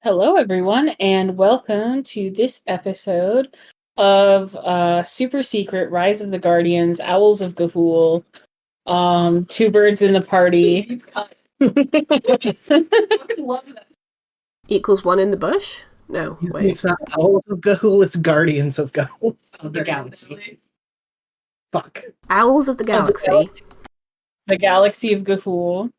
Hello, everyone, and welcome to this episode of Super Secret Rise of the Guardians, Owls of Ga'Hoole, Two Birds in the Party. Equals one in the bush? No, wait. It's not Owls of Ga'Hoole, it's Guardians of Ga'Hoole. Of the galaxy. Fuck. Owls of the Galaxy. The Galaxy of Ga'Hoole.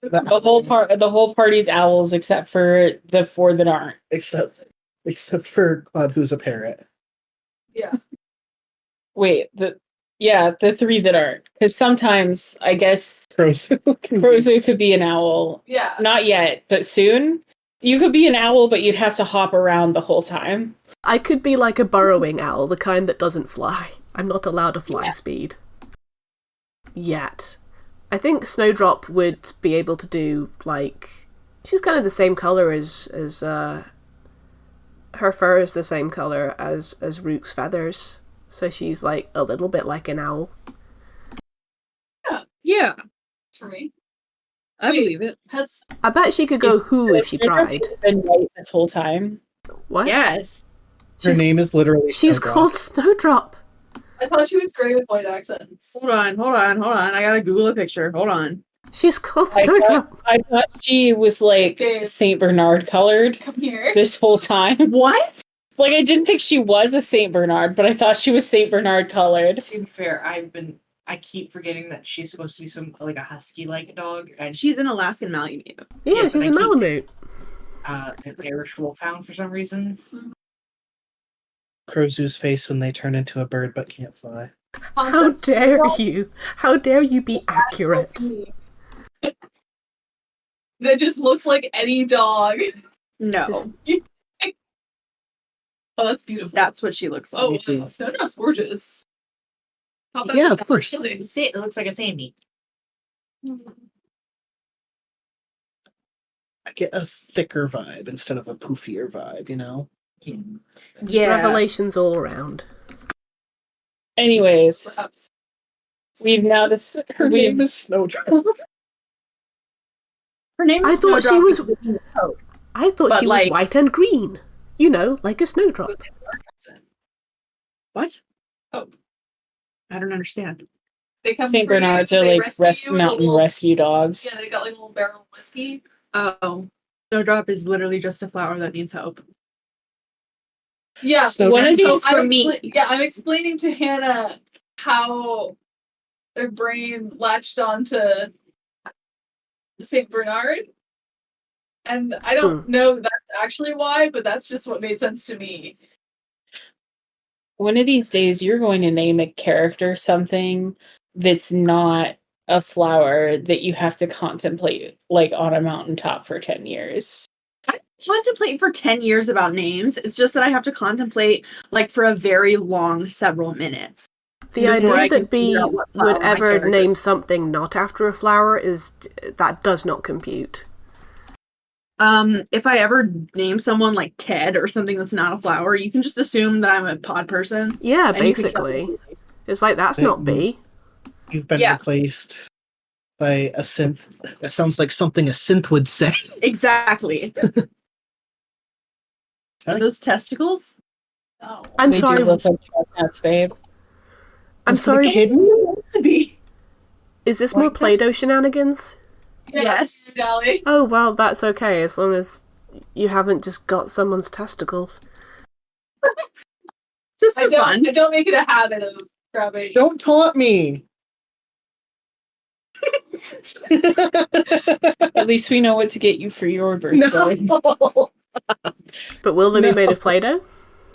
The whole party's owls, except for the four that aren't. Except for Claude, who's a parrot. Yeah. Wait, the three that aren't. Because sometimes, I guess, Frozen could be an owl. Yeah. Not yet, but soon. You could be an owl, but you'd have to hop around the whole time. I could be like a burrowing owl, the kind that doesn't fly. I'm not allowed to fly speed. Yet. I think Snowdrop would be able to do, like... She's kind of the same colour as her fur is the same colour as Rook's feathers. So she's, like, a little bit like an owl. Yeah. For me. I believe it. I bet she could go who if she tried. Been right this whole time. What? Yes. Her name is literally She's Snowdrop. called Snowdrop. I thought she was great with white accents. Hold on. I gotta Google a picture. Hold on. She's called Snowdrop. I thought she was like Saint Bernard colored Come here. this whole time. What? Like, I didn't think she was a Saint Bernard, but I thought she was Saint Bernard colored. To be fair, I keep forgetting that she's supposed to be like a husky-like dog, and she's an Alaskan Malamute. Yeah, Yes, she's a and I keep- Malamute. An Irish wolfhound for some reason. Crowzoo's face when they turn into a bird but can't fly. How dare you? How dare you be accurate? That just looks like any dog. No, Just- Oh, that's beautiful. that's what she looks like. Oh, wow. Snowdrop's gorgeous. How about Yeah, that? of course. It looks like a Sandy. I get a thicker vibe instead of a poofier vibe, you know? Yeah. Revelations all around. Anyways, Perhaps. we've now Her name is Snowdrop. Her name I is thought she Snowdrop was. with a coat. I thought But, she was like- white and green. You know, like a snowdrop. What? Oh. I don't understand. They come Saint for you, Bernards are they like rescue you with a mountain little- rescue dogs. Yeah, they got like a little barrel of whiskey. Oh, Snowdrop is literally just a flower that needs hope. Yeah. Snowdrop One of is these- for me. I'm explaining to Hannah how their brain latched onto Saint Bernard. And I don't know that's actually why, but that's just what made sense to me. One of these days, you're going to name a character something that's not a flower that you have to contemplate, like, on a mountaintop for 10 years. I contemplate for 10 years about names. It's just that I have to contemplate like for a very long several minutes. The Before I idea can that B figure out what flower would my ever character name is. something not after a flower that does not compute. If I ever name someone like Ted or something that's not a flower, you can just assume that I'm a pod person. Yeah, and you can basically. tell- It's like, that's not B. You've been Yeah. replaced by a synth. That sounds like something a synth would say. Exactly. Are those testicles? Oh. I'm They sorry. do look like chestnuts, babe. I'm sorry. Kidding? To be. Is this more Play-Doh shenanigans? Yes. Golly. Oh, well, that's okay, as long as you haven't just got someone's testicles. Just for fun. I don't make it a habit of grabbing. Don't taunt me! At least we know what to get you for your birthday. No! But will they No. be made of Play-Doh?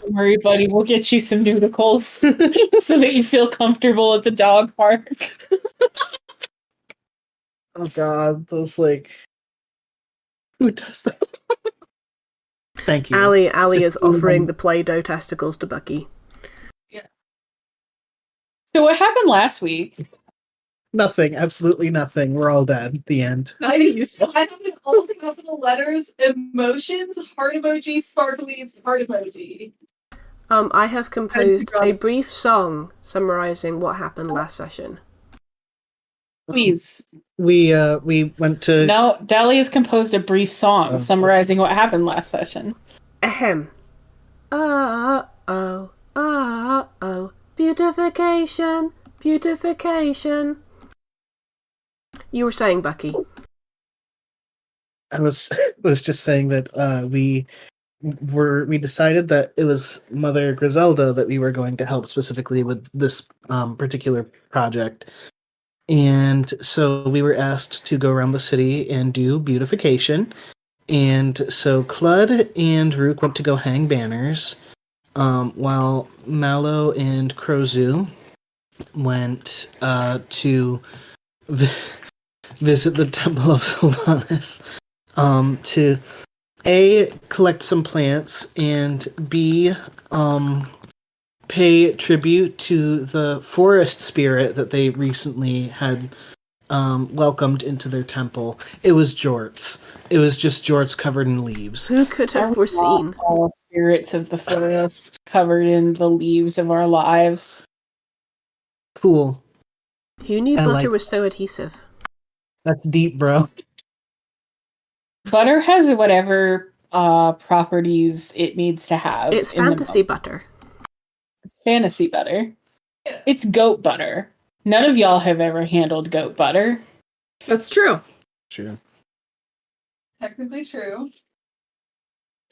Don't worry, buddy. We'll get you some nudicles so that you feel comfortable at the dog park. Oh god, those like... Who does that? Thank you. Ali is Just- offering the Play-Doh testicles to Bucky. So what happened last week? Nothing, absolutely nothing. We're all dead. The end. I just I have in all capital letters, emotions, heart emoji, sparklies, heart emoji. I have composed a drugs. brief song summarising what happened last session. Please. We went to No, Dali has composed a brief song Oh. summarizing what happened last session. Ahem. Oh. Beautification. Beautification. You were saying, Bucky. I was just saying that we decided that it was Mother Griselda that we were going to help specifically with this particular project. And so we were asked to go around the city and do beautification. And so Clud and Rook went to go hang banners, while Mallow and Crozu went to visit the Temple of Sylvanas, to A, collect some plants, and B, pay tribute to the forest spirit that they recently had welcomed into their temple. It was Jorts. It was just Jorts covered in leaves. Who could have foreseen? All spirits of the forest covered in the leaves of our lives. Cool. Who knew I butter like was so adhesive? That's deep, bro. Butter has whatever properties it needs to have. It's in the fantasy milk. butter. It's fantasy butter. Yeah. It's goat butter. None of y'all have ever handled goat butter. That's true. True. Technically true.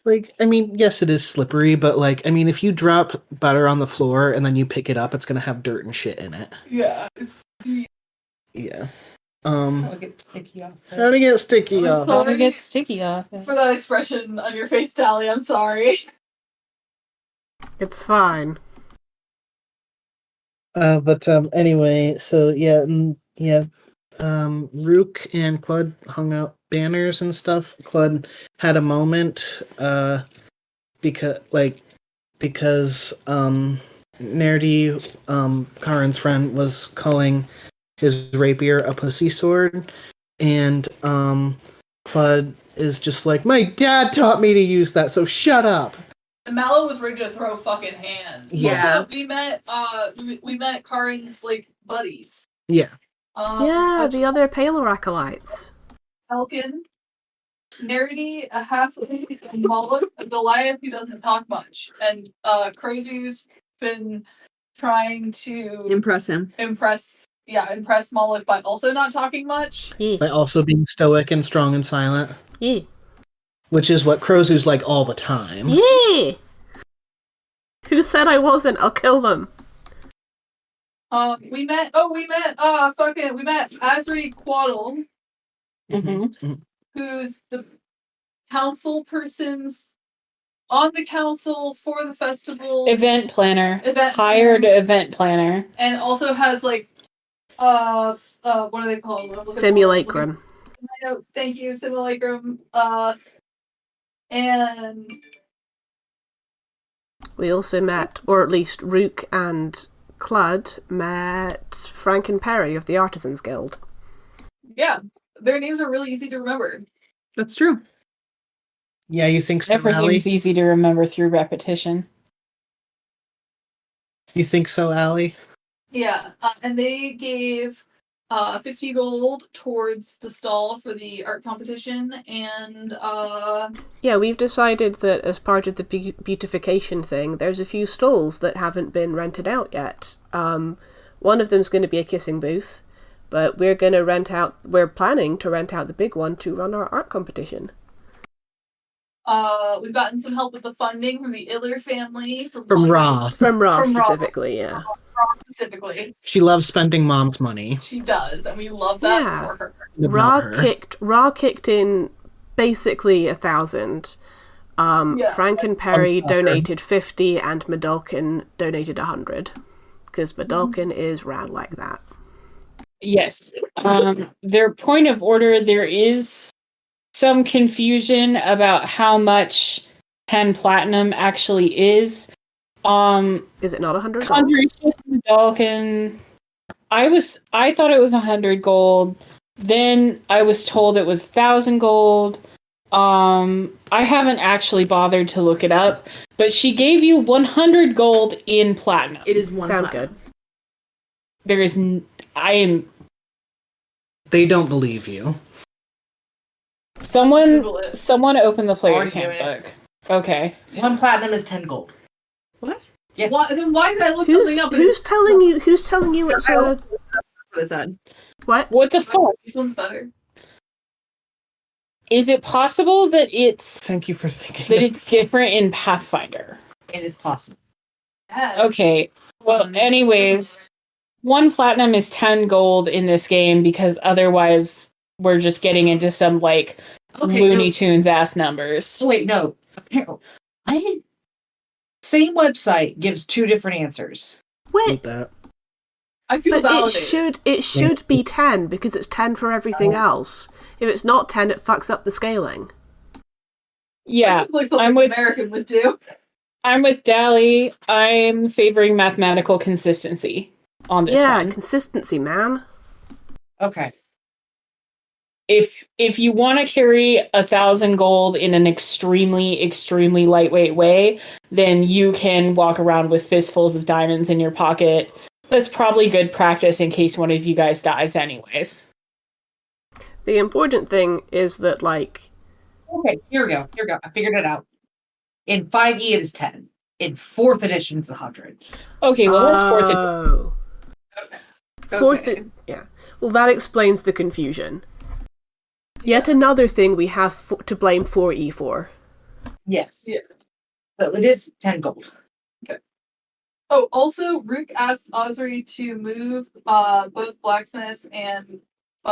Like, I mean, yes, it is slippery, but like, I mean, if you drop butter on the floor and then you pick it up, it's gonna have dirt and shit in it. Yeah. It's Yeah. I'll get sticky off. How to get sticky I'm off? How to sorry. get sticky off it. For that expression on your face, Tally, I'm sorry. It's fine. But anyway, so yeah, Rook and Clud hung out banners and stuff. Clud had a moment, because Nerdy, Karin's friend, was calling his rapier a pussy sword, and Clud is just like, my dad taught me to use that, so shut up. And Mallow was ready to throw fucking hands. Yeah. Also, we met Karin's like buddies. Yeah. Yeah, the other Palor acolytes. Elkin, Nerdy, a halfling, and Moloch, a Goliath who doesn't talk much, and Crozu's been trying to Impress him. impress Moloch by also not talking much. Yeah. By also being stoic and strong and silent, Yeah. which is what Crozu's like all the time. Yeah! Who said I wasn't? I'll kill them. We met Azri Quaddle, Mm-hmm. who's the council person on the council for the festival. Event planner. Hired event planner. And also has like what are they called? I'm looking for- Simulacrum. Thank you, Simulacrum. And We also met, or at least Rook and Clud met Frank and Perry of the Artisans Guild. yeah, their names are really easy to remember. That's true. Yeah, you think so, Allie? Everything's easy to remember through repetition. You think so, Allie? Yeah, and they gave 50 gold towards the stall for the art competition, and Yeah, we've decided that as part of the beautification thing, there's a few stalls that haven't been rented out yet. One of them's going to be a kissing booth, but we're planning to rent out the big one to run our art competition. we've gotten some help with the funding from the Iller family. From Ra. From Ra From Ra. specifically, yeah. Ra specifically. She loves spending mom's money. She does, and we love that Yeah. for her. Ra About her. kicked in basically 1,000. Yeah. Frank and Perry About her. donated 50 and Medalkin donated 100. Because Medalkin is rad like that. Yes. Their point of order, there is some confusion about how much 10 platinum actually is. Is it not 100 gold? Conjuracious Medalkin. I thought it was 100 gold. Then I was told it was 1,000 gold. I haven't actually bothered to look it up, but she gave you 100 gold in platinum. It is one Sound platinum. good. There is I am They don't believe you. Google it. Someone open the player's Already doing it. handbook. Okay. 1 platinum is 10 gold. What? Yeah. Then why did I look Who's something up? who's telling you? Who's telling you it's a What is that? what? What the fuck? This one's better. Is it possible that it's Thank you for thinking. that it's different in Pathfinder? It is possible. Yes. Okay. Well, anyways, 1 platinum is 10 gold in this game because otherwise we're just getting into some like Looney Tunes ass numbers. Oh, wait, no. Same website gives 2 different answers. Wait, that. I feel but validated. it should be 10 because it's 10 for everything else. If it's not 10, it fucks up the scaling. Yeah, That's like something I'm with American would do. I'm with Dally. I'm favoring mathematical consistency on this one. Consistency, man. Okay. If you want to carry 1,000 gold in an extremely lightweight way, then you can walk around with fistfuls of diamonds in your pocket. That's probably good practice in case one of you guys dies anyways. The important thing is that, like... Okay, here we go. I figured it out. In 5e, it is 10. In 4th edition, it's 100. Okay, well, that's 4th edition. Oh. Okay. Fourth... Yeah. Well, that explains the confusion. Yet another thing we have to blame 4E for. Yes. Yeah. So it is 10 gold. Oh, also, Rook asked Osri to move both Blacksmith and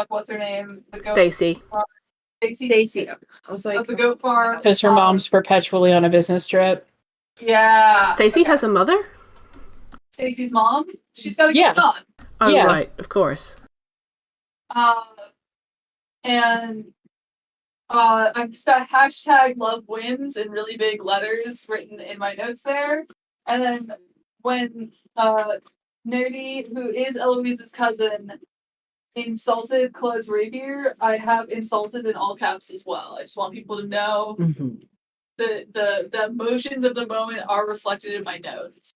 what's her name? The goat Stacy. Stacy. I was like, of the goat farm. Because her mom's perpetually on a business trip. Yeah. Stacy has a mother? Stacy's mom. She's got a Yeah. kid on. Oh, Yeah. right, of course. And I've just got hashtag love wins in really big letters written in my notes there. And then when Nerdy, who is Eloise's cousin, insulted Claude's rapier, I have insulted in all caps as well. I just want people to know the emotions of the moment are reflected in my notes.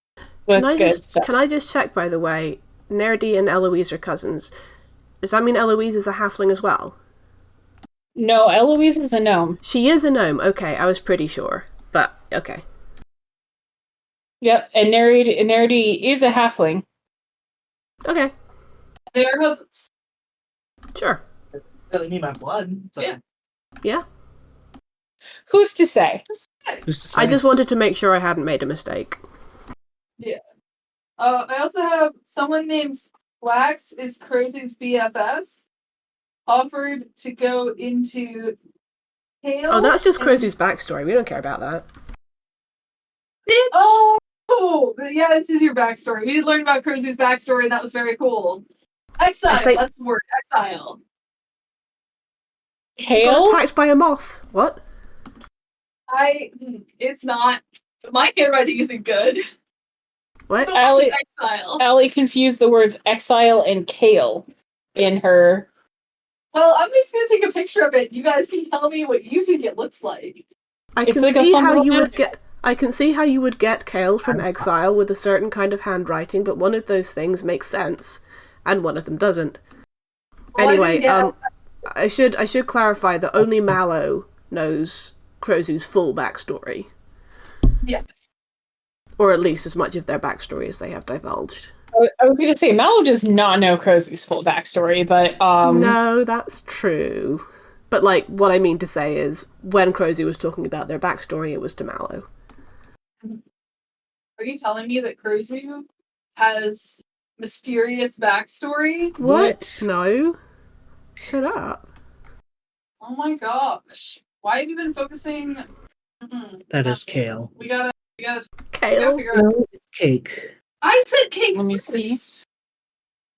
That's good stuff. Can I just check, by the way, Nerdy and Eloise are cousins. Does that mean Eloise is a halfling as well? No, Eloise is a gnome. She is a gnome. Okay, I was pretty sure. But, okay. Yep, and Nerdy is a halfling. Okay, They are cousins. sure. Doesn't mean my blood. So. Yeah. Yeah. Who's to say? Who's to say? I just wanted to make sure I hadn't made a mistake. I also have someone named Wax is Crazy's BFF offered to go into Hale. Oh, that's just and- Krozu's backstory. We don't care about that. Oh, yeah, this is your backstory. We did learn about Crazy's backstory, and that was very cool. Exile. That's the word. Exile. Got Hale? attacked by a moth. What? It's not. My handwriting isn't good. What? The word is exile. Allie confused the words exile and kale in her. Well, I'm just gonna take a picture of it. You guys can tell me what you think it looks like. I It's can like a see fun how little you would magic. get. I can see how you would get Kale from exile with a certain kind of handwriting, but one of those things makes sense, and one of them doesn't. Well, Anyway, I should clarify that only Mallow knows Krozu's full backstory, Yes. or at least as much of their backstory as they have divulged. I was going to say, Mallow does not know Crozy's full backstory, but No, that's true. But like, what I mean to say is, when Krozu was talking about their backstory, it was to Mallow. Are you telling me that Cruzu has mysterious backstory? What? No. Shut up. Oh my gosh. Why have you been focusing? That is kale. We gotta Kale? figure out. No, it's cake. I said cake. Let me first. see.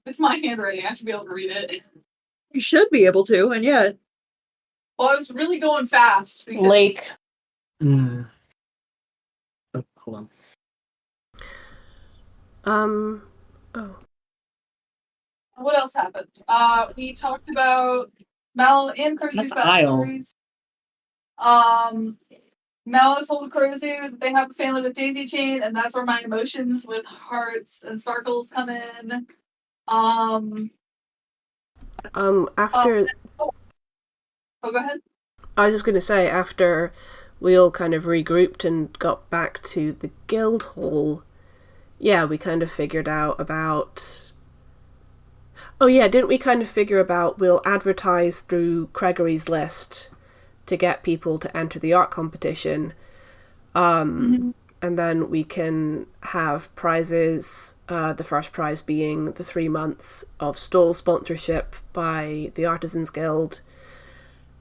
It's my handwriting. I should be able to read it. you should be able to, and yet. Well, I was really going fast. Because Lake. Oh, hold on. Oh. What else happened? We talked about Mallow and Cruzu's That's Isle. backstories. Mallow told Cruzu that they have a family with Daisy Chain, and that's where my emotions with hearts and sparkles come in. After Oh, go ahead. I was just going to say, after we all kind of regrouped and got back to the guild hall, yeah, we kind of figured out about. Oh yeah, didn't we kind of figure about we'll advertise through Gregory's list to get people to enter the art competition, and then we can have prizes. The first prize being the 3 months of stall sponsorship by the Artisans Guild,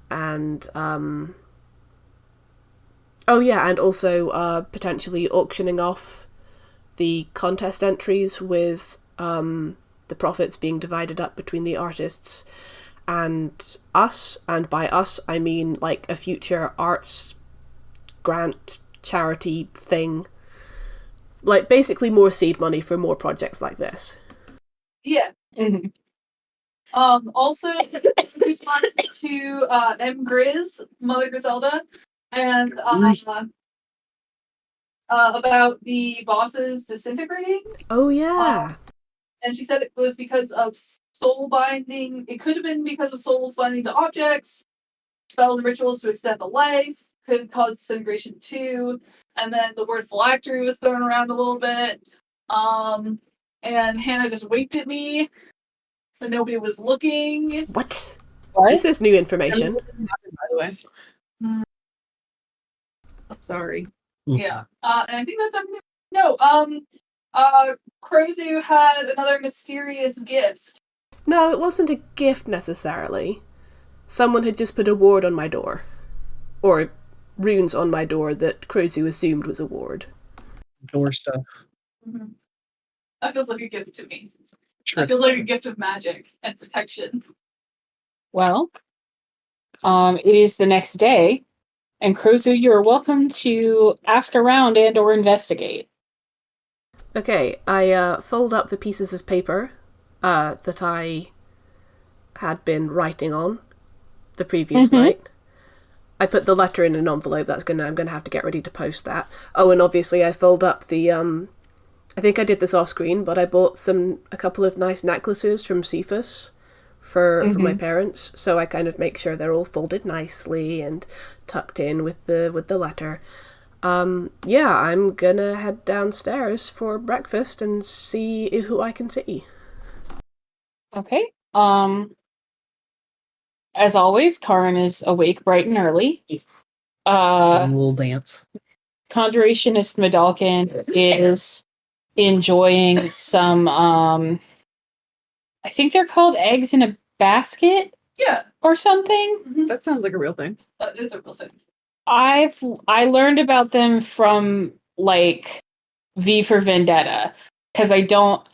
and oh yeah, and also potentially auctioning off the contest entries with the profits being divided up between the artists and us. And by us, I mean like a future arts grant charity thing. Like basically more seed money for more projects like this. Yeah. Mhm. Also, response to M. Grizz, Mother Griselda, and about the bosses disintegrating. Oh yeah. And she said it was because of soul binding. It could have been because of souls binding to objects, spells and rituals to extend the life, could cause disintegration too. And then the word phylactery was thrown around a little bit. And Hannah just winked at me, but nobody was looking. What? What? This is new information. By the way. I'm sorry. Yeah. And I think that's everything. No, Krozu had another mysterious gift. No, it wasn't a gift necessarily. Someone had just put a ward on my door. Or runes on my door that Krozu assumed was a ward. Door stuff. Mm-hmm. That feels like a gift to me. Sure. That feels like a gift of magic and protection. Well, it is the next day, and Krozu, you are welcome to ask around and or investigate. Okay, I fold up the pieces of paper that I had been writing on the previous night. I put the letter in an envelope. I'm gonna have to get ready to post that. Oh, and obviously I fold up the I think I did this off screen, but I bought a couple of nice necklaces from Cephas for my parents, so I kind of make sure they're all folded nicely and tucked in with the letter. Yeah, I'm gonna head downstairs for breakfast and see who I can see. Okay. As always, Karin is awake bright and early. A little dance. Conjurationist Medalkin is enjoying some I think they're called eggs in a basket Yeah, or something. That sounds like a real thing. that is a real thing. I learned about them from like V for Vendetta because I don't.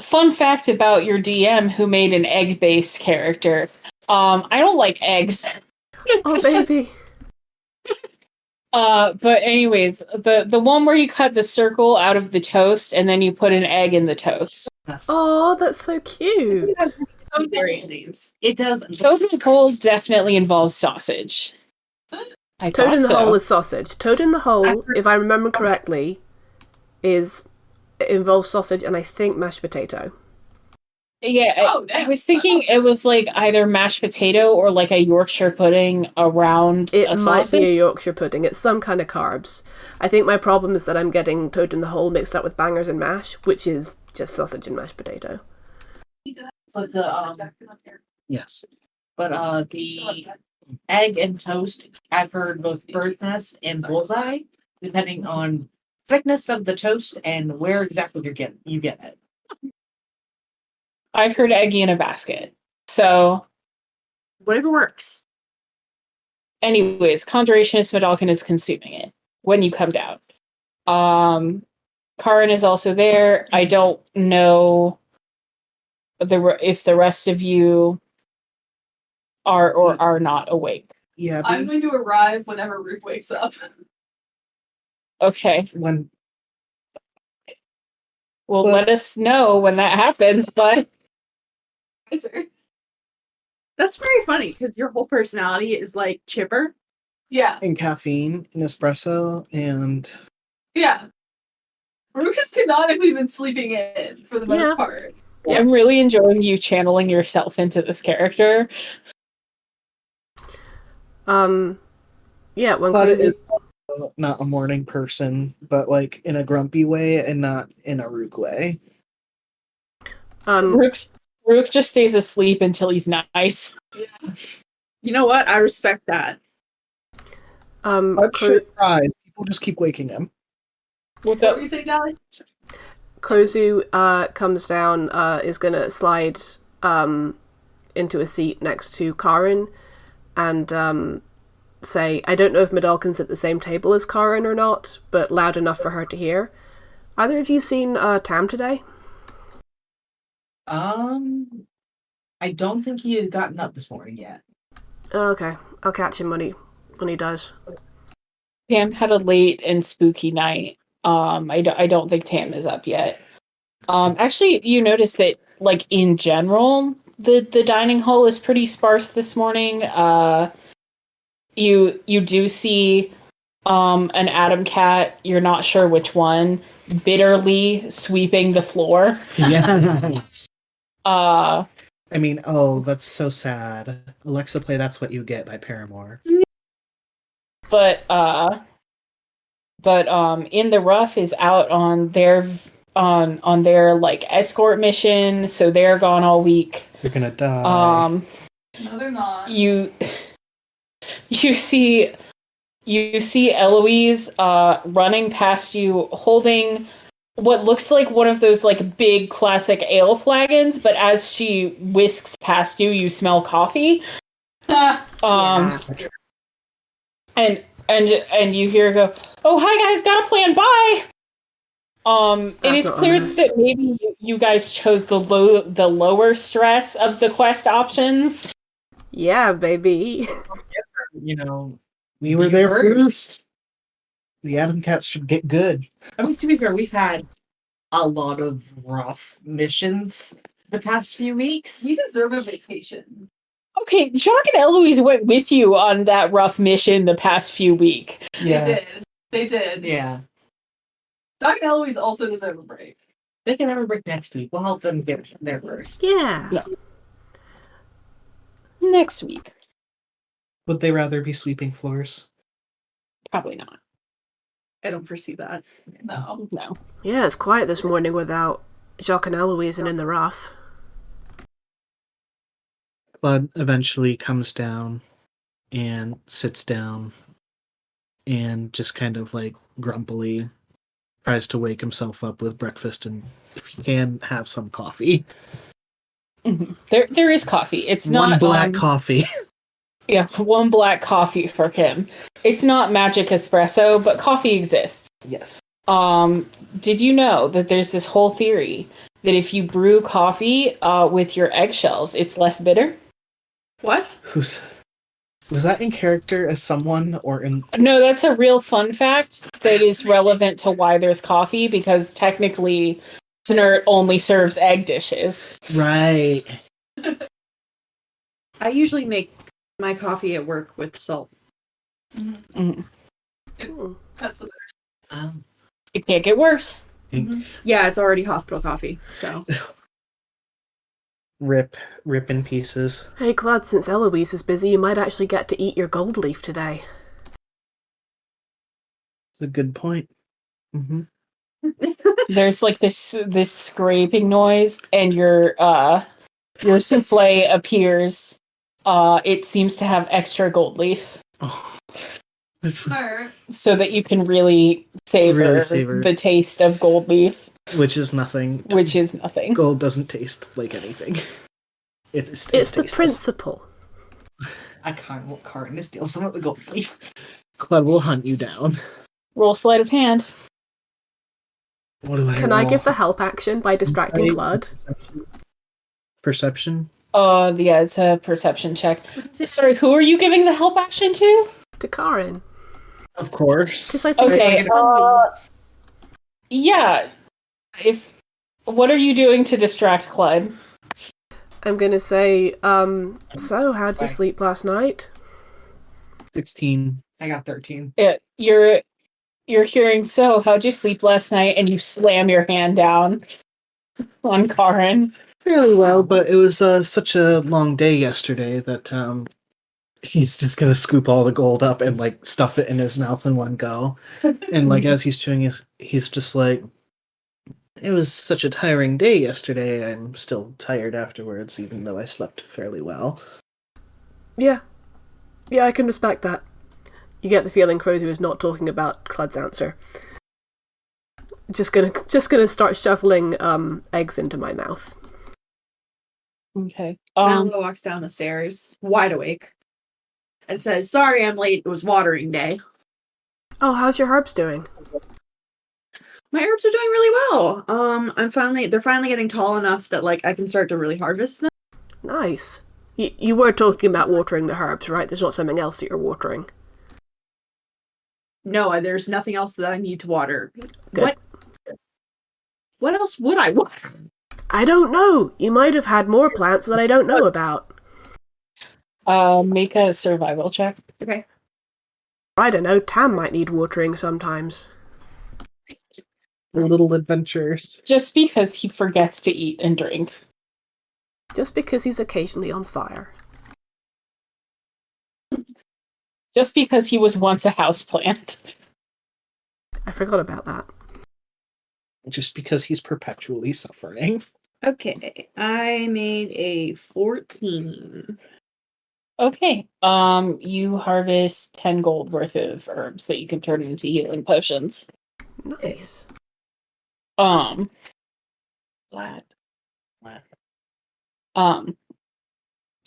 Fun fact about your DM who made an egg-based character. I don't like eggs. Oh, baby. But anyways, the one where you cut the circle out of the toast and then you put an egg in the toast. Oh, that's so cute. Variant names. It does. Toasted coals definitely involves sausage. I Toad thought in the so. hole is sausage. Toad in the hole, if I remember correctly, it involves sausage and I think mashed potato. Yeah, I was thinking it was like either mashed potato or like a Yorkshire pudding around It a might sausage. be a Yorkshire pudding. It's some kind of carbs. I think my problem is that I'm getting toad in the hole mixed up with bangers and mash, which is just sausage and mashed potato. But the Yes. but the egg and toast, I've heard both bird's nest and bullseye, depending on thickness of the toast and where exactly you get it. I've heard eggy in a basket. So, Whatever works. anyways, Conjurationist Medalkin is consuming it when you come down. Karin is also there. I don't know if the rest of you are or are not awake. Yeah. I'm going to arrive whenever Root wakes up. Okay. When Well, Well- let us know when that happens, but Is there? That's very funny because your whole personality is like chipper. Yeah, and caffeine and espresso and yeah. Rook has canonically been sleeping in for the most Yeah. part. I'm really enjoying you channeling yourself into this character. Yeah, when Claude Cruzy... is not a morning person, but like in a grumpy way and not in a Rook way. Rook just stays asleep until he's nice. You know what? I respect that. I'm sure surprised. People just keep waking him. What were you saying, Dally? Krozu comes down, is gonna slide into a seat next to Karin and say, I don't know if Medalkin's at the same table as Karin or not, but loud enough for her to hear. Either of you seen Tam today? I don't think he has gotten up this morning yet. Oh, okay, I'll catch him when he does. Tam had a late and spooky night. I don't think Tam is up yet. Actually, you notice that, like, in general, the dining hall is pretty sparse this morning. You do see an Atom cat, you're not sure which one, bitterly sweeping the floor. Yeah. I mean, oh, that's so sad. Alexa, play That's What You Get by Paramore. But In the Rough is out on their like escort mission, so they're gone all week. You're gonna die. No, they're not. You see Eloise running past you holding what looks like one of those like big classic ale flagons, but as she whisks past you, you smell coffee. And you hear her go, "Oh, hi guys, got a plan, bye." It is clear that maybe you guys chose the lower stress of the quest options. Yeah, baby. You know, we were there first. The Atom Cats should get good. I mean, to be fair, we've had a lot of rough missions the past few weeks. We deserve a vacation. Okay, Jacques and Eloise went with you on that rough mission the past few weeks. Yeah. They did. Yeah. Doc and Eloise also deserve a break. They can have a break next week. We'll help them get there first. Yeah. No. Next week. Would they rather be sweeping floors? Probably not. I don't foresee that. No. Yeah, it's quiet this morning without Jacques and Eloise and In the Rough. Claude eventually comes down and sits down and just kind of like grumpily tries to wake himself up with breakfast and if he can have some coffee. Mm-hmm. There is coffee. It's one not black coffee. Yeah, one black coffee for him. It's not magic espresso, but coffee exists. Yes. Did you know that there's this whole theory that if you brew coffee with your eggshells, it's less bitter? What? Was that in character as someone or in... No, that's a real fun fact that is relevant to why there's coffee, because technically Snert only serves egg dishes. Right. I usually make my coffee at work with salt. Mm-hmm. That's the It can't get worse. Mm-hmm. Yeah, it's already hospital coffee, so... Rip in pieces. Hey, Claude, since Eloise is busy, you might actually get to eat your gold leaf today. It's a good point. Mm-hmm. There's like this scraping noise, and your souffle appears. It seems to have extra gold leaf. Oh, so that you can really savor the taste of gold leaf. Which is nothing. Gold doesn't taste like anything. It's the tasteless. Principle. I kind of want Carton to steal some of the gold leaf. Claude will hunt you down. Roll sleight of hand. What do I Can roll? I give the help action by distracting Claude? Perception? Yeah, it's a perception check. Sorry, who are you giving the help action to? To Karin. Of course. Okay. Yeah. What are you doing to distract Claude? I'm gonna say, so how'd you sleep last night? 16. I got 13. Yeah, you're hearing, so how'd you sleep last night? And you slam your hand down on Karin. Fairly well, but it was such a long day yesterday that he's just gonna scoop all the gold up and like stuff it in his mouth in one go. And like as he's chewing, he's just like, it was such a tiring day yesterday. I'm still tired afterwards, even though I slept fairly well. Yeah. Yeah, I can respect that. You get the feeling Crozu is not talking about Clud's answer. Just gonna start shoveling eggs into my mouth. Okay. Mallow walks down the stairs, wide awake, and says, "Sorry, I'm late. It was watering day." Oh, how's your herbs doing? My herbs are doing really well. They're finally getting tall enough that like I can start to really harvest them. Nice. You were talking about watering the herbs, right? There's not something else that you're watering. No, there's nothing else that I need to water. Good. What else would I water? I don't know. You might have had more plants that I don't know about. Make a survival check. Okay. I don't know. Tam might need watering sometimes. Little adventures. Just because he forgets to eat and drink. Just because he's occasionally on fire. Just because he was once a houseplant. I forgot about that. Just because he's perpetually suffering. Okay, I made a 14. Okay. You harvest 10 gold worth of herbs that you can turn into healing potions. Nice. Glad.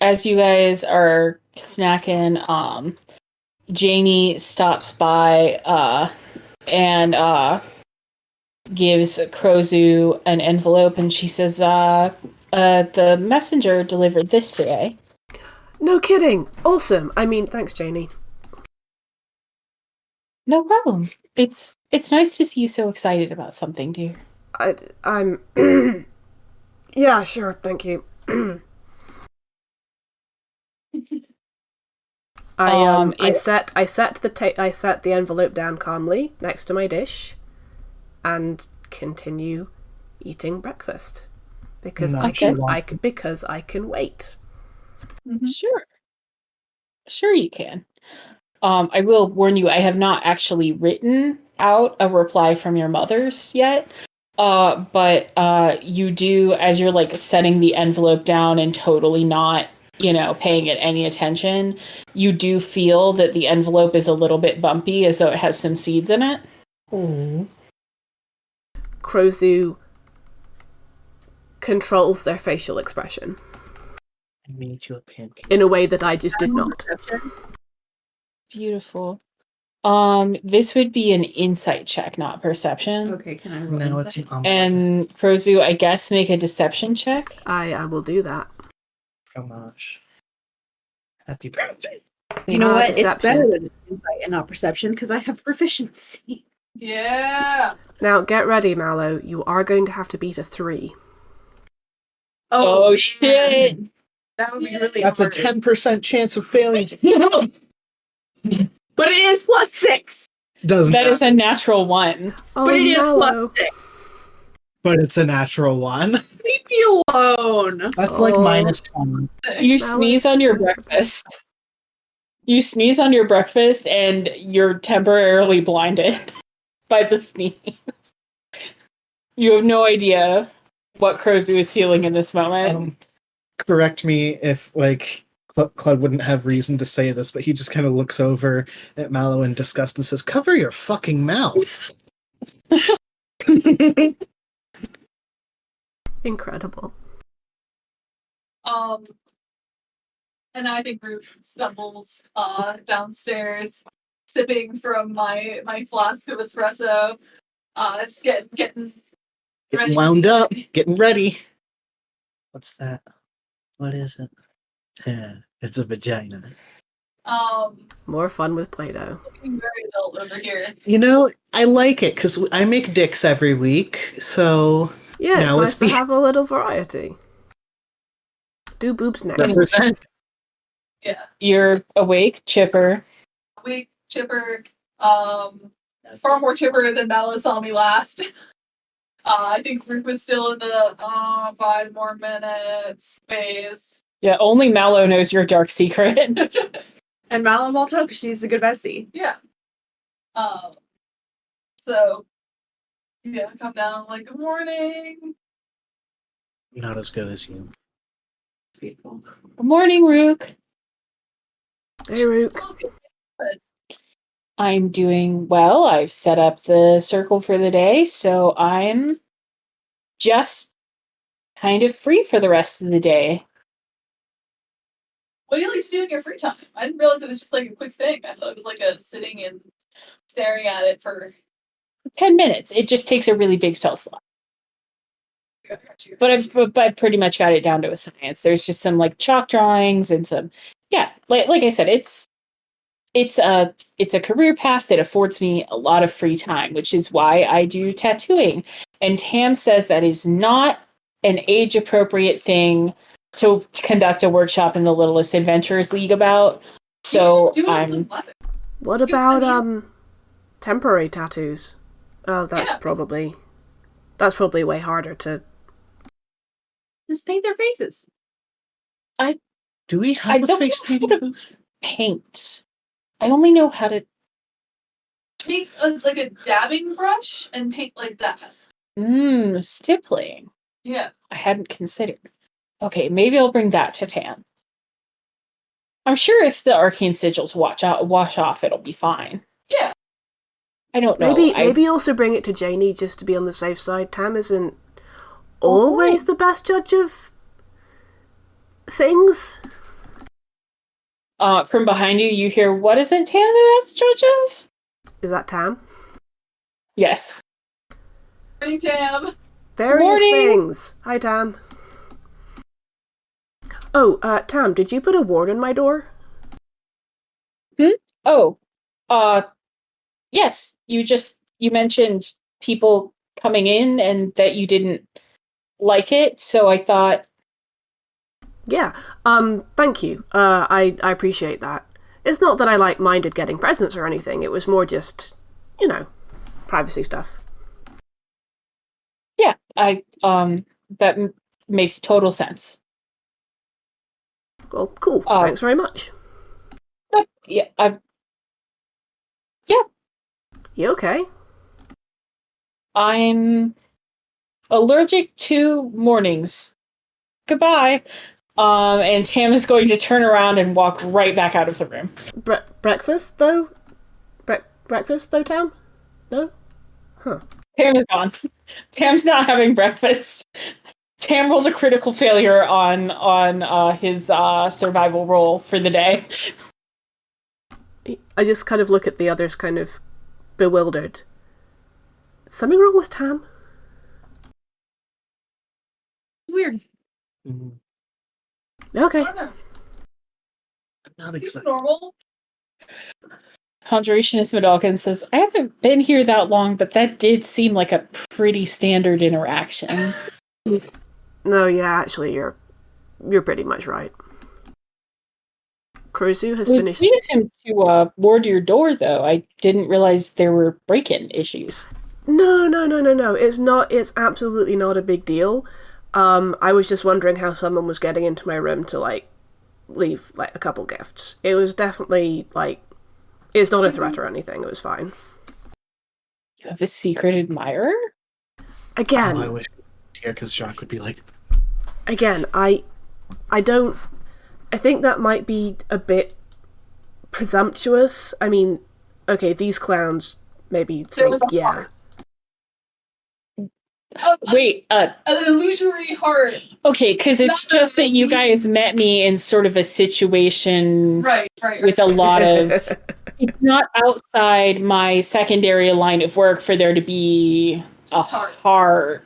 As you guys are snacking, Janie stops by, and gives Crozu an envelope, and she says, the messenger delivered this today. No kidding. Awesome. I mean, thanks, Janie. No problem. It's nice to see you so excited about something, dear. I'm... Yeah, sure, thank you. I set the envelope down calmly next to my dish and continue eating breakfast because I can wait. Mm-hmm. Sure you can. I will warn you, I have not actually written out a reply from your mother's yet. But you do, as you're like setting the envelope down and totally not, paying it any attention, you do feel that the envelope is a little bit bumpy, as though it has some seeds in it. Oh. Crozu controls their facial expression. I made you a pancake. In a way that I just did not. Beautiful. This would be an insight check, not perception. Okay, can I roll? Now it's And Crozu, I guess, make a deception check. I will do that. fromage. Happy birthday. You know what? Deception. It's better than insight and not perception because I have proficiency. Yeah. Now get ready, Mallow. You are going to have to beat a 3. Oh shit! That would be really That's a hard. 10% chance of failing. But it is +6. Doesn't That matter. is a natural 1. Oh, But it is Mallow. +6. But it's a natural one. Leave me alone. That's like Oh. -1. You Mallow. sneeze on your breakfast. You sneeze on your breakfast, and you're temporarily blinded by the sneeze. You have no idea what Crozu is feeling in this moment. Correct me if, like, Claude wouldn't have reason to say this, but he just kind of looks over at Mallow in disgust and says, "Cover your fucking mouth." Incredible. And I think Root stumbles downstairs, sipping from my flask of espresso. Just getting ready. Wound up, getting ready. What's that? What is it? Yeah, it's a vagina. More fun with Play-Doh. Looking very adult over here. You know, I like it because I make dicks every week, so Yeah, it's now nice it's to the- have a little variety. Do boobs next. represent. Yeah. You're awake, chipper. Weak, chipper. Far more chipper than Mallow saw me last. I think Rick was still in the 5 more minutes phase. Yeah, only Mallow knows your dark secret. And Malum will tell because she's a good bestie. Yeah. So yeah, come down like good morning. Not as good as you. Beautiful. Good morning, Rook. Hey, Rook. I'm doing well. I've set up the circle for the day, so I'm just kind of free for the rest of the day. What do you like to do in your free time? I didn't realize it was just like a quick thing. I thought it was like a sitting and staring at it for 10 minutes. It just takes a really big spell slot. But I've pretty much got it down to a science. There's just some like chalk drawings and some, yeah, like I said, it's a career path that affords me a lot of free time, which is why I do tattooing. And Tam says that is not an age appropriate thing to conduct a workshop in the Littlest Adventurers League about. So I'm. What about temporary tattoos? Oh, that's Yeah. probably way harder to. Just paint their faces. Do we I have a don't face know painting how to- booth? Paint. I only know how to. Take like a dabbing brush and paint like that. Stippling. Yeah. I hadn't considered. Okay, maybe I'll bring that to Tam. I'm sure if the arcane sigils wash off, it'll be fine. Yeah. I don't know. Maybe also bring it to Janie just to be on the safe side. Tam isn't always the best judge of things. From behind you, you hear, what isn't Tam the best judge of? Is that Tam? Yes. Morning, Tam. Various Morning. things. Hi, Tam. Oh, Tam, did you put a ward on my door? Oh, yes. You mentioned people coming in and that you didn't like it, so I thought, Yeah. Thank you. I appreciate that. It's not that I minded getting presents or anything. It was more just, privacy stuff. yeah, that makes total sense. Well, cool. Oh. Thanks very much. Yeah, You okay? I'm allergic to mornings. Goodbye. And Tam is going to turn around and walk right back out of the room. Breakfast, though? Breakfast, though, Tam? No? Huh. Tam is gone. Tam's not having breakfast. Tam rolled a critical failure on his survival roll for the day. I just kind of look at the others kind of bewildered. Something wrong with Tam? It's weird. Okay. I don't know. Not Seems excited. normal. Conjurationist Medalkin says, I haven't been here that long, but that did seem like a pretty standard interaction. No, yeah, actually, you're pretty much right. Krozu has It was finished. sweet of him to ward your door, though. I didn't realize there were break-in issues. No. It's not. It's absolutely not a big deal. I was just wondering how someone was getting into my room to leave a couple gifts. It was definitely it's not a threat or anything. It was fine. You have a secret admirer? Again, I wish here because Jacques would be like, again, I don't. I think that might be a bit presumptuous. I mean, okay, these clowns maybe There think, was a yeah. heart. Wait, An illusory heart. okay, because it's Not just that you really. guys met me in sort of a situation Right. with a lot of... It's not outside my secondary line of work for there to be a Just hearts. heart.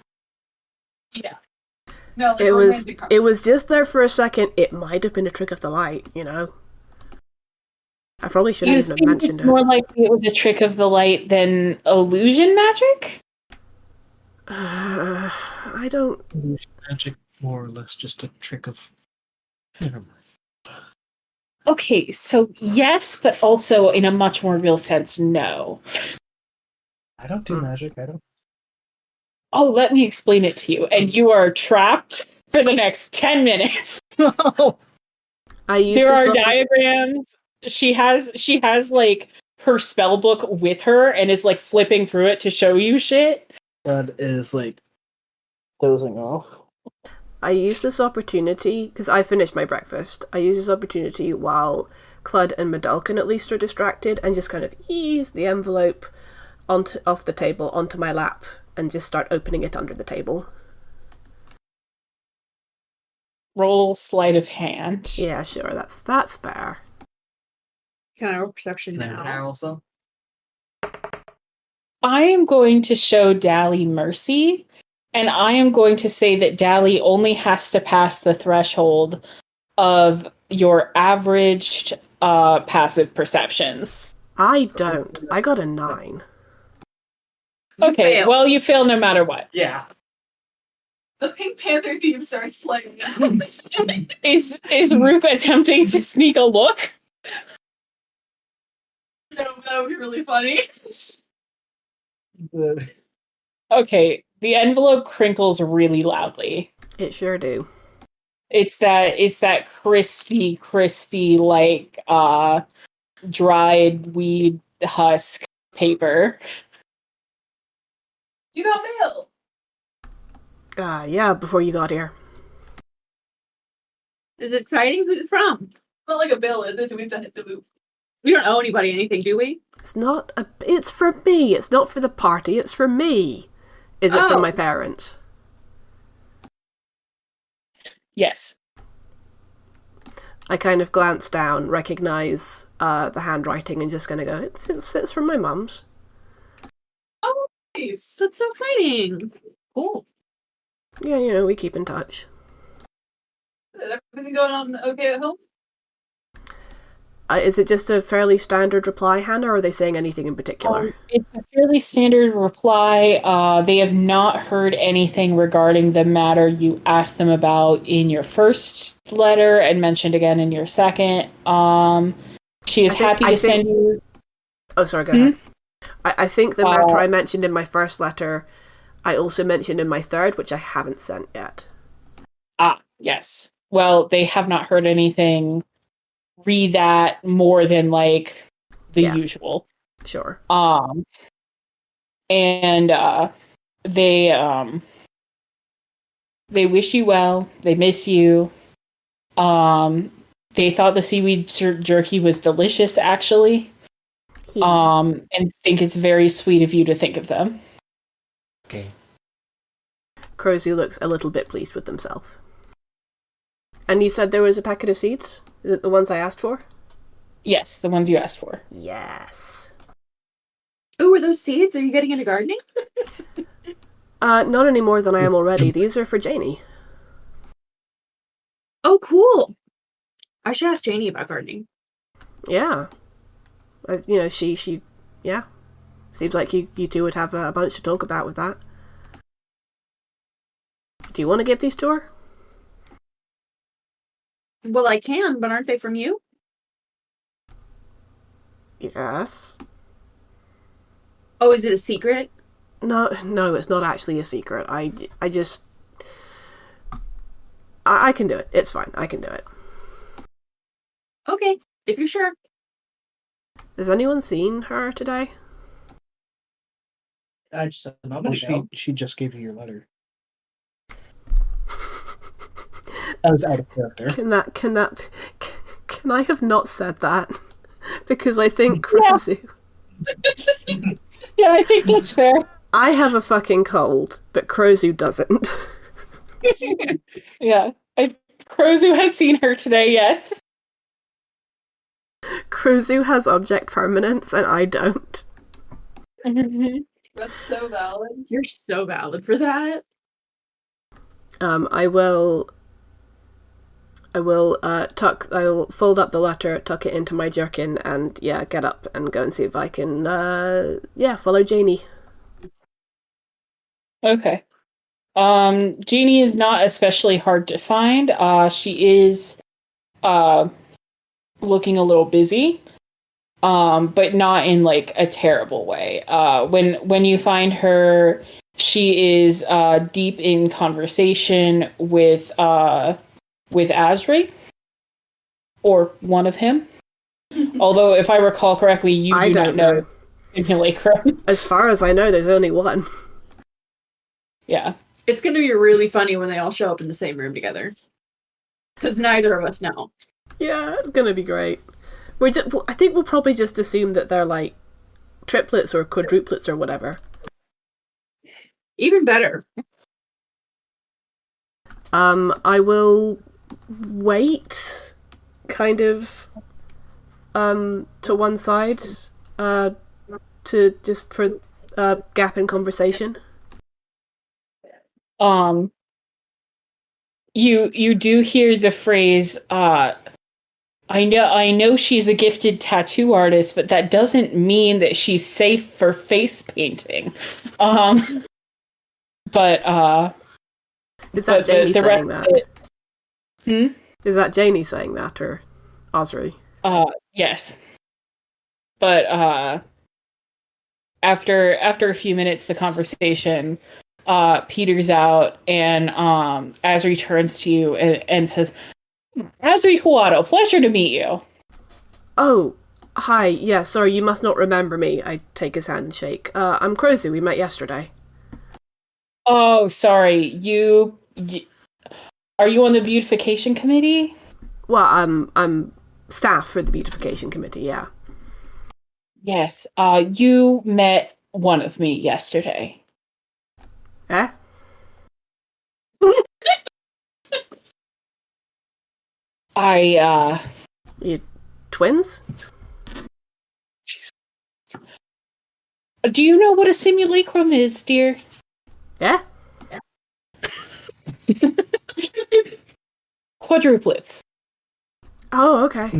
Yeah. No, like It romantic heart. was just there for a second. It might have been a trick of the light, I probably shouldn't You even have think mentioned it's it. more likely it was a trick of the light than illusion magic? I don't. magic, more or less just a trick of. Never mind. Okay, so yes, but also in a much more real sense, no. I don't do magic. I don't. oh, let me explain it to you. And you are trapped for the next 10 minutes. I use There this are diagrams. She has like her spell book with her and is like flipping through it to show you shit. Bud is like dozing off. I use this opportunity because I finished my breakfast. I use this opportunity while Clud and Medalkin at least are distracted, and just kind of ease the envelope off the table onto my lap and just start opening it under the table. Roll sleight of hand. Yeah, sure, that's fair. Can I roll perception Can I now? also? I am going to show Dally mercy, and I am going to say that Dally only has to pass the threshold of your averaged passive perceptions. I don't. I got a 9. Okay, fail. well, you fail no matter what. Yeah. The Pink Panther theme starts playing now. Is Rook attempting to sneak a look? No, that would be really funny. Okay, the envelope crinkles really loudly. It sure do. It's that crispy, like dried weed husk paper. You got mail. Yeah, before you got here. Is it exciting? Who's it from? It's not like a bill, is it? We don't owe anybody anything, do we? It's for me. It's not for the party. It's for me. Is it from Oh. my parents? Yes. I kind of glance down, recognize the handwriting, and just gonna go, it's from my mum's. Oh, nice. That's so exciting. Cool. Yeah, we keep in touch. Is everything going on okay at home? Is it just a fairly standard reply, Hannah, or are they saying anything in particular? It's a fairly standard reply. They have not heard anything regarding the matter you asked them about in your first letter and mentioned again in your second. She is happy to send you. Oh, sorry, go ahead. I think the matter I mentioned in my first letter, I also mentioned in my third, which I haven't sent yet. Ah, yes. Well, they have not heard anything that more than like the usual. Sure. And they wish you well. They miss you. They thought the seaweed jerky was delicious, actually. And think it's very sweet of you to think of them. Okay. Crozu looks a little bit pleased with himself. And you said there was a packet of seeds? Is it the ones I asked for? Yes, the ones you asked for. Yes. Oh, are those seeds? Are you getting into gardening? Not any more than I am already. These are for Janie. Oh, cool. I should ask Janie about gardening. Yeah. She yeah. Seems like you two would have a bunch to talk about with that. Do you want to give these to her? Well, I can, but aren't they from you? Yes. Oh, is it a secret? No, it's not actually a secret. I can do it. It's fine. I can do it. Okay, if you're sure. Has anyone seen her today? I just a moment ago. She just gave you your letter. I was out of character. Can I have not said that? Because I think Crozu. Yeah, I think that's fair. I have a fucking cold, but Crozu doesn't. Yeah. Crozu has seen her today, yes. Crozu has object permanence, and I don't. That's so valid. You're so valid for that. I will fold up the letter, tuck it into my jerkin, and get up and go and see if I can follow Janie. Okay. Jeannie is not especially hard to find. She is looking a little busy. But not in like a terrible way. When you find her, She is deep in conversation with Asri, or one of him. Although, if I recall correctly, you I do not don't know know. Simulacrum. As far as I know, there's only one. Yeah. It's gonna be really funny when they all show up in the same room together. Because neither of us know. Yeah, it's gonna be great. I think we'll probably just assume that they're like triplets or quadruplets or whatever. Even better. I will wait kind of to one side to just for gap in conversation. You do hear the phrase, I know she's a gifted tattoo artist, but that doesn't mean that she's safe for face painting. But Is that Jamie saying that? Hmm? Is that Janie saying that, or Osri? Yes. But after a few minutes, the conversation peters out, and Asri turns to you and says, Asri Huato, pleasure to meet you. Oh, hi. Yeah, sorry, you must not remember me. I take his hand and shake. I'm Crozu. We met yesterday. Oh, sorry. You are you on the beautification committee? Well, I'm staff for the beautification committee. Yeah. Yes. You met one of me yesterday. Eh? You twins? Do you know what a simulacrum is, dear? Yeah? Quadruplets. Oh, okay.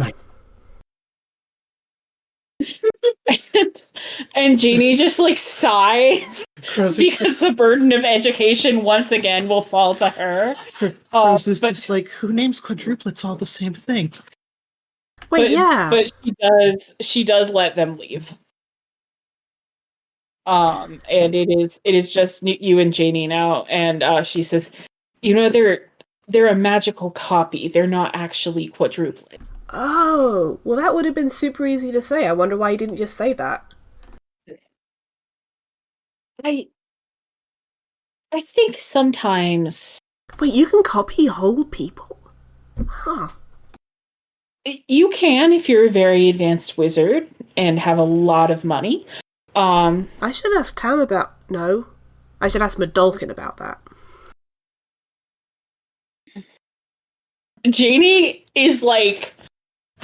And Jeannie just like sighs because the burden of education once again will fall to her. But just like, who names quadruplets all the same thing? Wait, yeah. But she does let them leave. And it is just you and Janie now, and she says, you know, they're a magical copy. They're not actually quadruplet. Oh, well, that would have been super easy to say. I wonder why you didn't just say that. I think sometimes Wait, you can copy whole people? Huh. you can if you're a very advanced wizard and have a lot of money. I should ask Tam about... No. I should ask Madolkin about that. Janie is like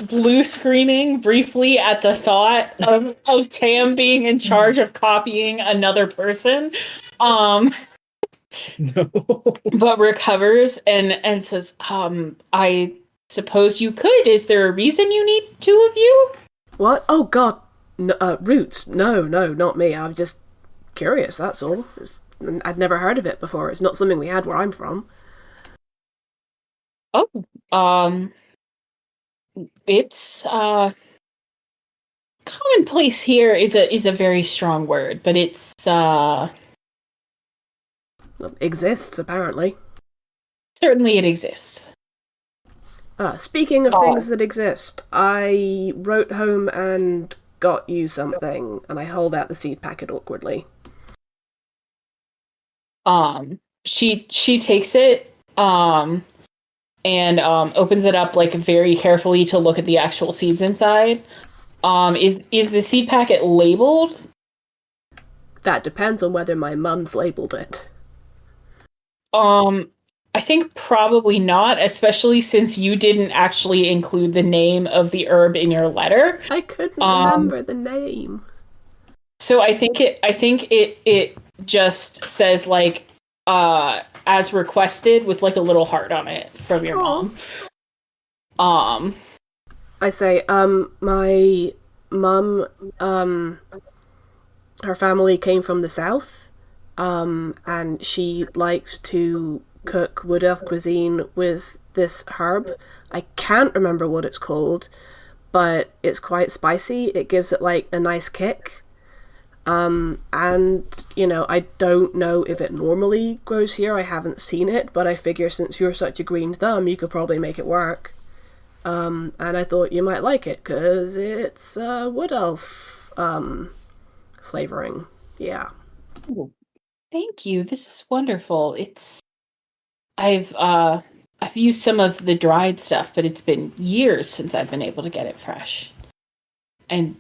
blue screening briefly at the thought of Tam being in charge of copying another person. No. But recovers and says, I suppose you could. Is there a reason you need two of you? What? Oh, God. No, Roots? No, not me. I'm just curious, that's all. I'd never heard of it before. It's not something we had where I'm from. Oh, it's commonplace here is a very strong word, but it's Exists, apparently. certainly it exists. Speaking of things that exist, I wrote home and got you something, and I hold out the seed packet awkwardly. She takes it, and opens it up like very carefully to look at the actual seeds inside. Is the seed packet labeled? That depends on whether my mum's labeled it. I think probably not, especially since you didn't actually include the name of the herb in your letter. I couldn't remember the name. So I think it just says like as requested with like a little heart on it from your mom. I say, my mum, her family came from the south, and she likes to cook wood elf cuisine with this herb. I can't remember what it's called, but it's quite spicy. It gives it like a nice kick. And, you know, I don't know if it normally grows here. I haven't seen it, but I figure since you're such a green thumb, you could probably make it work. And I thought you might like it, because it's wood elf flavoring. Yeah. Oh, thank you. This is wonderful. I've used some of the dried stuff, but it's been years since I've been able to get it fresh. And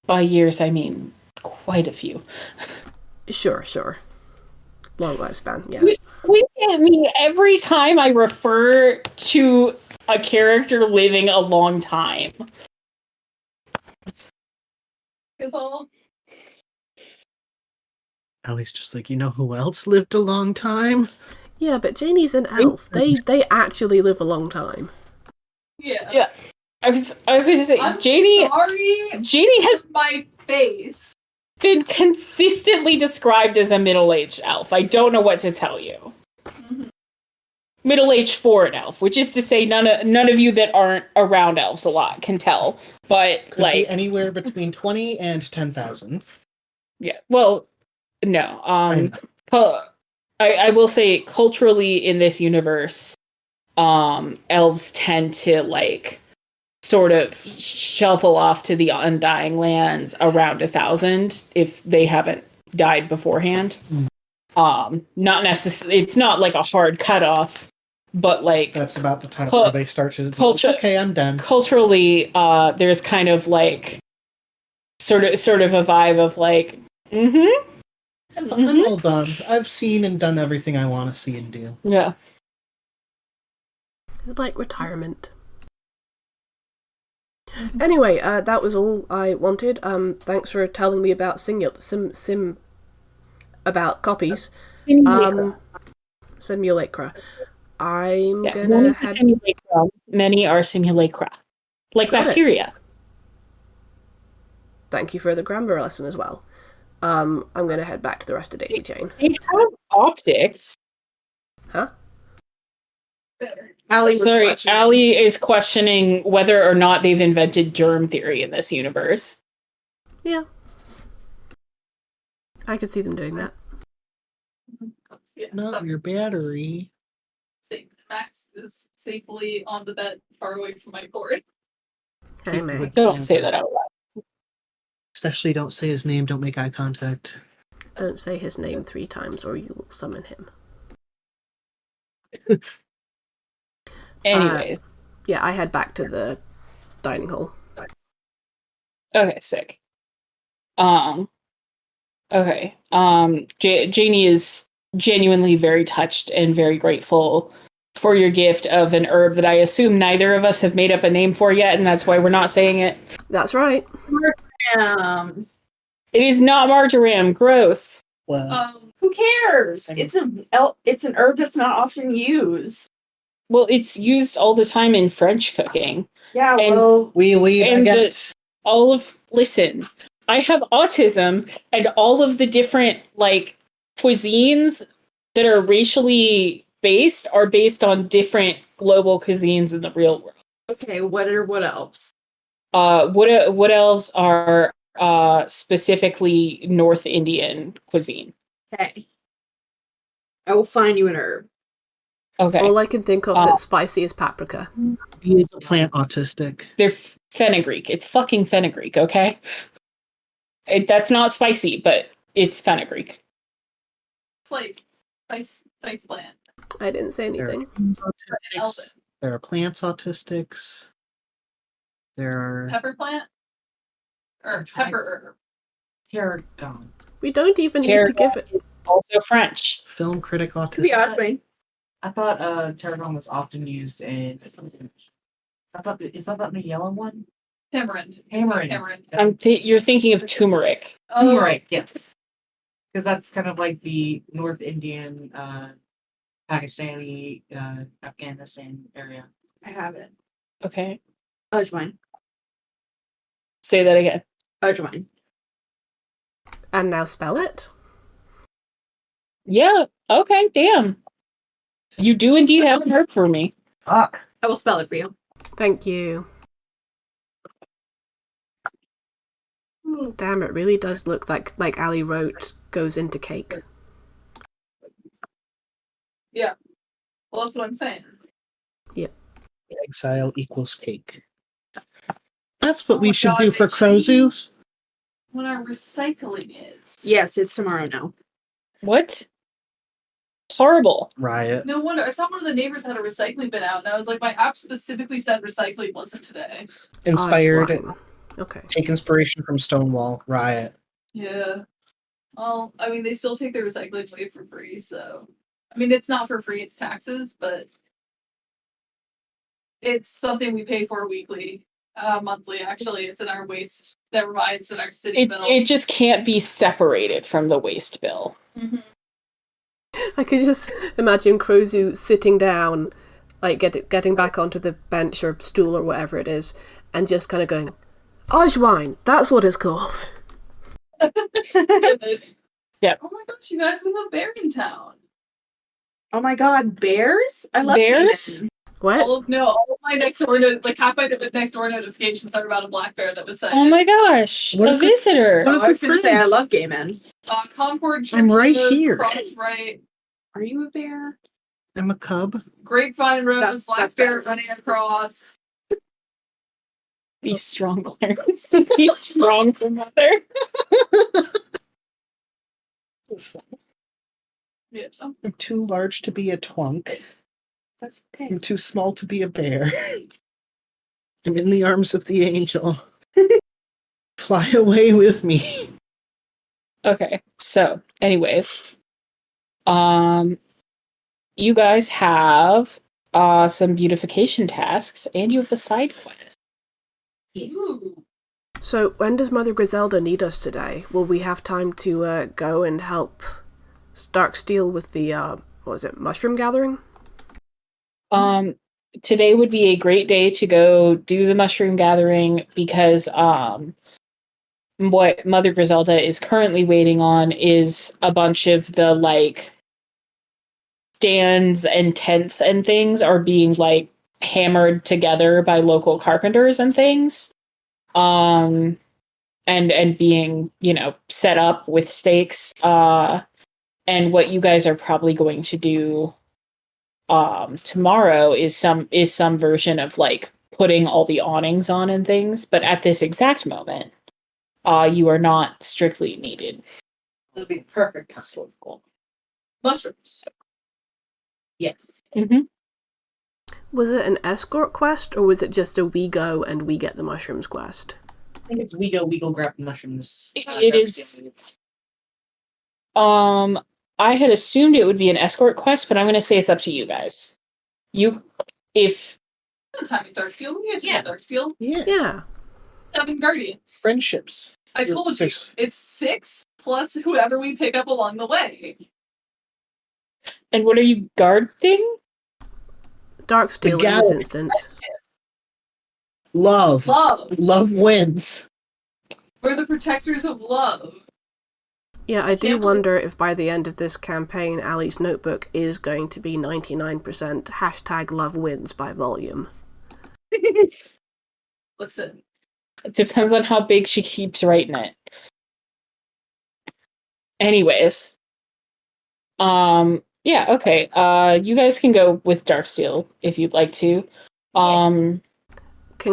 by years, I mean quite a few. Sure. Long lifespan, yeah. You squint at me every time I refer to a character living a long time. Is all. Allie's just like, you know who else lived a long time? Yeah, but Janie's an elf. They actually live a long time. Yeah. I was going to say, I'm Janie has my face. been consistently described as a middle-aged elf. I don't know what to tell you. Mm-hmm. Middle-aged for an elf, which is to say none of you that aren't around elves a lot can tell. But Could be anywhere between 20 and 10,000. Yeah. Well, no. I I will say culturally in this universe, elves tend to sort of shuffle off to the Undying Lands around 1,000 if they haven't died beforehand. Not necessarily. It's not like a hard cutoff, but that's about the time where they start to okay, I'm done. Culturally, there's kind of sort of a vibe of I'm all done. I've seen and done everything I want to see and do. Yeah. It's like retirement. Anyway, that was all I wanted. Thanks for telling me about about copies. Simulacra. I'm gonna one is a simulacra. Many are simulacra. Like Got it. bacteria. Thank you for the grammar lesson as well. I'm gonna head back to the rest of Daisy Chain. They have optics. Huh? Allie is questioning whether or not they've invented germ theory in this universe. Yeah. I could see them doing that. Yeah. Not your battery. Max is safely on the bed, far away from my cord. Hey, Max. Don't say that out loud. Especially don't say his name, don't make eye contact. Don't say his name 3 times or you will summon him. Anyways. Yeah, I head back to the dining hall. Okay, sick. Okay. Janie is genuinely very touched and very grateful for your gift of an herb that I assume neither of us have made up a name for yet, and that's why we're not saying it. That's right. It is not marjoram. Gross. Well, Who cares? It's an herb that's not often used. Well, it's used all the time in French cooking. Yeah, And- well, we and get listen, I have autism, and all of the different cuisines that are racially based are based on different global cuisines in the real world. okay, what else? What elves are specifically North Indian cuisine? Okay. I will find you an herb. Okay. All I can think of that's spicy is paprika. he is a plant autistic. They're fenugreek. It's fucking fenugreek, okay? That's not spicy, but it's fenugreek. It's like spice plant. I didn't say anything. There are plants autistics. There are Pepper plant? Or pepper herb. Tarragon. We don't even need to give it. It's also French. film critic Could be autistic. Osprey. I thought tarragon was often used in. I thought is that the yellow one? Tamarind. Tamarind. You're thinking of turmeric. Oh, Right. Yes. Because that's kind of like the North Indian, Pakistani, Afghanistan area. I have it. Okay. Ajwain. Say that again. Ajwain. And now spell it. Yeah. Okay. Damn. You do indeed have some herb for me. Fuck. I will spell it for you. Thank you. Damn, it really does look like Ali wrote goes into cake. Yeah. Well, that's what I'm saying. Exile equals cake. That's what Oh we my should God, do they for Krozu. changed What our recycling is. Yes, it's tomorrow now. What? Horrible. Riot. No wonder. I saw one of the neighbors had a recycling bin out, and I was like, my app specifically said recycling wasn't today. Inspired. Fine. Okay. Take inspiration from Stonewall. Riot. Yeah. Well, I mean, they still take their recycling away for free, so. I mean, it's not for free, it's taxes, but it's something we pay for weekly. Monthly, actually. It's in our waste. Never mind, it's in our city bill. It just can't be separated from the waste bill. Mm-hmm. I can just imagine Krozu sitting down, like getting back onto the bench or stool or whatever it is, and just kind of going, Ojwine, that's what it's called. Yep. Oh my gosh, you guys, we have a bear in town. Oh my god, bears? I love Bears? Gaming. What? All of my next door half my next door notifications are about a black bear that was sent. Oh my gosh, What a a good- visitor. what a Oh, I was good gonna say I friend. love gay men. Concord. I'm right Chips, here. Cross right. Are you a bear? I'm a cub. Grapevine Rose. That's Black bear better. running across. Be strong, Clarence. Be strong for mother. Yeah. So. I'm too large to be a twunk. That's okay. I'm too small to be a bear. I'm in the arms of the angel. Fly away with me. Okay, so, anyways, you guys have some beautification tasks, and you have a side quest. Ooh. So, when does Mother Griselda need us today? Will we have time to go and help Darksteele with the, mushroom gathering? Today would be a great day to go do the mushroom gathering because, what Mother Griselda is currently waiting on is a bunch of the, like, stands and tents and things are being, like, hammered together by local carpenters and things. And being, set up with stakes. And what you guys are probably going to do tomorrow is some version of, like, putting all the awnings on and things, but at this exact moment, you are not strictly needed. It'll be perfect historical. Mushrooms. Yes. Mm-hmm. Was it an escort quest, or was it just a we go and we get the mushrooms quest? I think it's we go grab the mushrooms. It is. I had assumed it would be an escort quest, but I'm going to say it's up to you guys. Sometime in Darksteele. We get to Yeah. Darksteele. Yeah. Yeah. 7 guardians. Friendships. I told you. There's- It's 6 plus whoever we pick up along the way. And what are you guarding? Darksteele in this galaxy. instance. Love. Love. Love wins. We're the protectors of love. Yeah, I do Can't believe- wonder if by the end of this campaign, Ali's notebook is going to be 99% #love wins by volume. Listen. It depends on how big she keeps writing it. Anyways. Yeah, okay. You guys can go with Darksteele if you'd like to. Can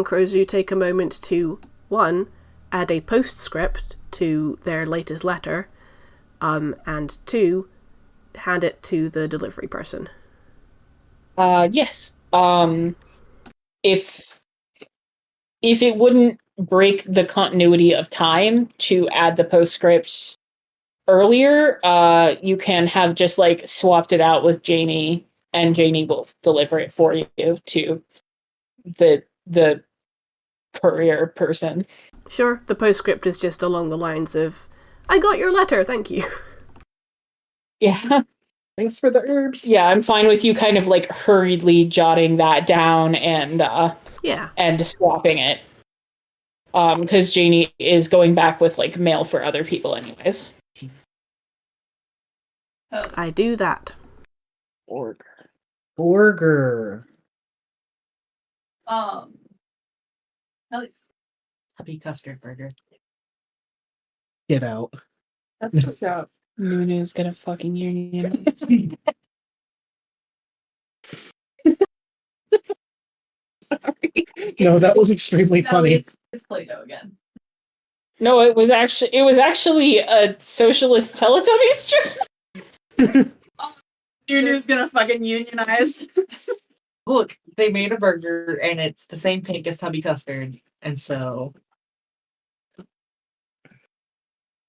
Krozu take a moment to, 1, add a postscript to their latest letter, and 2, hand it to the delivery person? Yes. If it wouldn't break the continuity of time to add the postscripts earlier, you can have just, like, swapped it out with Janie, and Janie will deliver it for you to the courier person. Sure, the postscript is just along the lines of, I got your letter, thank you. Yeah. Thanks for the herbs. Yeah, I'm fine with you kind of, like, hurriedly jotting that down and Yeah. and swapping it. Because Janie is going back with, like, mail for other people anyways. I do that. Burger. Hell, Happy custard burger. Get out. That's what's up. Nunu's gonna fucking union. Sorry. No, that was extremely No, funny. it's Play-Doh again. No, it was actually a socialist Teletubby strip. Nunu's gonna fucking unionize. Look, they made a burger and it's the same pink as Tubby Custard, and so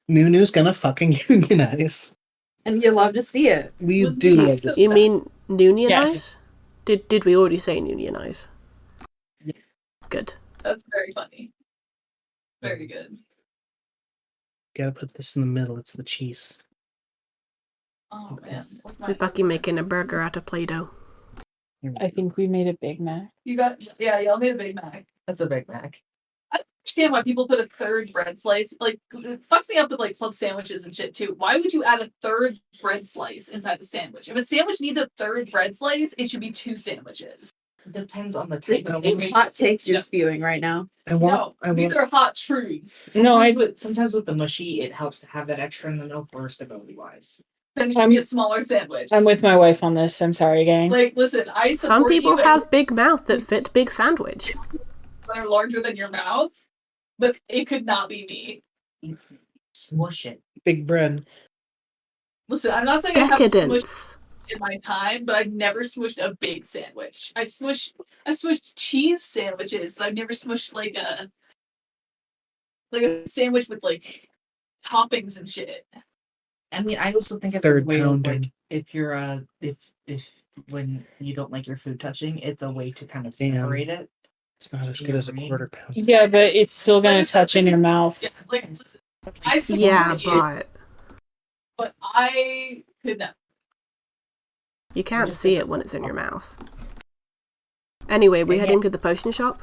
Nunu's gonna fucking unionize. And you love to see it. We Was do the- love this. You mean unionize? Yes. Did we already say unionize? Good. That's very funny. Very good. Gotta put this in the middle. It's the cheese. Oh man. With Bucky making a burger out of Play-Doh. I think we made a Big Mac. You got y'all made a Big Mac. that's a Big Mac. I don't understand why people put a third bread slice. Like it fucks me up with like club sandwiches and shit too. Why would you add a third bread slice inside the sandwich? If a sandwich needs a third bread slice, it should be 2 sandwiches. Depends on the type of Big sandwich. Hot takes you're No. spewing right now. I want. No, these are hot truths. No, Sometimes with the mushy, it helps to have that extra in the middle for stability wise. Then it should be a smaller sandwich. I'm with my wife on this. I'm sorry, gang. Like, listen, I Some support people you have big mouth that fit big sandwich. that are larger than your mouth, but it could not be me. Smush it. big bread. Listen, I'm not saying I haven't smushed Decadence. in my time, but I've never smushed a big sandwich. I smushed cheese sandwiches, but I've never smushed like a sandwich with like toppings and shit. I mean, I also think it's a Third way of pounding. like if you're if when you don't like your food touching, it's a way to kind of Damn. separate it. It's not as good as a quarter pound. Yeah, but it's still gonna touch in your mouth. Yeah, like listen, I support Yeah, you, but I could not. you can't see it when it's in your mouth. Anyway, we heading to the potion shop?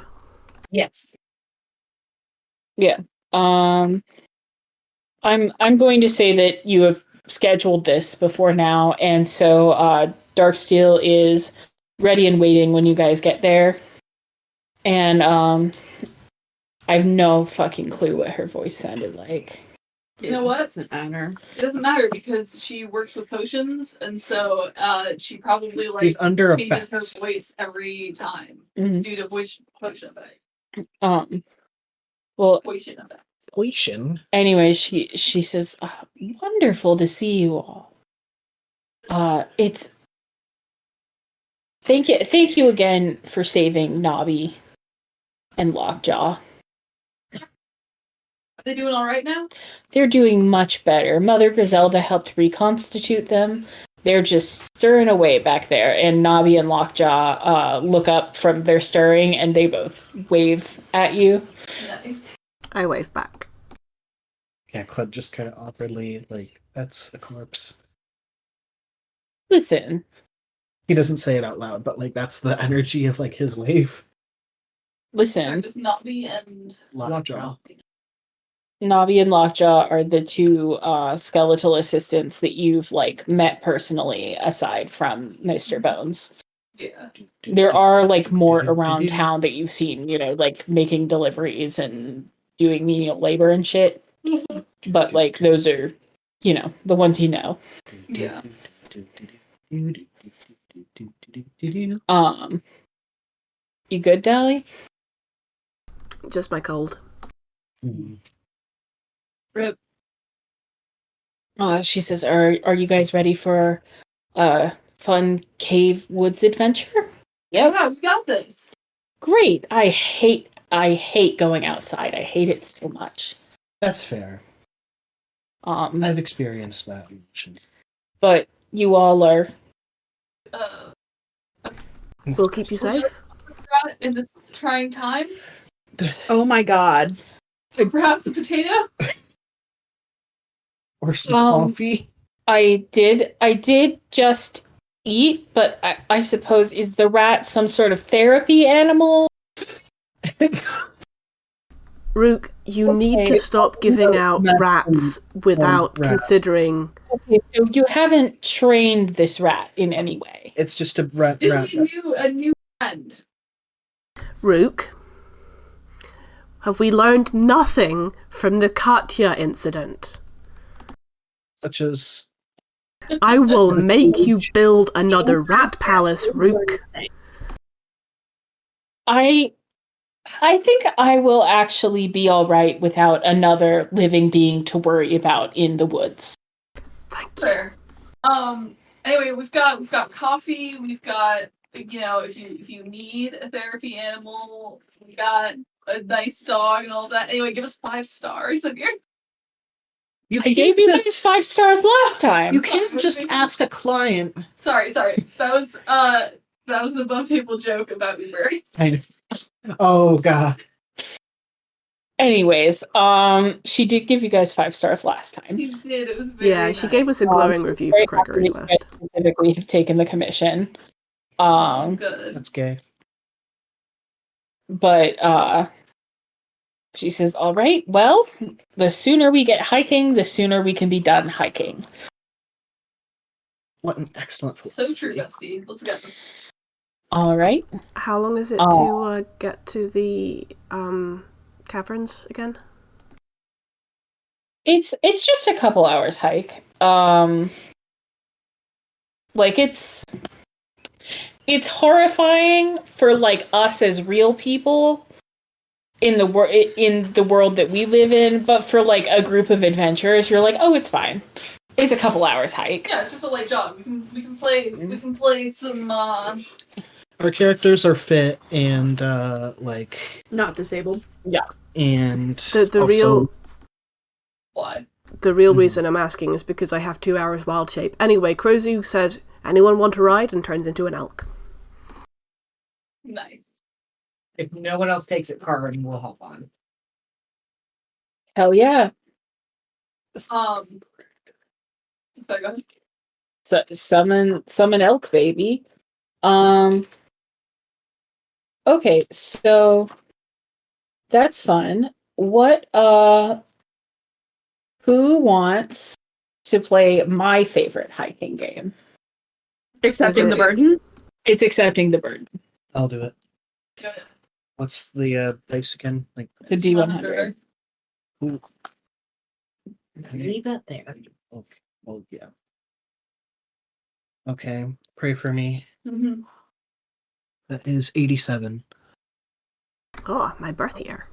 Yes. I'm going to say that you have scheduled this before now, and so Darksteele is ready and waiting when you guys get there. And I have no fucking clue what her voice sounded like. You know what? Doesn't matter. It doesn't matter because she works with potions, and so she probably like She's under changes her effects. voice every time Mhm. due to voice potion effect. Well, Potion effect. Poison. anyway, she says, "Wonderful to see you all. It's thank you again for saving Nobby and Lockjaw. Are they doing all right now? They're doing much better. Mother Griselda helped reconstitute them. They're just stirring away back there, and Nobby and Lockjaw look up from their stirring, and they both wave at you. Nice. I wave back. Yeah, Cled just kind of awkwardly, like, that's a corpse. Listen, He doesn't say it out loud, but, like, that's the energy of, like, his wave. listen. Just Nobby and Lockjaw. Nobby and Lockjaw are the two skeletal assistants that you've like met personally, aside from Mr. Bones. yeah. There are like more around town that you've seen, you know, like making deliveries and doing menial labor and shit. But like those are, you know, the ones you know. Yeah. You good, Dally? Just my cold. Rip. She says, "Are you guys ready for a fun cave woods adventure?" Yeah, we got this. Great. I hate going outside. I hate it so much. That's fair. Um, I've experienced that. but you all are We'll keep you safe. In this trying time. Oh my god. Perhaps a potato? Or some Um, coffee. I did just eat, but I suppose is the rat some sort of therapy animal? Rook, you need to stop giving out rats without rat. considering. Okay, so you haven't trained this rat in any way. It's just a rat. It'll be a new friend. Rook, Have we learned nothing from the Katya incident? Such as I will make you build another rat palace, Rook. I think I will actually be all right without another living being to worry about in the woods. Thank you. Fair. Anyway, we've got coffee. We've got, you know, if you need a therapy animal, we got a nice dog and all that. Anyway, give us 5 stars in here. I gave you guys 5 stars last time. you can't just ask a client. Sorry. That was an above table joke about Uber. Oh god. Anyways, she did give you guys 5 stars last time. She did. It was very Yeah, she gave us a She's glowing review very for happy Cracker's that you List. guys specifically have taken the commission. good. That's gay. But she says, all right, well, the sooner we get hiking, the sooner we can be done hiking. What an excellent So philosophy. true, Dusty. Let's go. All right. How long is it Oh. to get to the caverns again? It's just a couple hours hike. Like it's horrifying for like us as real people in the world that we live in, but for like a group of adventurers, you're like, oh, it's fine. It's a couple hours hike. Yeah, it's just a light jog. We can play some. Our characters are fit and like Not disabled. and The also, Fly. The real Mhm. reason I'm asking is because I have 2 hours wild shape. Anyway, Crozu said, anyone want to ride? And turns into an elk. Nice. If no one else takes it, Carvin will hop on. Hell yeah. Sorry, go ahead. So, summon elk, baby. Okay, so that's fun. What who wants to play my favorite hiking game? Accepting Is the it- burden. It's accepting the burden. I'll do it. Go ahead. What's the dice again? Like It's a D100. Leave that there. okay. Oh yeah. Okay. Pray for me. Mm-hmm. That is 87. Oh, my birth year.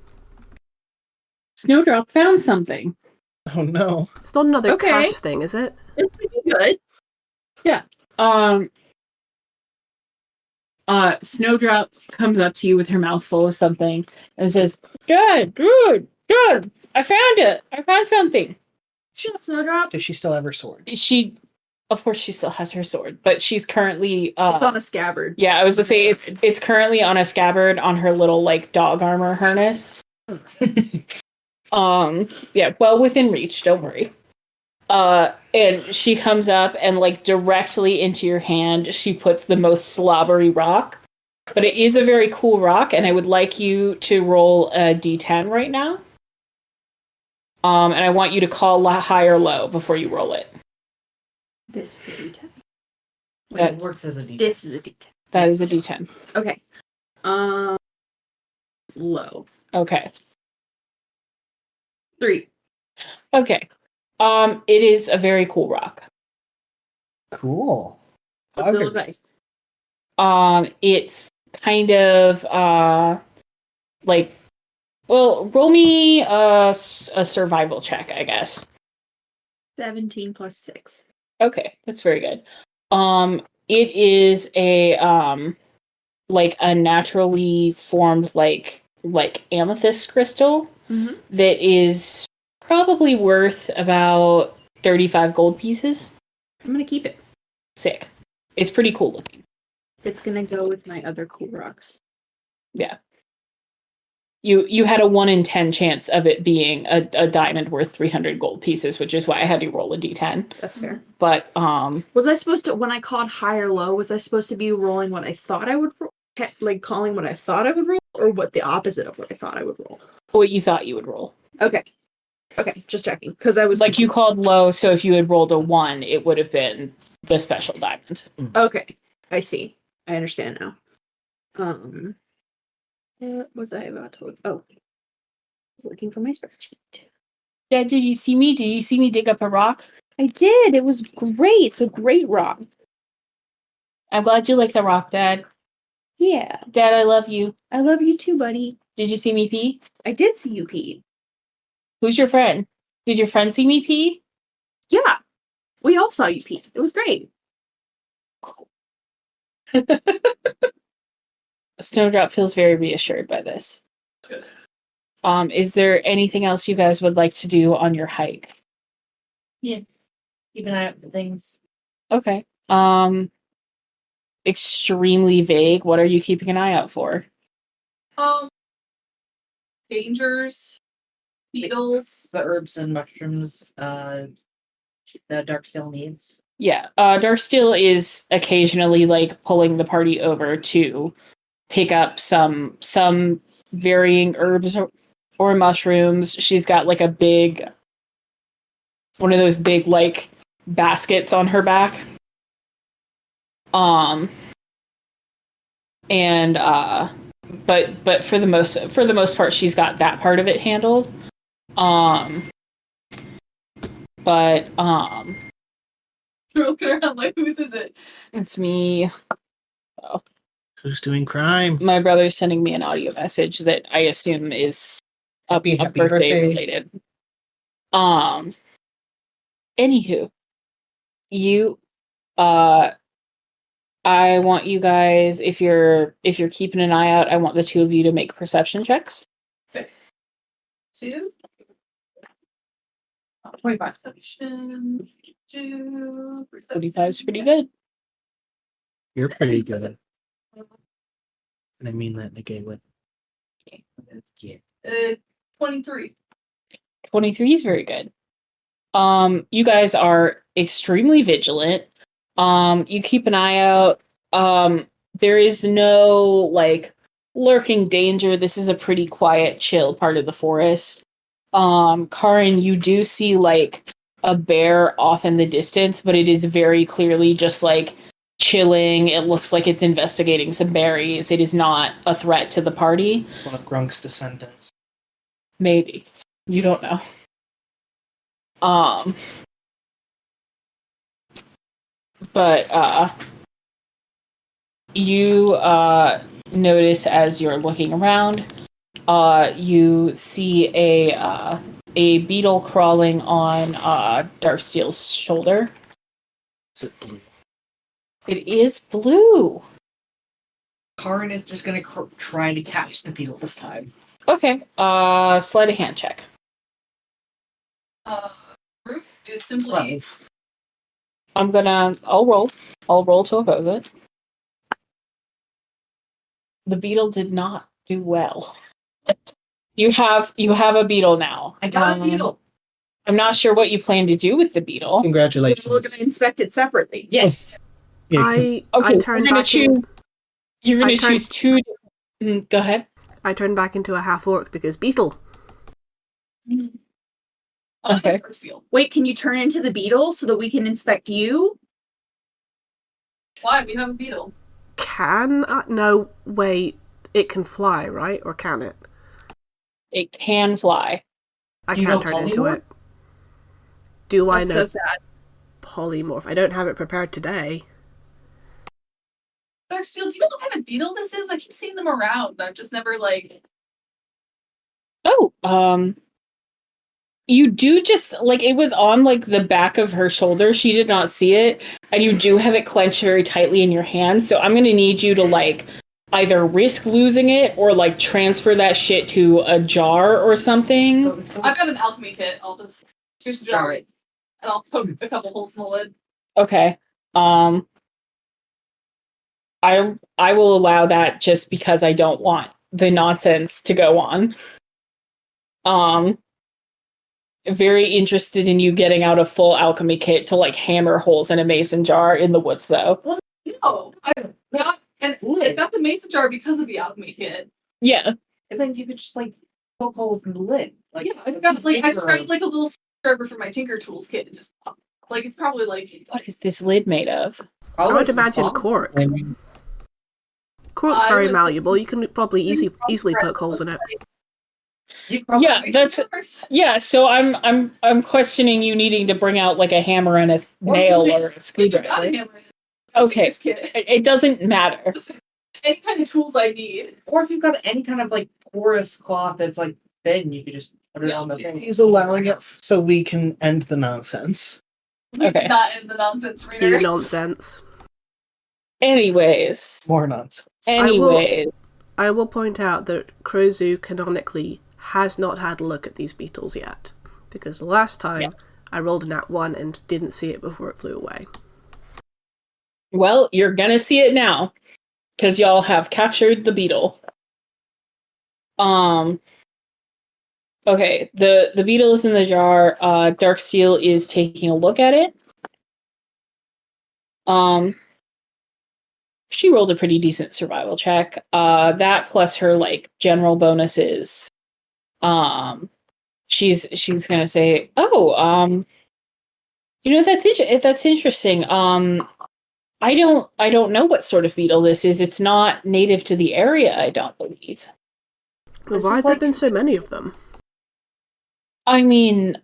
Snowdrop found something. Oh no. It's not another Okay. cash thing, is it? It's pretty good. Snowdrop comes up to you with her mouth full of something and says, Dad, dude, I found it. I found something. Shut up, Snowdrop. Does she still have her sword? Of course, she still has her sword, but she's currently, It's on a scabbard. yeah, I was gonna say it's currently on a scabbard on her little like dog armor harness. Yeah, well within reach, don't worry. And she comes up and like directly into your hand, she puts the most slobbery rock. But it is a very cool rock, and I would like you to roll a D10 right now. And I want you to call high or low before you roll it. This is a D10. It works as a D. This is a D10. That is a D10. Okay. Low. Okay. 3. Okay. It is a very cool rock. Cool. What's it Okay. look like? It's kind of like, well, roll me a survival check, I guess. 17 plus 6. Okay, that's very good. It is a like a naturally formed like amethyst crystal Mm-hmm. that is probably worth about 35 gold pieces. I'm gonna keep it. Sick. It's pretty cool looking. It's gonna go with my other cool rocks. Yeah. You had a 1 in 10 chance of it being a diamond worth 300 gold pieces, which is why I had you roll a d10. That's fair. But Was I supposed to, when I called high or low, was I supposed to be rolling what I thought I would roll? Like calling what I thought I would roll? Or what the opposite of what I thought I would roll? what you thought you would roll. Okay. Okay, just checking. Because I was Like you confused. called low, so if you had rolled a 1, it would have been the special diamond. Okay. I see. I understand now. What was I about to look? Oh. looking for my spreadsheet. Dad, did you see me? Did you see me dig up a rock? I did. It was great. It's a great rock. I'm glad you like the rock, Dad. Yeah. Dad, I love you. I love you too, buddy. Did you see me pee? I did see you pee. Who's your friend? Did your friend see me pee? Yeah. We all saw you pee. It was great. Snowdrop feels very reassured by this. Good. Is there anything else you guys would like to do on your hike? Keep an eye out for things. Okay. Extremely vague. What are you keeping an eye out for? Dangers, beetles. The herbs and mushrooms the Darksteele needs. Yeah. Darksteele is occasionally like pulling the party over to pick up some varying herbs or mushrooms. She's got like one of those big like baskets on her back. But for the most part she's got that part of it handled. You're looking around like, whose is it? It's me. Who's doing crime? My brother's sending me an audio message that I assume is Happy birthday birthday. related. Anywho, you I want you guys, if you're keeping an eye out, I want the two of you to make perception checks. Okay. 2. 25. Perception. 2. 45's pretty good. You're pretty good. And I mean that in a gay way. Yeah. 23. 23 is very good. You guys are extremely vigilant. You keep an eye out. There is no like lurking danger. This is a pretty quiet, chill part of the forest. Karin, you do see like a bear off in the distance, but it is very clearly just like chilling. It looks like it's investigating some berries. It is not a threat to the party. It's one of Grunk's descendants. Maybe. You don't know. But you notice as you're looking around, you see a beetle crawling on Darksteele's shoulder. Is it blue? It is blue. Karin is just gonna try to catch the beetle this time. Okay. Sleight of hand check. Rook is simply. I'll roll. I'll roll to oppose it. The beetle did not do well. You have a beetle now. I got a beetle. I'm not sure what you plan to do with the beetle. Congratulations. We're going to inspect it separately. Yes. Yeah, Okay, I turned back you're gonna I turned- choose two. Go ahead. I turned back into a half orc because beetle. Okay. Wait, can you turn into the beetle so that we can inspect you? Why? We have a beetle. Can no wait, it can fly, right? Or can it? It can fly. I You can't know turn into polymorph? it. Do I That's know so sad. polymorph? I don't have it prepared today. Darksteele, do you know what kind of beetle this is? I keep seeing them around. I've just never like. Oh, you do just like it was on like the back of her shoulder. She did not see it, and you do have it clenched very tightly in your hand. So I'm gonna need you to like either risk losing it or like transfer that shit to a jar or something. I've got an alchemy kit. I'll just choose the jar and I'll poke a couple holes in the lid. Okay. I will allow that just because I don't want the nonsense to go on. Very interested in you getting out a full alchemy kit to like hammer holes in a mason jar in the woods though. Well, no, I got the mason jar because of the alchemy kit. Yeah. And then you could just like poke holes in the lid. Like Yeah, I've got like I just grabbed like a little scrubber from my Tinker Tools kit and just like it's probably like What is this lid made of? I would imagine cork. I mean, Cork's I very was malleable. You can probably easily poke holes in it. You probably Yeah, so I'm questioning you needing to bring out like a hammer and a nail or a screwdriver. Okay, it doesn't matter. Any kind of tools I need. Or if you've got any kind of like porous cloth that's like thin, you could just put it on the thing. He's allowing it so we can end the nonsense. Okay. Not in the nonsense Cue reader. nonsense. More nonsense. I will point out that Crozu canonically has not had a look at these beetles yet. Because the last time I rolled a nat 1 and didn't see it before it flew away. Well, you're gonna see it now. Because y'all have captured the beetle. Okay, the beetle is in the jar. Darksteele is taking a look at it. She rolled a pretty decent survival check. That plus her like general bonuses. She's gonna say, "Oh, that's interesting. I don't know what sort of beetle this is. It's not native to the area, I don't believe." Well, why have there been so many of them? I mean,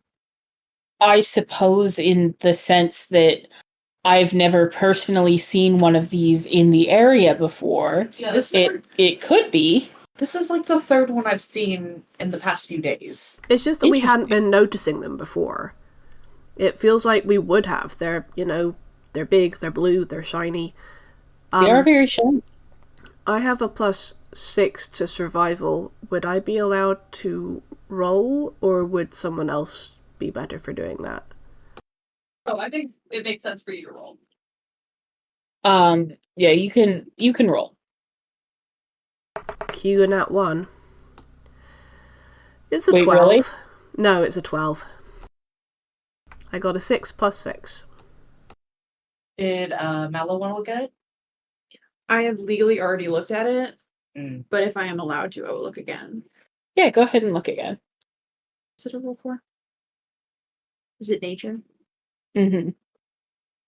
I suppose in the sense that I've never personally seen one of these in the area before. Yeah, It could be. This is like the third one I've seen in the past few days. It's just that we hadn't been noticing them before. It feels like we would have. They're big, they're blue, they're shiny. They are very shiny. I have a +6 to survival. Would I be allowed to roll, or would someone else be better for doing that? Oh, I think it makes sense for you to roll. Yeah, you can roll. Q and at 1. It's a Wait, 12. really? No, it's a 12. I got a 6 + 6. Did Mallow want to look at it? I have legally already looked at it, But if I am allowed to, I will look again. Yeah, go ahead and look again. Is it a roll for? Is it nature? Mm-hmm.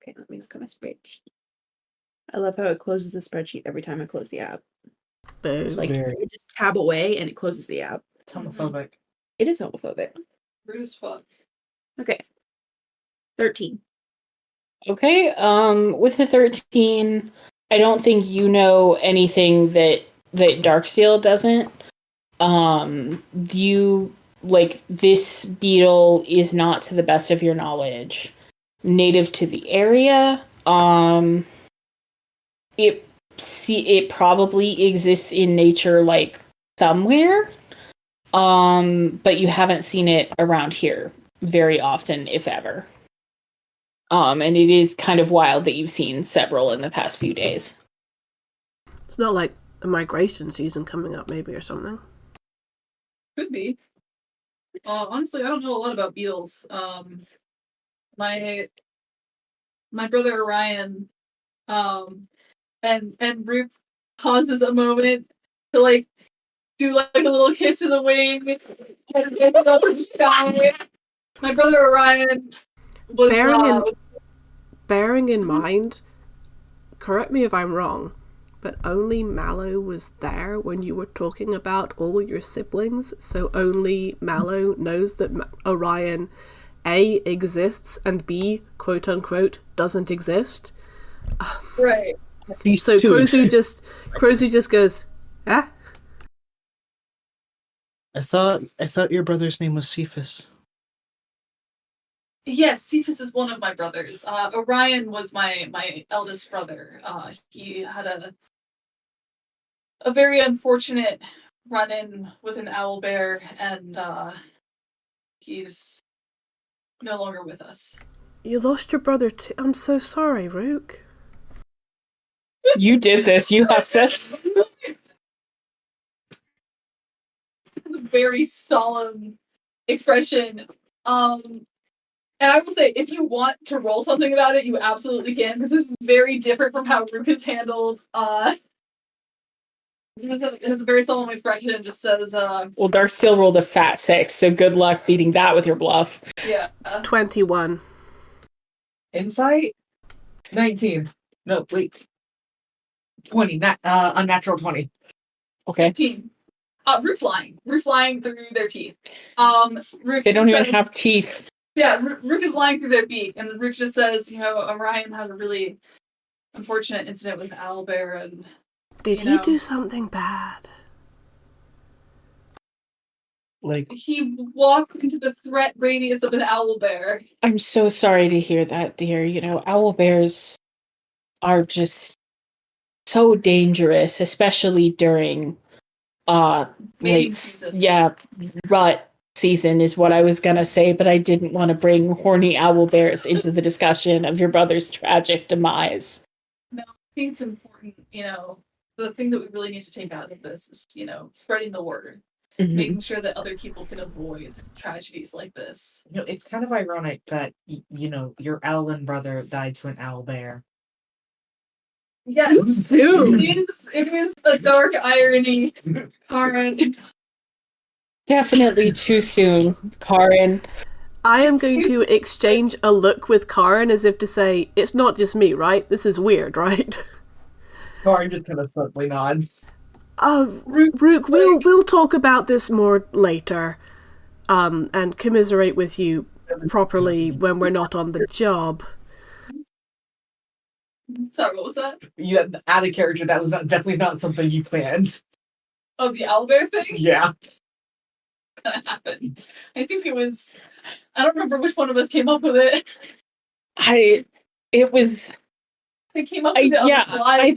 Okay, let me look at my spreadsheet. I love how it closes the spreadsheet every time I close the app. Boom. It's like Very- you just tab away and it closes the app. it's homophobic. It is homophobic. Rude as fuck. Okay. 13. Okay, with the 13, I don't think you know anything that Darksteele doesn't. This beetle is not, to the best of your knowledge, native to the area. It probably exists in nature, like, somewhere. But you haven't seen it around here very often, if ever. And it is kind of wild that you've seen several in the past few days. It's not like a migration season coming up, maybe, or something. Could be. Honestly, I don't know a lot about beetles. My brother Orion, and Rook pauses a moment to like do like a little kiss to the wing and kiss it up in the sky. My brother Orion was Bearing in mind, correct me if I'm wrong, but only Mallow was there when you were talking about all your siblings, so only Mallow knows that Orion A, exists, and B, quote-unquote, doesn't exist. right. So Crozu just goes, ah? I thought your brother's name was Cephas. Yes, Cephas is one of my brothers. Orion was my eldest brother. He had a very unfortunate run-in with an owlbear, and he's no longer with us. You lost your brother too? I'm so sorry, Rook. You did this. You have to. A very solemn expression. And I will say, if you want to roll something about it, you absolutely can, because this is very different from how Rook is handled. It has a very solemn expression. It just says, Well, Darksteele rolled a fat 6, so good luck beating that with your bluff. yeah. 21. Insight? 19. No, wait. 20. Unnatural 20. Okay. 15. Rook's lying. Rook's lying through their teeth. Rook They don't just even says- have teeth. Yeah, Rook is lying through their beak, and Rook just says, Orion had a really unfortunate incident with Owlbear, and Did he do something bad? Like, he walked into the threat radius of an owlbear. I'm so sorry to hear that, dear. Owl bears are just so dangerous, especially during Mating season. rut season is what I was gonna say, but I didn't want to bring horny owl bears into the discussion of your brother's tragic demise. No, I think it's important, the thing that we really need to take out of this is, spreading the word. Mhm. Making sure that other people can avoid tragedies like this. It's kind of ironic that, your owlin brother died to an owl bear. Yes, Soon. it is a dark irony, Karen. Definitely too soon, Karin. I am going to exchange a look with Karen as if to say, it's not just me, right? This is weird, right? Karen just kind of subtly nods. Rook, we'll talk about this more later, and commiserate with you properly when we're not on the job. Sorry, what was that? Yeah, out of character, that was definitely not something you planned. Oh, the owlbear thing? Yeah. That happened. I think it was. I don't remember which one of us came up with it. It was. They came up with it on the fly. I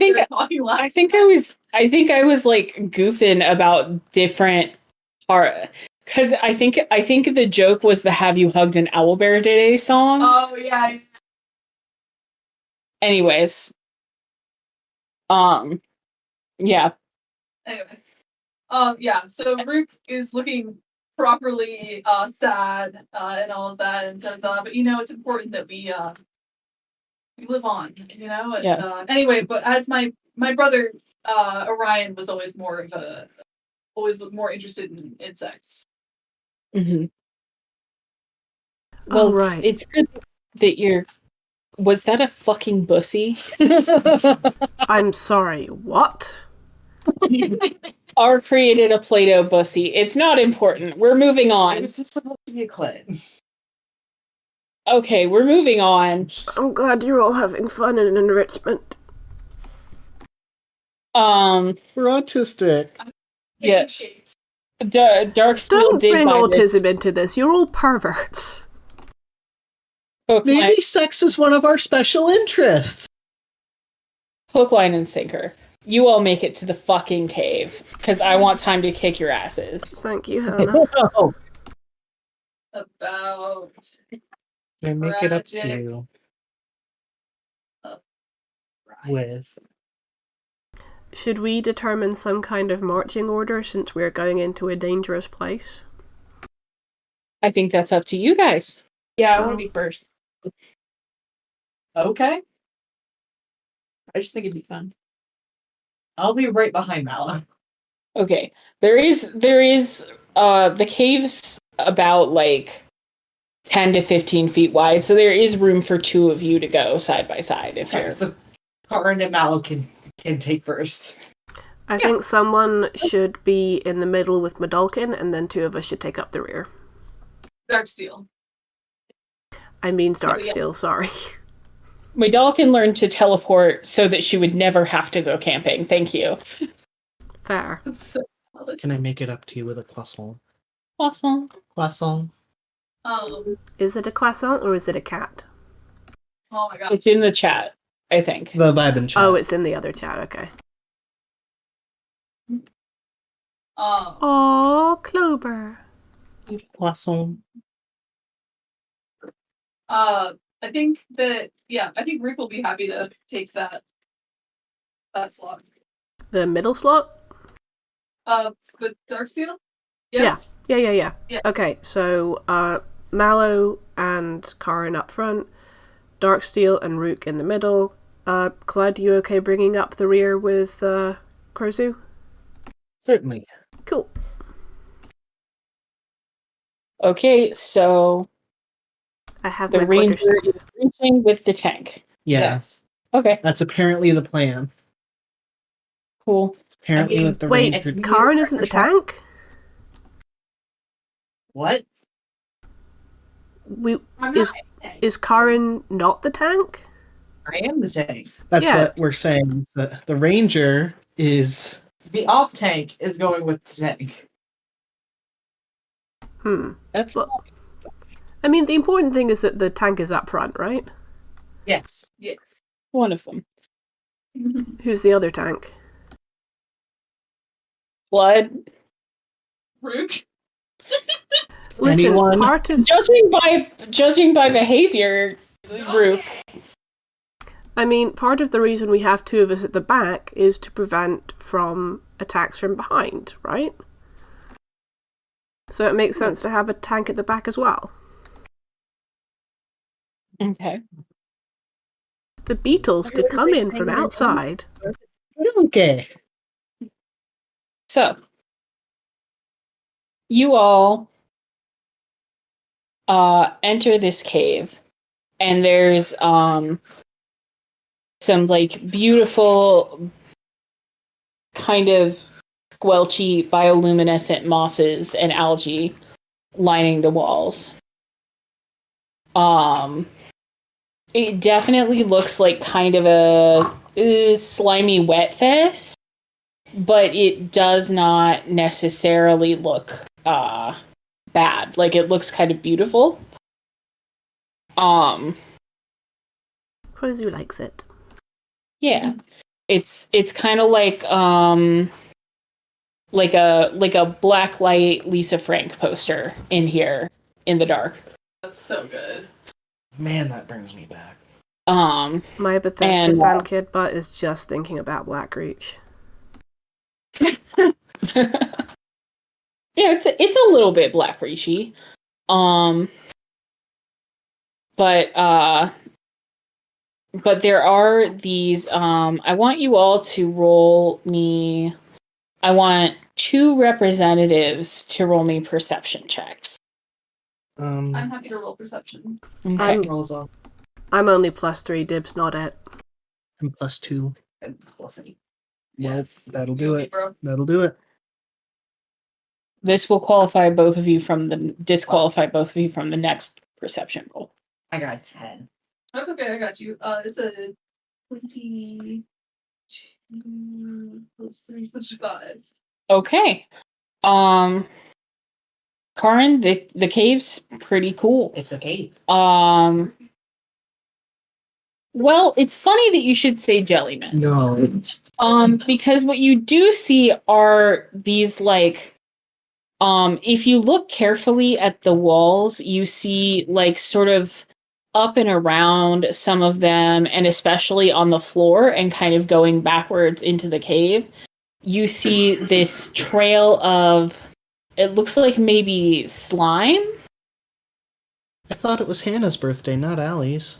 think I was like goofing about different part because I think the joke was the "Have You Hugged an Owlbear Today" song. Oh yeah. Anyways, yeah. Anyway, yeah. So Rook is looking properly sad and all of that, and says, "But it's important that we live on, And, Yeah. Anyway, but as my brother Orion was always more interested in insects. Mm-hmm. Well, right. it's good that you're. Was that a fucking bussy? I'm sorry, what? R created a Play-Doh bussy. It's not important. We're moving It on. was just supposed to be a clit. Okay, we're moving on. I'm glad you're all having fun and enrichment. we're autistic. Yeah. Shapes. Darksteele Don't did bring buy autism into this. You're all perverts. Maybe sex is one of our special interests. Hook, line, and sinker. You all make it to the fucking cave, because I want time to kick your asses. Thank you, Hannah. Oh, About I make it up to Tragic. you right. with. Should we determine some kind of marching order since we're going into a dangerous place? I think that's up to you guys. Yeah, I want to be first. Okay. I just think it'd be fun. I'll be right behind Mallow. Okay. There is the cave's about like 10 to 15 feet wide, so there is room for two of you to go side by side if you're. So Karen and Mallow can take first. I think someone should be in the middle with Medalkin, and then two of us should take up the rear. Darksteele. I mean Darksteele, sorry. My doll can learn to teleport so that she would never have to go camping. Thank you. Fair. That's so solid. Can I make it up to you with a croissant? Awesome. Croissant. Is it a croissant or is it a cat? Oh my god. It's in the chat, I think. The vibe and chat. Oh, it's in the other chat, okay. Aww, Clover. Croissant. I think Rick will be happy to take that slot. The middle slot? With Darksteele? Yes. Yeah. Yeah. Okay, so Mallow and Karen up front, Darksteele and Rook in the middle. Claude, you okay bringing up the rear with Krozu? Certainly. Cool. Okay, so I have the my pointer ranger stuff. is reaching with the tank. Yeah. Yes. Okay, That's apparently the plan. cool. Apparently, I mean, with the Wait, ranger. Karen isn't the tank? What? We I'm is not. is Karen not the tank? I am the tank. That's Yeah. what we're saying. The ranger is. The off tank is going with the tank. That's Well, I mean, the important thing is that the tank is up front, right? Yes. Yes. One of them. Who's the other tank? Blood. Rook. Listen, Anyone? part of Judging by behavior, Rook. part of the reason we have two of us at the back is to prevent from attacks from behind, right? So it makes sense to have a tank at the back as well. Okay. The beetles could come in from outside. okay. So, you all enter this cave, and there's some like beautiful kind of squelchy bioluminescent mosses and algae lining the walls. It definitely looks like kind of a slimy wet fest, but it does not necessarily look bad. Like, it looks kind of beautiful. Crozu likes it. Yeah. It's kind of like a black light Lisa Frank poster in here in the dark. That's so good. Man, that brings me back. My Bethesda And, fan kid butt is just thinking about Blackreach. Yeah, it's a little bit Black Reachy. But there are these I want you all to roll me. I want 2 representatives to roll me perception checks. I'm happy to roll perception. Okay. Rolls off. I'm only +3, dibs not it. I'm +2. And plus 8. Well, that'll do You it. bro. That'll do it. This will disqualify both of you from the next perception roll. I got 10. That's okay, I got you. It's a 22 plus 3 plus 5. Okay. Karin, the cave's pretty cool. It's a cave. Well, it's funny that you should say jellyman. No. Because what you do see are these like if you look carefully at the walls, you see like sort of up and around some of them, and especially on the floor and kind of going backwards into the cave, you see this trail of, it looks like maybe slime. I thought it was Hannah's birthday, not Allie's.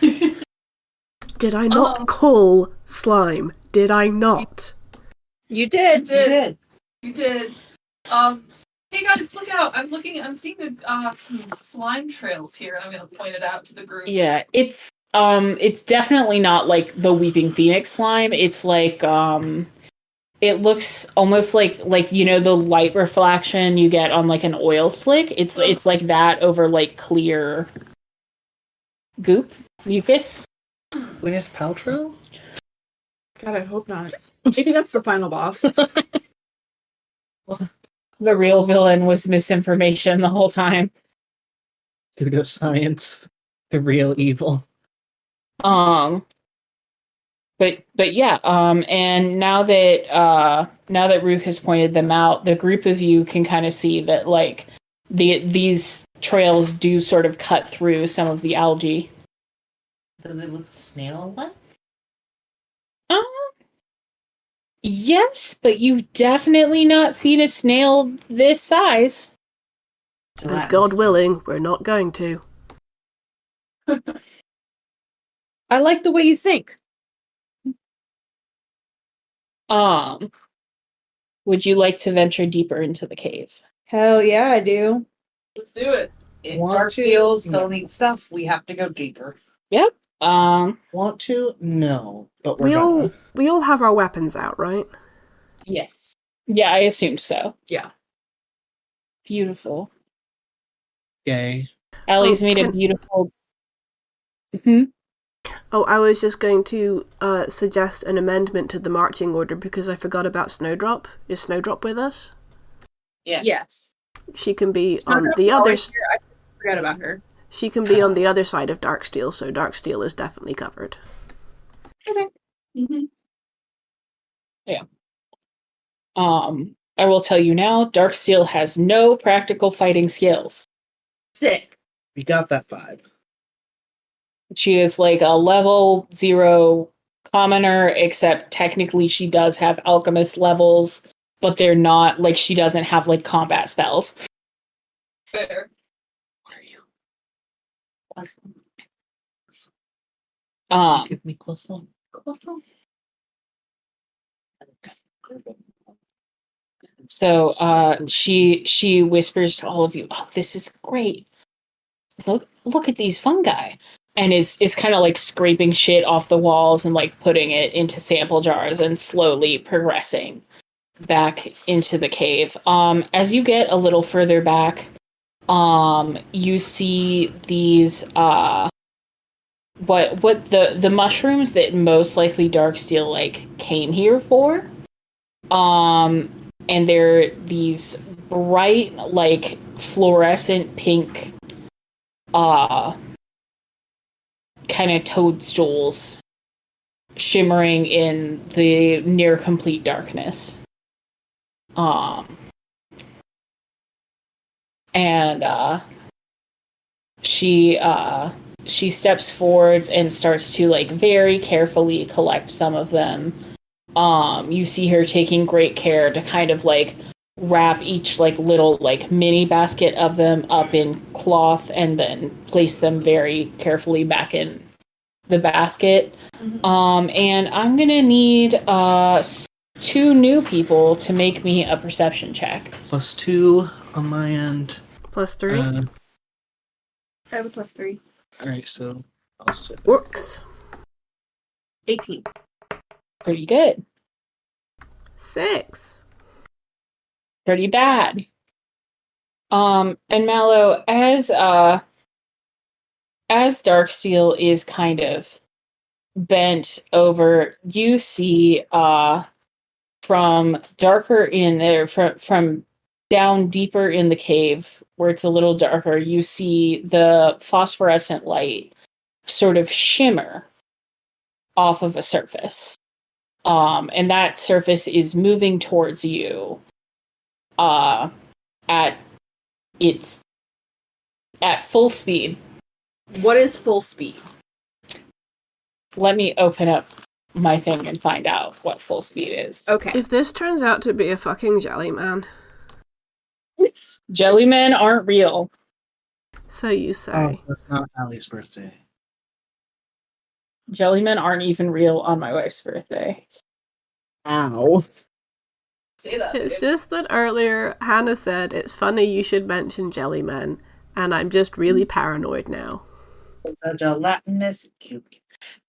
Did I not call slime? Did I not? You did. You did. Hey guys, look out! I'm seeing some slime trails here, and I'm gonna point it out to the group. Yeah, it's definitely not like the Weeping Phoenix slime. It's like it looks almost like you know the light reflection you get on like an oil slick. It's like that over like clear goop mucus. Gwyneth Paltrow? God, I hope not. Maybe that's the final boss. The real villain was misinformation the whole time. Pseudoscience. The real evil. But yeah, and now that Rook has pointed them out, the group of you can kind of see that like these trails do sort of cut through some of the algae. Does it look snail-like? Yes, but you've definitely not seen a snail this size. And God willing, we're not going to. I like the way you think. Would you like to venture deeper into the cave? Hell yeah, I do. Let's do it. If Want to- Darksteele still needs stuff, we have to go deeper. Yep. Want to? No, but We we're all gonna. we all have our weapons out, right? Yes. Yeah, I assumed so. Yeah. Beautiful. Yay. Allie's made a can- beautiful. Hmm? Oh, I was just going to suggest an amendment to the marching order because I forgot about Snowdrop. Is Snowdrop with us? Yeah. Yes. She can be on Snowdrop's the other. always here. I forgot about her. She can be on the other side of Darksteele, so Darksteele is definitely covered. Mm-hmm. Yeah. I will tell you now, Darksteel has no practical fighting skills. Sick. We got that vibe. She is like a level 0 commoner, except technically she does have alchemist levels, but they're not, like, she doesn't have, like, combat spells. Fair. What are you? Give me croissant. Awesome. So she whispers to all of you, "Oh, this is great. Look at these fungi." And is kind of like scraping shit off the walls and like putting it into sample jars and slowly progressing back into the cave. As you get a little further back, you see these what the mushrooms that most likely Darksteel like came here for. And they're these bright, like fluorescent pink kind of toadstools shimmering in the near complete darkness. And she steps forwards and starts to like very carefully collect some of them. You see her taking great care to kind of like wrap each like little like mini basket of them up in cloth and then place them very carefully back in the basket. And I'm gonna need 2 new people to make me a perception check. +2 on my end. +3. I have a +3. Alright, so I'll sit. Works. 18. Pretty good. 6. Pretty bad. And Mallow, as Darksteel is kind of bent over, you see from darker in there, from down deeper in the cave where it's a little darker, you see the phosphorescent light sort of shimmer off of a surface. And that surface is moving towards you at full speed. What is full speed? Let me open up my thing and find out what full speed is. Okay. If this turns out to be a fucking jelly man, Jellymen aren't real. so you say. Oh, that's not Allie's birthday. Jellymen aren't even real on my wife's birthday. Ow. Say that. It's dude. just that earlier Hannah said it's funny you should mention jelly men, and I'm just really paranoid now. It's a gelatinous cube.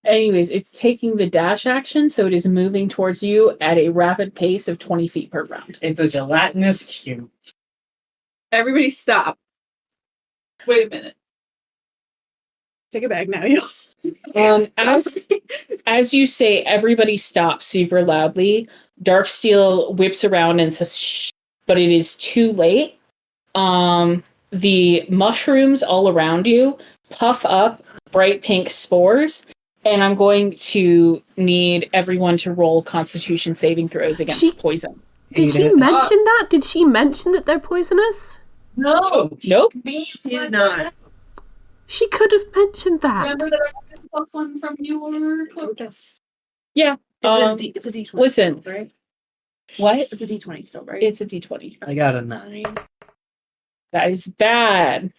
Anyways, it's taking the dash action, so it is moving towards you at a rapid pace of 20 feet per round. It's a gelatinous cube. Everybody stop. Wait a minute. Take it back now, y'all. And as you say, everybody stops super loudly. Darksteel whips around and says, "Shh," but it is too late. The mushrooms all around you puff up bright pink spores, and I'm going to need everyone to roll Constitution saving throws against poison. Did she mention that? Did she mention that they're poisonous? No. Nope. Did not. She could have mentioned that. Remember that I got +1 from your focus. Yeah. It's a D20. Listen. Still, right? What? It's a D20 still, right? It's a D20. I got a 9. That is bad.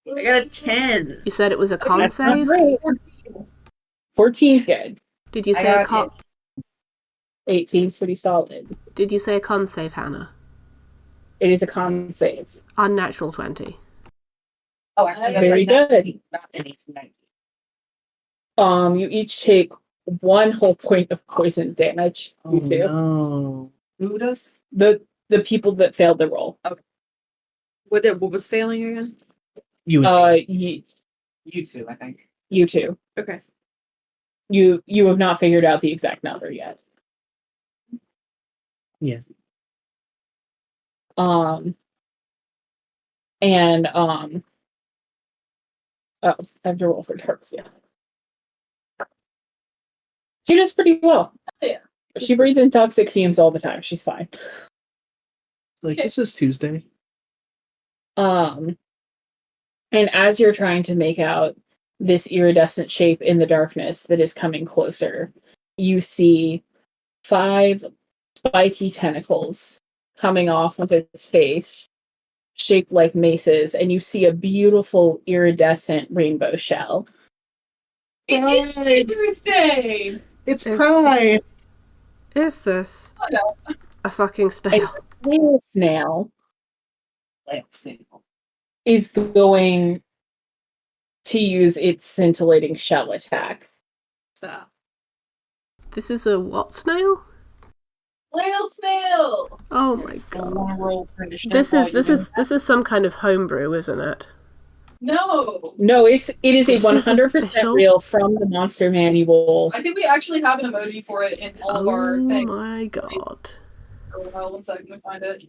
I got a 10. You said it was a con That's not save? great. 14's good. Did you I say a got con? 18's pretty solid. Did you say a con save, Hannah? It is a con save. Unnatural 20. Oh, I got Very a 19, good. not an 18, 19. You each take 1 whole point of poison damage. Oh, You two. no. Who does? The people that failed the roll. What was failing again? You would You two, I think. You two. Okay. You have not figured out the exact number yet. Yeah. And oh, I have to roll for darks, yeah. She does pretty well. Yeah. She breathes in toxic fumes all the time. She's fine. Like, this is Tuesday. And as you're trying to make out this iridescent shape in the darkness that is coming closer, you see 5 spiky tentacles coming off of its face, shaped like maces, and you see a beautiful iridescent rainbow shell. It's my birthday! It's Is- Pride! Is this Oh, no. a fucking snail? Flail snail Flail snail. is going to use its scintillating shell attack. Stop. This is a what snail? Flail snail! Oh my I want god. to roll for initiative. This while is you do this is some kind of homebrew, isn't it? No! No, it is a This is 100% official? real from the monster manual. I think we actually have an emoji for it in all of our Oh things. my god. For a while, 1 second to find it.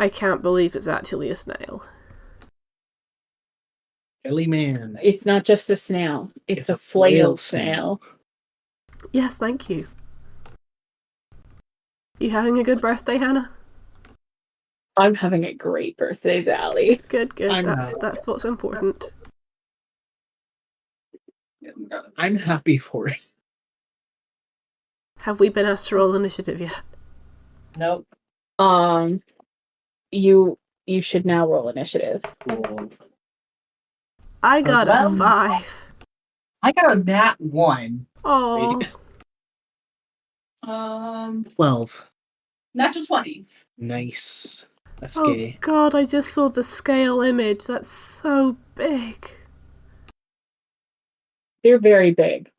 I can't believe it's actually a snail. Jelly Man. It's not just a snail. It's a flail snail. Yes, thank you. You having a good birthday, Hannah? I'm having a great birthday, Dally. Good, good. I'm That's not. that's what's important. I'm happy for it. Have we been asked to roll initiative yet? Nope. You should now roll initiative. Cool. I got a well. 5. I got a nat 1. Oh, 12. Natural 20. Nice. That's oh gay. god! I just saw the scale image. That's so big. They're very big.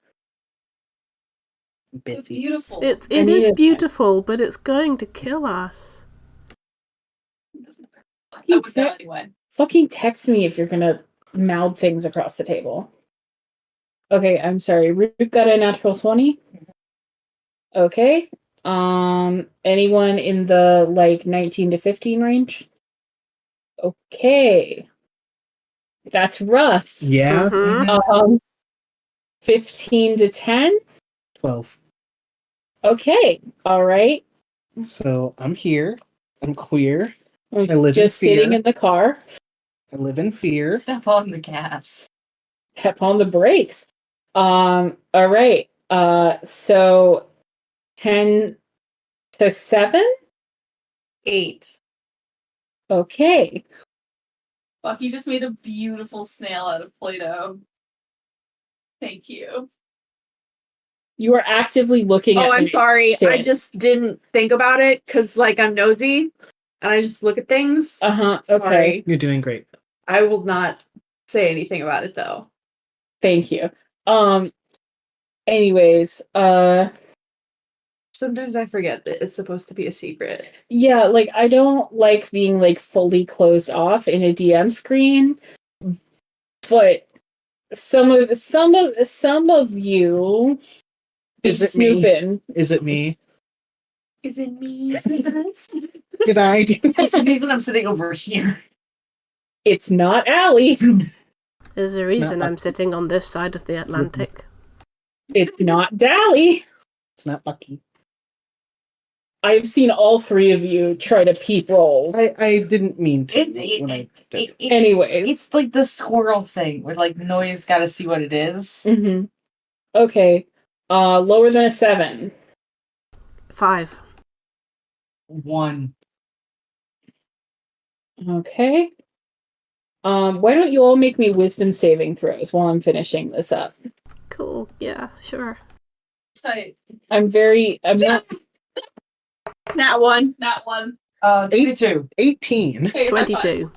It's Busy. beautiful. It I is needed that. beautiful, but it's going to kill us. I would know anyway. Fucking text me if you're gonna mouth things across the table. Okay, I'm sorry. Root got a natural 20. Okay. Anyone in the 19 to 15 range? Okay. That's rough. Yeah? Mhm. 15 to 10? 12. Okay. All right. So I'm here. I'm queer. I'm I live just in fear. sitting in the car. I live in fear. Step on the gas. Tap on the brakes. All right. So 10 to 7? 8. Okay. Bucky just made a beautiful snail out of Play-Doh. Thank you. You are actively looking at Oh, I'm me. sorry. I Shit. just didn't think about it because, I'm nosy and I just look at things. Okay. Sorry. You're doing great. I will not say anything about it though. Thank you. Anyways, Sometimes I forget that it's supposed to be a secret. yeah, I don't like being fully closed off in a DM screen, but some of you be Is it me? snooping. Is it me? Is it me? Did I do That's the that? reason I'm sitting over here. It's not Allie. There's a It's not reason I'm like- sitting on this side of the Atlantic. It's not Dally. It's not Lucky. I've seen all 3 of you try to peep rolls. I didn't mean to It- when I did it. Anyways. It's like the squirrel thing where Noya's got to see what it is. Mm-hmm. Okay. Lower than a 7. 5. 1. Okay. Why don't you all make me wisdom saving throws while I'm finishing this up? Cool. Yeah, sure. Tight. I'm not. That one. That one. 22. 18. Hey, high five. 22.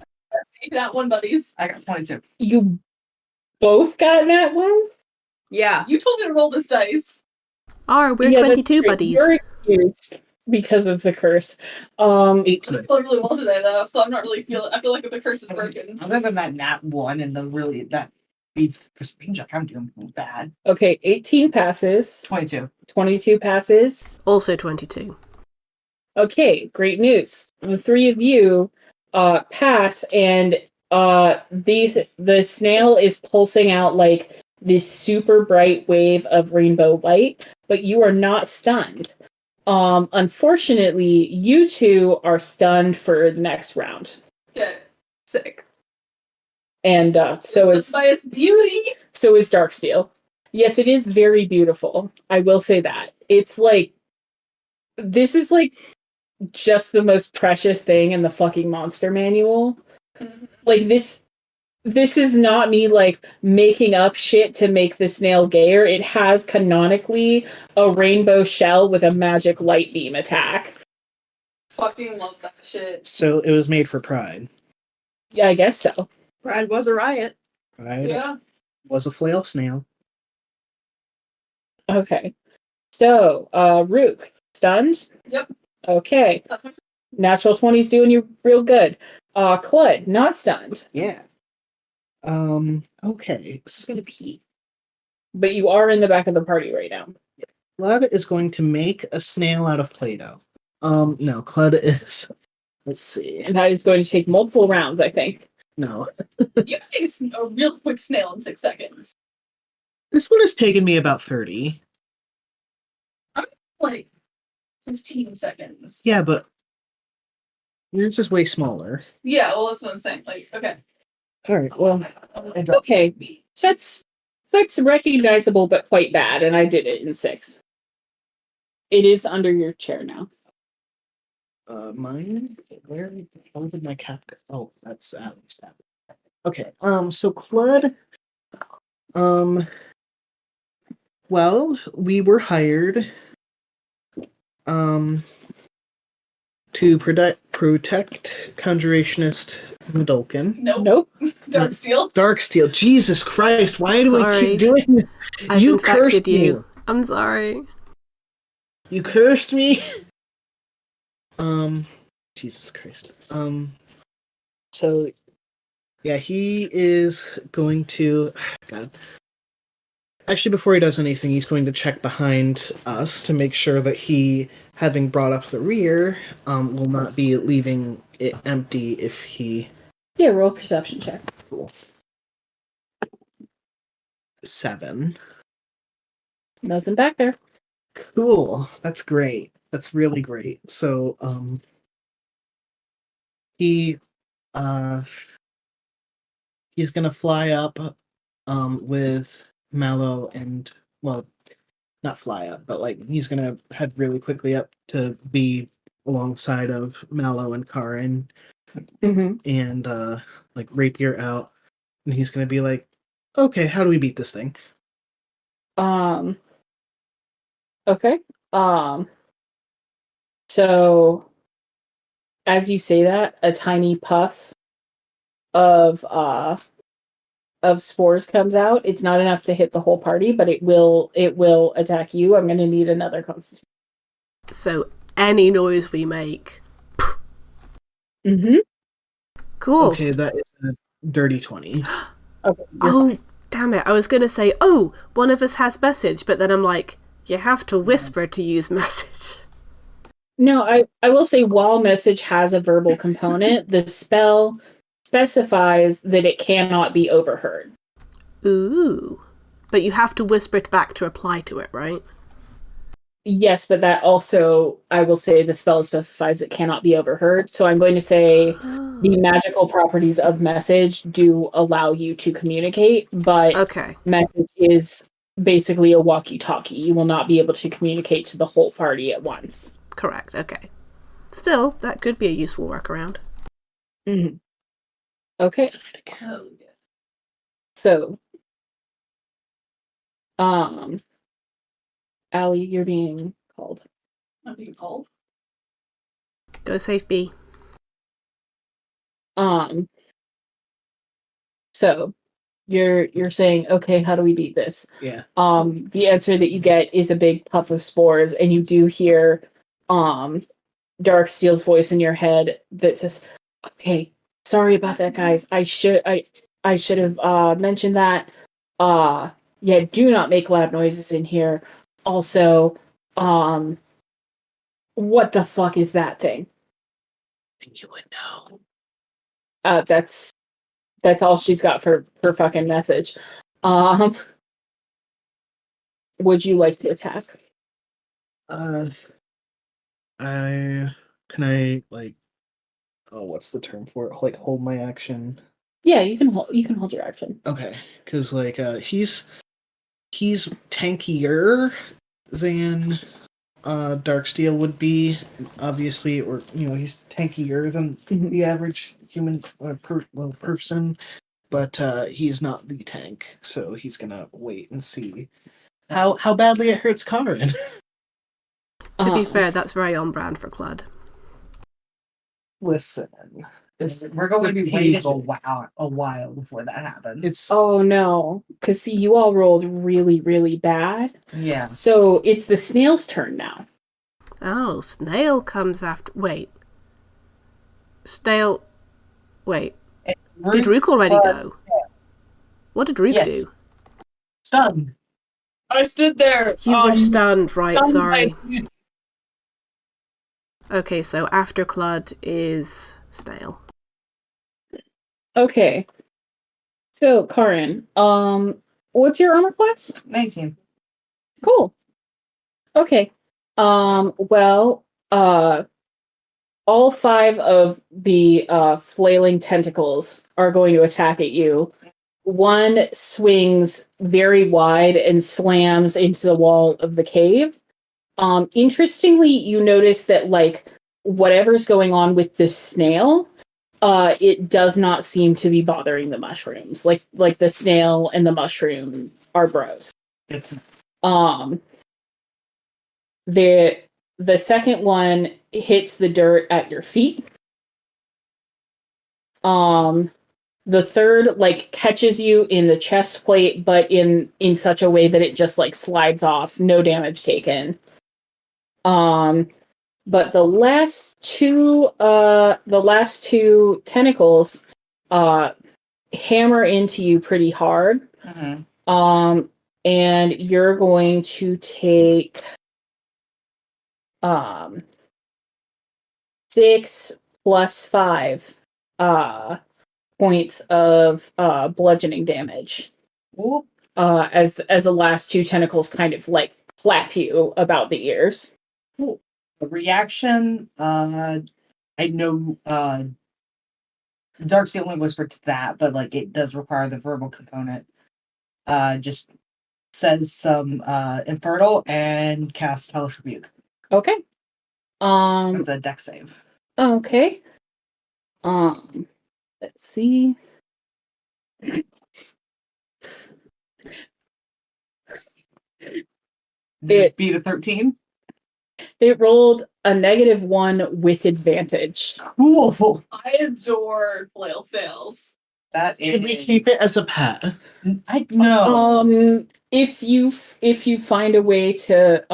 That one, buddies. I got 22. You both got that ones? Yeah. You told me to roll this dice. We're Yeah, that's 22 great. buddies. You're excused because of the curse. 18. I feeling really well today, though, so I'm not really feeling. I feel like the curse is broken. Other than that nat 1 and the really that beef prestige, I'm doing bad. Okay, 18 passes. 22. 22 passes. Also 22. Okay, great news. The three of you pass, and the snail is pulsing out like this super bright wave of rainbow light, but you are not stunned. Unfortunately, you two are stunned for the next round. Okay, sick. And so That's is by its beauty. so is Darksteele. Yes, it is very beautiful. I will say that. It's like this is like just the most precious thing in the fucking monster manual. Like this is not me like making up shit to make the snail gayer. It has canonically a rainbow shell with a magic light beam attack. Fucking love that shit. So it was made for Pride. Yeah, I guess so. Pride was a riot. Pride Yeah. was a flail snail. Okay. So, Rook, stunned? Yep. Okay. That's my Natural 20's doing you real good. Clud, not stunned. Yeah. Okay. It's gonna pee. But you are in the back of the party right now. Clud is going to make a snail out of Play-Doh. No, Clud is. Let's see. And that is going to take multiple rounds, I think. No. You can make a real quick snail in 6 seconds. This one has taken me about 30. Like 15 seconds. Yeah, but yours is way smaller. Yeah, well, that's what I'm saying. Like, okay. Alright, well, Okay. That's recognizable but quite bad, and I did it in 6. It is under your chair now. mine? Where did my cat go? Oh, that's Alex. Okay, so Clud, well, we were hired, to protect Conjurationist Medulkin. Nope. Darksteele. Darksteel, Jesus Christ, why do I Sorry. keep doing this? I've You infected cursed you. me. I'm sorry. You cursed me. Jesus Christ. So, yeah, he is going to. God. Actually, before he does anything, he's going to check behind us to make sure that he, having brought up the rear, will not be leaving it empty if he. Yeah, roll a perception check. Cool. 7. Nothing back there. Cool. That's great. That's really great. So, he, he's gonna fly up, with Mallow and, well, not fly up, but like he's gonna head really quickly up to be alongside of Mallow and Karin, Mm-hmm. and like rapier out, and he's gonna be like, "Okay, how do we beat this thing?" Okay. So as you say that, a tiny puff of spores comes out. It's not enough to hit the whole party, but it will attack you. I'm gonna need another constitution. So any noise we make. Mm-hmm. Cool. Okay, that is a dirty 20. Okay. Oh, damn it. I was going to say, oh, one of us has message, but then I'm like, you have to whisper to use message. No, I will say while message has a verbal component, the spell specifies that it cannot be overheard. Ooh. But you have to whisper it back to reply to it, right? Yes, but that also, I will say the spell specifies it cannot be overheard. So I'm going to say the magical properties of message do allow you to communicate, but Okay. message is basically a walkie-talkie. You will not be able to communicate to the whole party at once. Correct. Okay. Still, that could be a useful workaround. Mm-hmm. Okay. Oh, yeah. So, Allie, you're being called. I'm being called. Go save B. So you're saying, okay, how do we beat this? Yeah. The answer that you get is a big puff of spores, and you do hear Darksteele's voice in your head that says, okay, sorry about that, guys. I should have mentioned that. Yeah, do not make loud noises in here. Also, what the fuck is that thing? think you would know. That's all she's got for fucking message. Would you like to attack? I can I like what's the term for it? Like hold my action. Yeah, you can hold your action. Okay, because like he's tankier than Darksteel would be, obviously, or he's tankier than the average human person, but he's not the tank, so he's gonna wait and see how badly it hurts Karin. To be fair, that's very on brand for Clud. Listen, We're going to be waiting a while before that happens. it's Oh no, because see, you all rolled really, really bad. Yeah. So it's the snail's turn now. Oh, Snail comes after. Wait. Snail. Wait. Did Rook already go? What did Rook do? Stunned. I stood there. You were stunned, right? stunned Sorry. by- Okay, so after Clud is Snail. Okay. So, Karin, what's your armor class? 19. Cool. Okay. Well, all 5 of the flailing tentacles are going to attack at you. One swings very wide and slams into the wall of the cave. Interestingly, you notice that like whatever's going on with this snail, it does not seem to be bothering the mushrooms. Like the snail and the mushroom are bros. The second one hits the dirt at your feet. The third like catches you in the chest plate, but in such a way that it just like slides off, no damage taken. But the last two tentacles hammer into you pretty hard. Mm-hmm. And you're going to take 6 plus 5 points of bludgeoning damage. As the last 2 tentacles kind of like slap you about the ears. Cool. The reaction, I know Darksteele only whispered to that, but like it does require the verbal component. Just says some infertile and casts Hellish Rebuke. Okay. It's a dex save. Okay. Let's see. It beat a 13. It rolled a -1 with advantage. Cool. I adore flail snails. That is. Can we keep it as a pet? I know. If you find a way to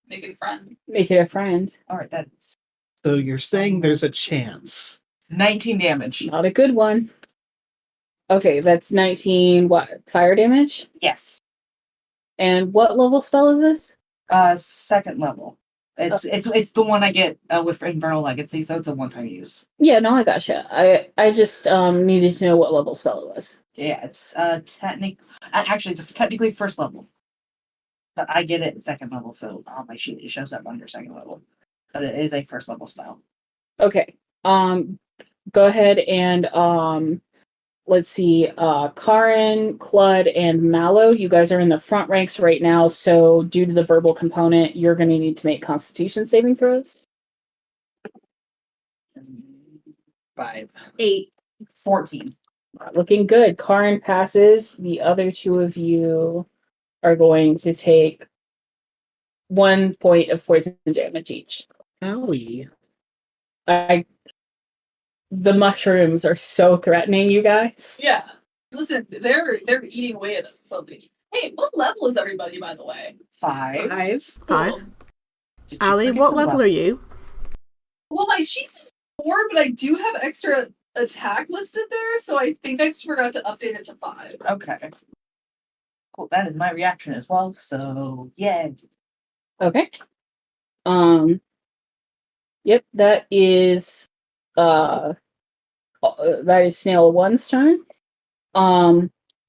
Make it a friend. make it a friend. All right, that's So you're saying there's a chance? 19 damage. Not a good one. Okay, that's 19 what? Fire damage? Yes. And what level spell is this? Second level. It's the one I get with Infernal Legacy, so it's a one-time use. Yeah, no, I gotcha. I just needed to know what level spell it was. Yeah, it's actually it's technically first level, but I get it at second level, so on my sheet it shows up under second level, but it is a first level spell. Okay. Go ahead and let's see, Karin, Clud, and Mallow, you guys are in the front ranks right now, so due to the verbal component, you're going to need to make Constitution saving throws. 5, 8, 14. Looking good. Karin passes. The other 2 of you are going to take 1 point of poison damage each. Owie. The mushrooms are so threatening, you guys. Yeah. Listen, they're eating away at us slowly. Hey, what level is everybody, by the way? 5. 5. Five. Cool. Did you Ali, forget what the level are you? Well, my sheet says 4, but I do have extra attack listed there, so I think I just forgot to update it to 5. Okay. Cool. That is my reaction as well. So yeah. Okay. Yep, that is Snail 1's turn.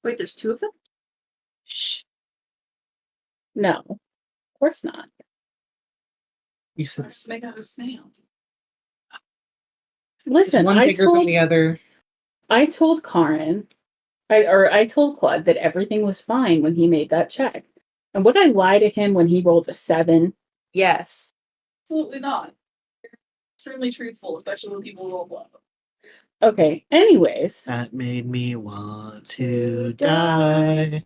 Wait, there's 2 of them? Shh. No, of course not. You said Let's make out a snail. Listen, one bigger than the other. I told Karin, I told Claude that everything was fine when he made that check. And would I lie to him when he rolled a 7? Yes. Absolutely not. You're extremely truthful, especially when people roll low. Okay, anyways. That made me want to die.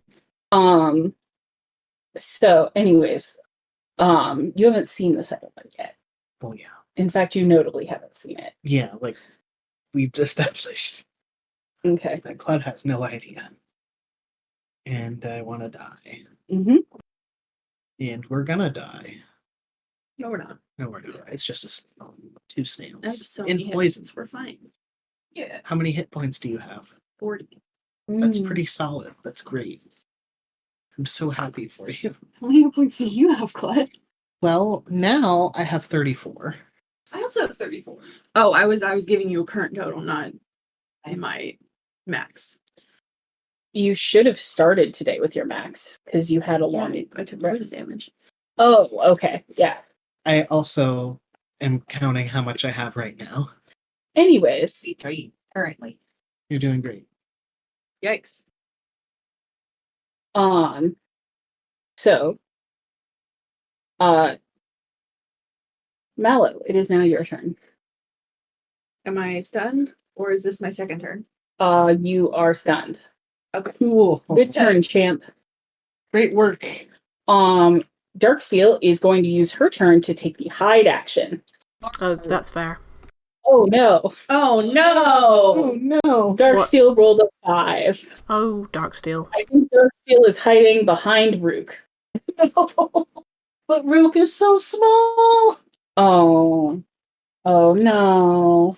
So anyways, you haven't seen the second one yet. Oh yeah. In fact, you notably haven't seen it. Yeah, like we've established Okay. that Claude has no idea. And I want to die. Mm-hmm. And we're gonna die. No, we're not. No, we're not. It's just a snail. 2 snails. I have so in many hit poison. points. We're fine. Yeah. How many hit points do you have? 40. That's pretty solid. That's great. I'm so happy for you. How many hit points do you have, Claude? Well, now I have 34. I also have 34. Oh, I was giving you a current total, not my max. You should have started today with your max because you had a long. I took rest. poison damage. Oh, okay, yeah. I also am counting how much I have right now. Anyways, C3 currently. You're doing great. Yikes. so, Mallow, it is now your turn. Am I stunned? Or is this my second turn? You are stunned. Okay. Cool. Good turn, champ. Great work. Darksteele is going to use her turn to take the hide action. Oh, that's fair. Oh no. Oh no! Oh no. Darksteele rolled a 5. Oh, Darksteele. I think Darksteele is hiding behind Rook. But Rook is so small. Oh. Oh no.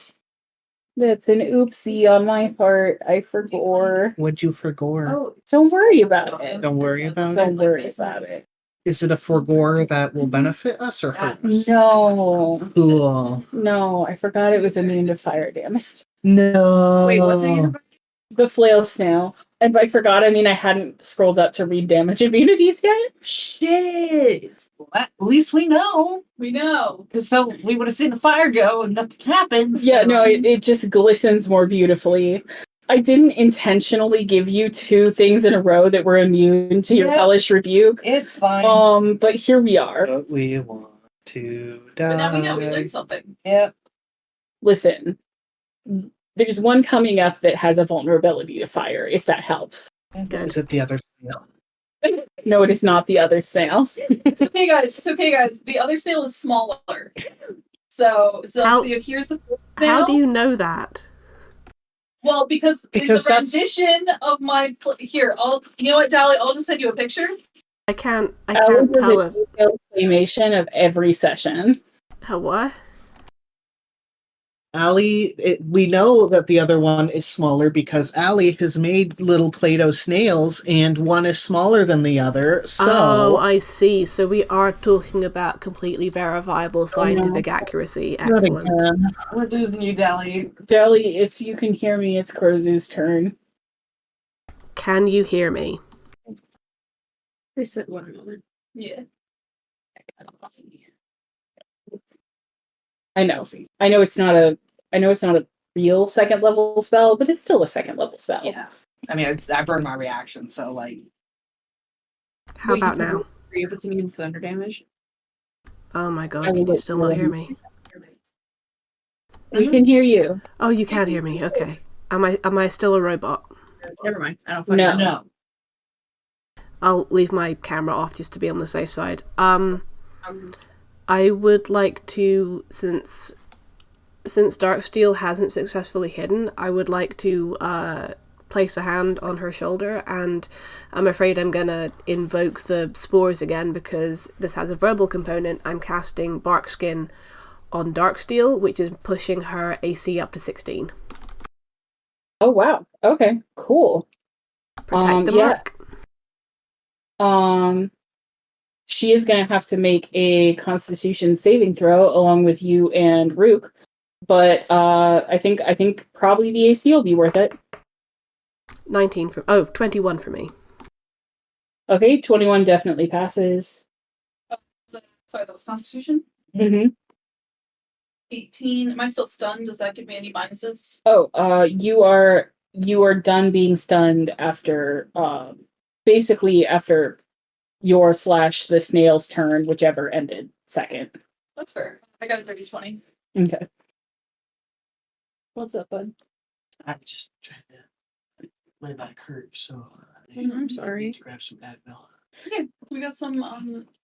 That's an oopsie on my part. I forgot. What'd you forgore? Oh, Don't worry about it. Don't worry about Don't it. worry about it. Is it a forgore that will benefit us or hurt us? No. Cool. No, I forgot it was immune to fire damage. No. wait, what's it? The flail snail. And by forgot, I mean I hadn't scrolled up to read damage immunities yet. Shit! Well, at least we know. We know. Because so we would have seen the fire go and nothing happens. Yeah, so- no, it just glistens more beautifully. I didn't intentionally give you 2 things in a row that were immune to your Yeah. hellish rebuke. It's fine. But here we are. But we want to die. But now we know we learned something. Yep. Listen, there's one coming up that has a vulnerability to fire, if that helps. Good. Is it the other snail? No, it is not the other snail. It's okay, guys. It's okay, guys. The other snail is smaller. So How- see if here's the first snail. How do you know that? Well, because Because the that's- rendition of my here, you know what, Dally? I'll just send you a picture. I can't Allie does tell a if... detailed claymation of every session. What? Allie, we know that the other one is smaller because Allie has made little Play-Doh snails and one is smaller than the other. So Oh, I see. So we are talking about completely verifiable scientific accuracy. Not Excellent. again. We're losing you, Dally. Deli, if you can hear me, it's Crozu's turn. Can you hear me? They said 1 moment. Yeah. I know. I know it's not a real second level spell, but it's still a second level spell. Yeah. I mean, I burned my reaction, so like. How Wait, about you can now? see if it's immune to thunder damage. Oh my god, I can you will still not hear me? We can hear you. Oh, you can hear me. Okay. Am I still a robot? Never mind. I don't fucking No. No. I'll leave my camera off just to be on the safe side. I would like to, since Darksteele hasn't successfully hidden, I would like to place a hand on her shoulder, and I'm afraid I'm gonna invoke the spores again because this has a verbal component. I'm casting Bark Skin on Darksteele, which is pushing her AC up to 16. Oh wow. Okay. Cool. Protect the yeah. mark. She is going to have to make a Constitution saving throw along with you and Rook, but I think probably the AC will be worth it. 21 for me. Okay, 21 definitely passes. Sorry, that was Constitution. Mm-hmm. 18. Am I still stunned? Does that give me any minuses? Oh, you are done being stunned after basically after your / the snail's turn, whichever ended second. That's fair. I got a 30-20. Okay. What's up, bud? I'm just trying to lay back hurt, so I'm sorry. need to grab some Advil. Okay, we got some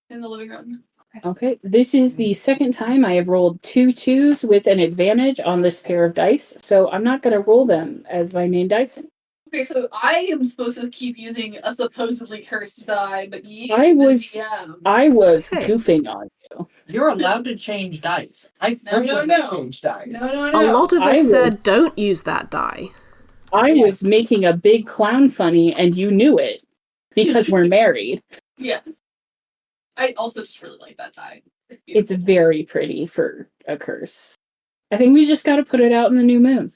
in the living room. Okay, this is the second time I have rolled 2 2s with an advantage on this pair of dice, so I'm not going to roll them as my main dice. Okay, so I am supposed to keep using a supposedly cursed die, but you, I the was DM. Hey. goofing on you. You're allowed to change dice. I No. frequently change dice. No. A lot of I us will- said don't use that die. I was making a big clown funny, and you knew it because we're married. Yes. I also just really like that die. It's very pretty for a curse. I think we just got to put it out in the new moon.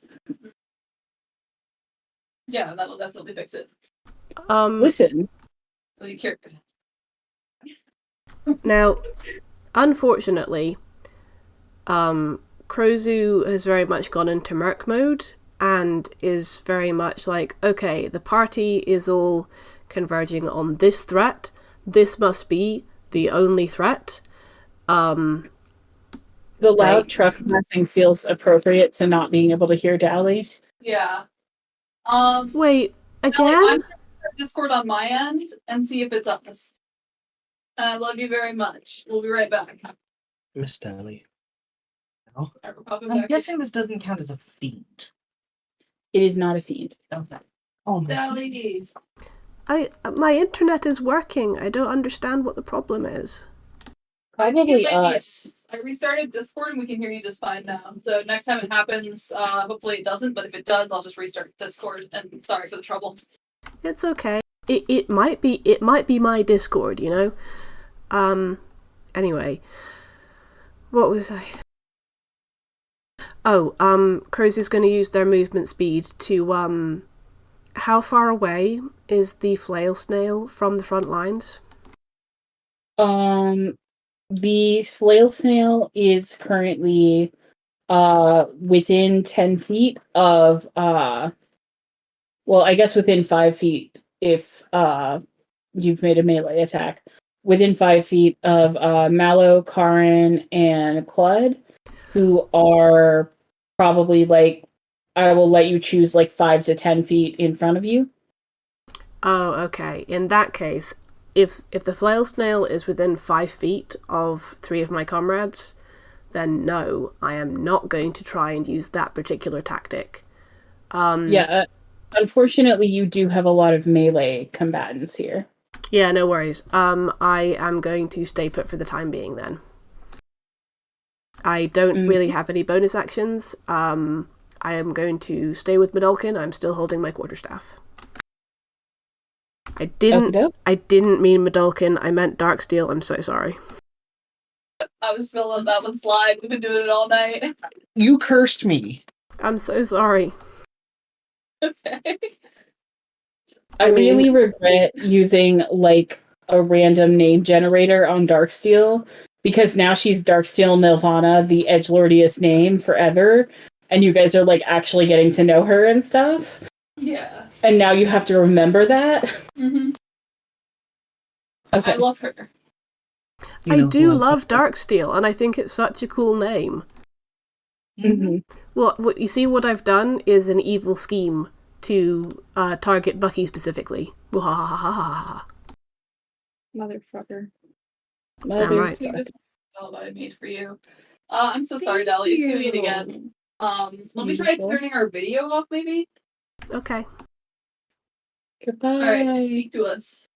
Yeah, that'll definitely fix it. Listen, Really cured. Now, unfortunately, Krozu has very much gone into merc mode and is very much like, okay, the party is all converging on this threat. This must be the only threat. the loud truck passing feels appropriate to not being able to hear Dally. Yeah. Wait, I'm again? gonna start Discord on my end and see if it's us. And I love you very much. We'll be right back. Miss Dally. Alright, we're popping I'm back. guessing this doesn't count as a feat. It is not a feed. Okay. Oh my. Dally. My internet is working. I don't understand what the problem is. Probably us. I restarted Discord and we can hear you just fine now. So next time it happens, hopefully it doesn't, but if it does, I'll just restart Discord and sorry for the trouble. It's okay. It might be my Discord, you know? Anyway. What was I? Oh, Krozu's gonna use their movement speed to, how far away is the flail snail from the front lines? The flail snail is currently within 10 feet of well, I guess within 5 feet if you've made a melee attack. Within 5 feet of Mallow, Karin, and Clud, who are probably like, I will let you choose like 5 to 10 feet in front of you. Oh, okay. In that case, if the flail snail is within 5 feet of 3 of my comrades, then no, I am not going to try and use that particular tactic. Unfortunately, you do have a lot of melee combatants here. Yeah, no worries. I am going to stay put for the time being then. I don't really have any bonus actions. I am going to stay with Medalkin. I'm still holding my quarterstaff. I didn't mean Medalkin. I meant Darksteele. I'm so sorry. I was just gonna let that one slide. We've been doing it all night. You cursed me. I'm so sorry. Okay. I really regret using like a random name generator on Darksteele because now she's Darksteele Nirvana, the edgelordiest name forever, and you guys are like actually getting to know her and stuff. Yeah. And now you have to remember that. Mm-hmm. Okay. I love her. I do love Darksteele, and I think it's such a cool name. Mm-hmm. Well, what you see, what I've done is an evil scheme to target Bucky specifically. Motherfucker. Damn right. This is all that I made for you. I'm so sorry, Dally. It's doing it again. Let me try turning our video off, maybe? Okay. Goodbye. Alright, speak to us.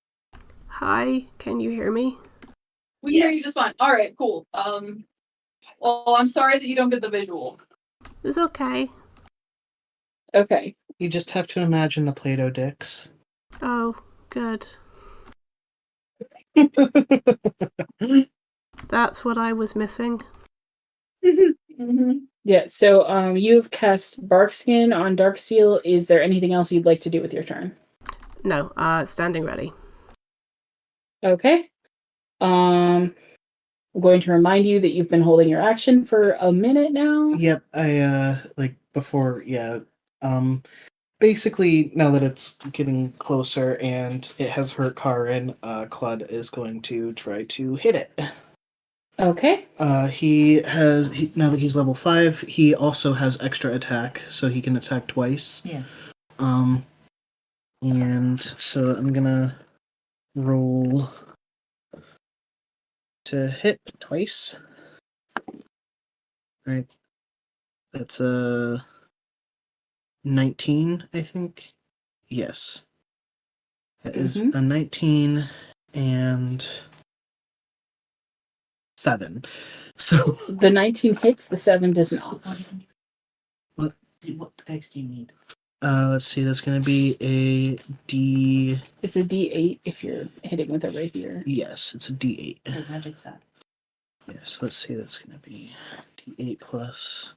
Hi, can you hear me? We hear you just fine. Alright, cool. Well, I'm sorry that you don't get the visual. It's okay. Okay. You just have to imagine the Play-Doh dicks. Oh, good. That's what I was missing. Yeah, so you've cast Barkskin on Darksteele. Is there anything else you'd like to do with your turn? No, standing ready. Okay. I'm going to remind you that you've been holding your action for a minute now. Yep, before, yeah. Basically, now that it's getting closer and it has hurt Karin, Claude is going to try to hit it. Okay. Now that he's level 5, he also has extra attack, so he can attack twice. Yeah. And so I'm gonna roll to hit twice. Right. That's a 19, I think. Yes. That is a 19 and 7. So The 19 hits, the 7 does not. What? What dice do you need? Let's see, that's gonna be a D. It's a D8 if you're hitting with a rapier. Yes, it's a D8. Oh, magic set. Yes, let's see, that's gonna be D8 plus.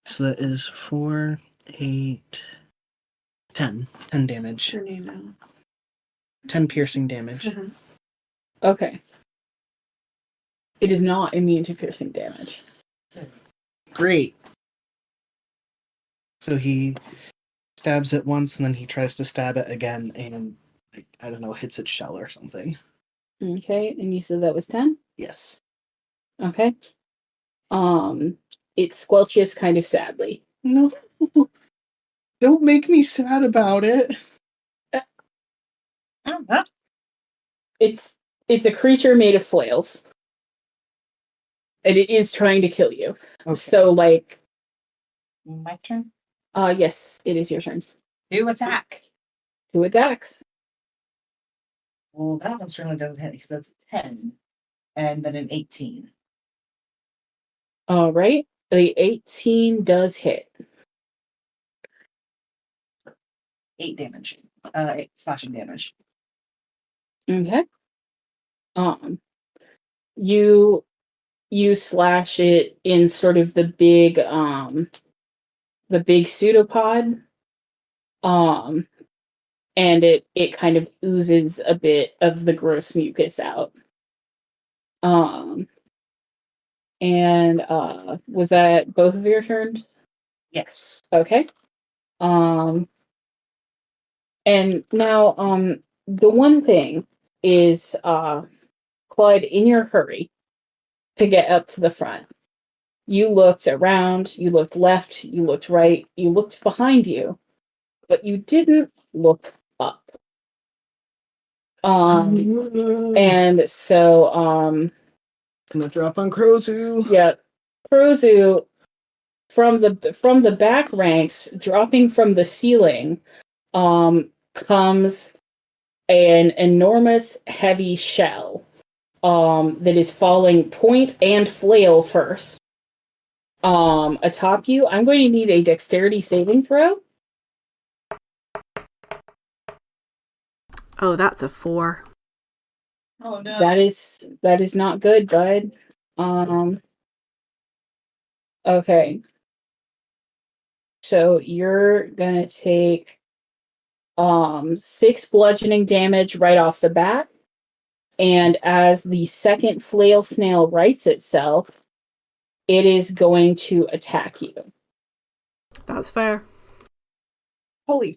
So that is 4, 8, 10. 10 damage. What's your name now? 10 piercing damage. Okay. It is not immune to piercing damage. Great. So he stabs it once and then he tries to stab it again and, like, I don't know, hits its shell or something. Okay, and you said that was 10? Yes. Okay. It squelches kind of sadly. No. Don't make me sad about it. It's a creature made of flails. And it is trying to kill you. Okay. So, like... My turn? Yes, it is your turn. Do attack. 2 attacks. Well, that one certainly doesn't hit because that's 10. And then an 18. Alright. The 18 does hit. 8 damage. 8 slashing damage. Okay. You slash it in sort of the big pseudopod. And it kind of oozes a bit of the gross mucus out. And was that both of your turns? Yes. Okay. And now the one thing is Clyde, in your hurry to get up to the front, you looked around, you looked left, you looked right, you looked behind you, but you didn't look up. And so Gonna drop on Krozu. yeah, Prozu from the back ranks, dropping from the ceiling, comes an enormous heavy shell that is falling point and flail first. Atop you. I'm going to need a dexterity saving throw. Oh, that's a 4. Oh no. That is not good, bud. Okay. So you're gonna take 6 bludgeoning damage right off the bat. And as the second flail snail rights itself, it is going to attack you. That's fair. Holy.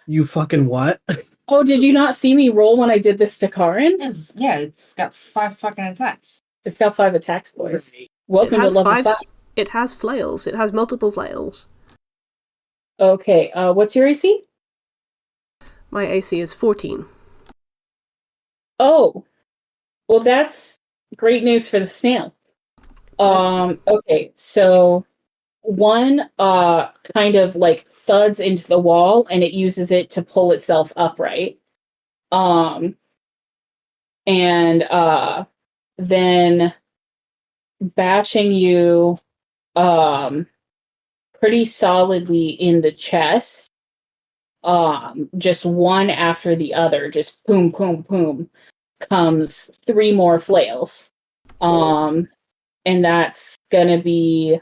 You fucking what? Oh, did you not see me roll when I did this to Karin? Yeah, it's got 5 fucking attacks. It's got 5 attacks, boys. Welcome it has to level 5. It has flails. It has multiple flails. Okay, what's your AC? My AC is 14. Oh, well, that's great news for the snail. Okay, so one kind of like thuds into the wall and it uses it to pull itself upright. And then bashing you pretty solidly in the chest. Just one after the other, just boom, boom, boom, comes 3 more flails. And that's gonna be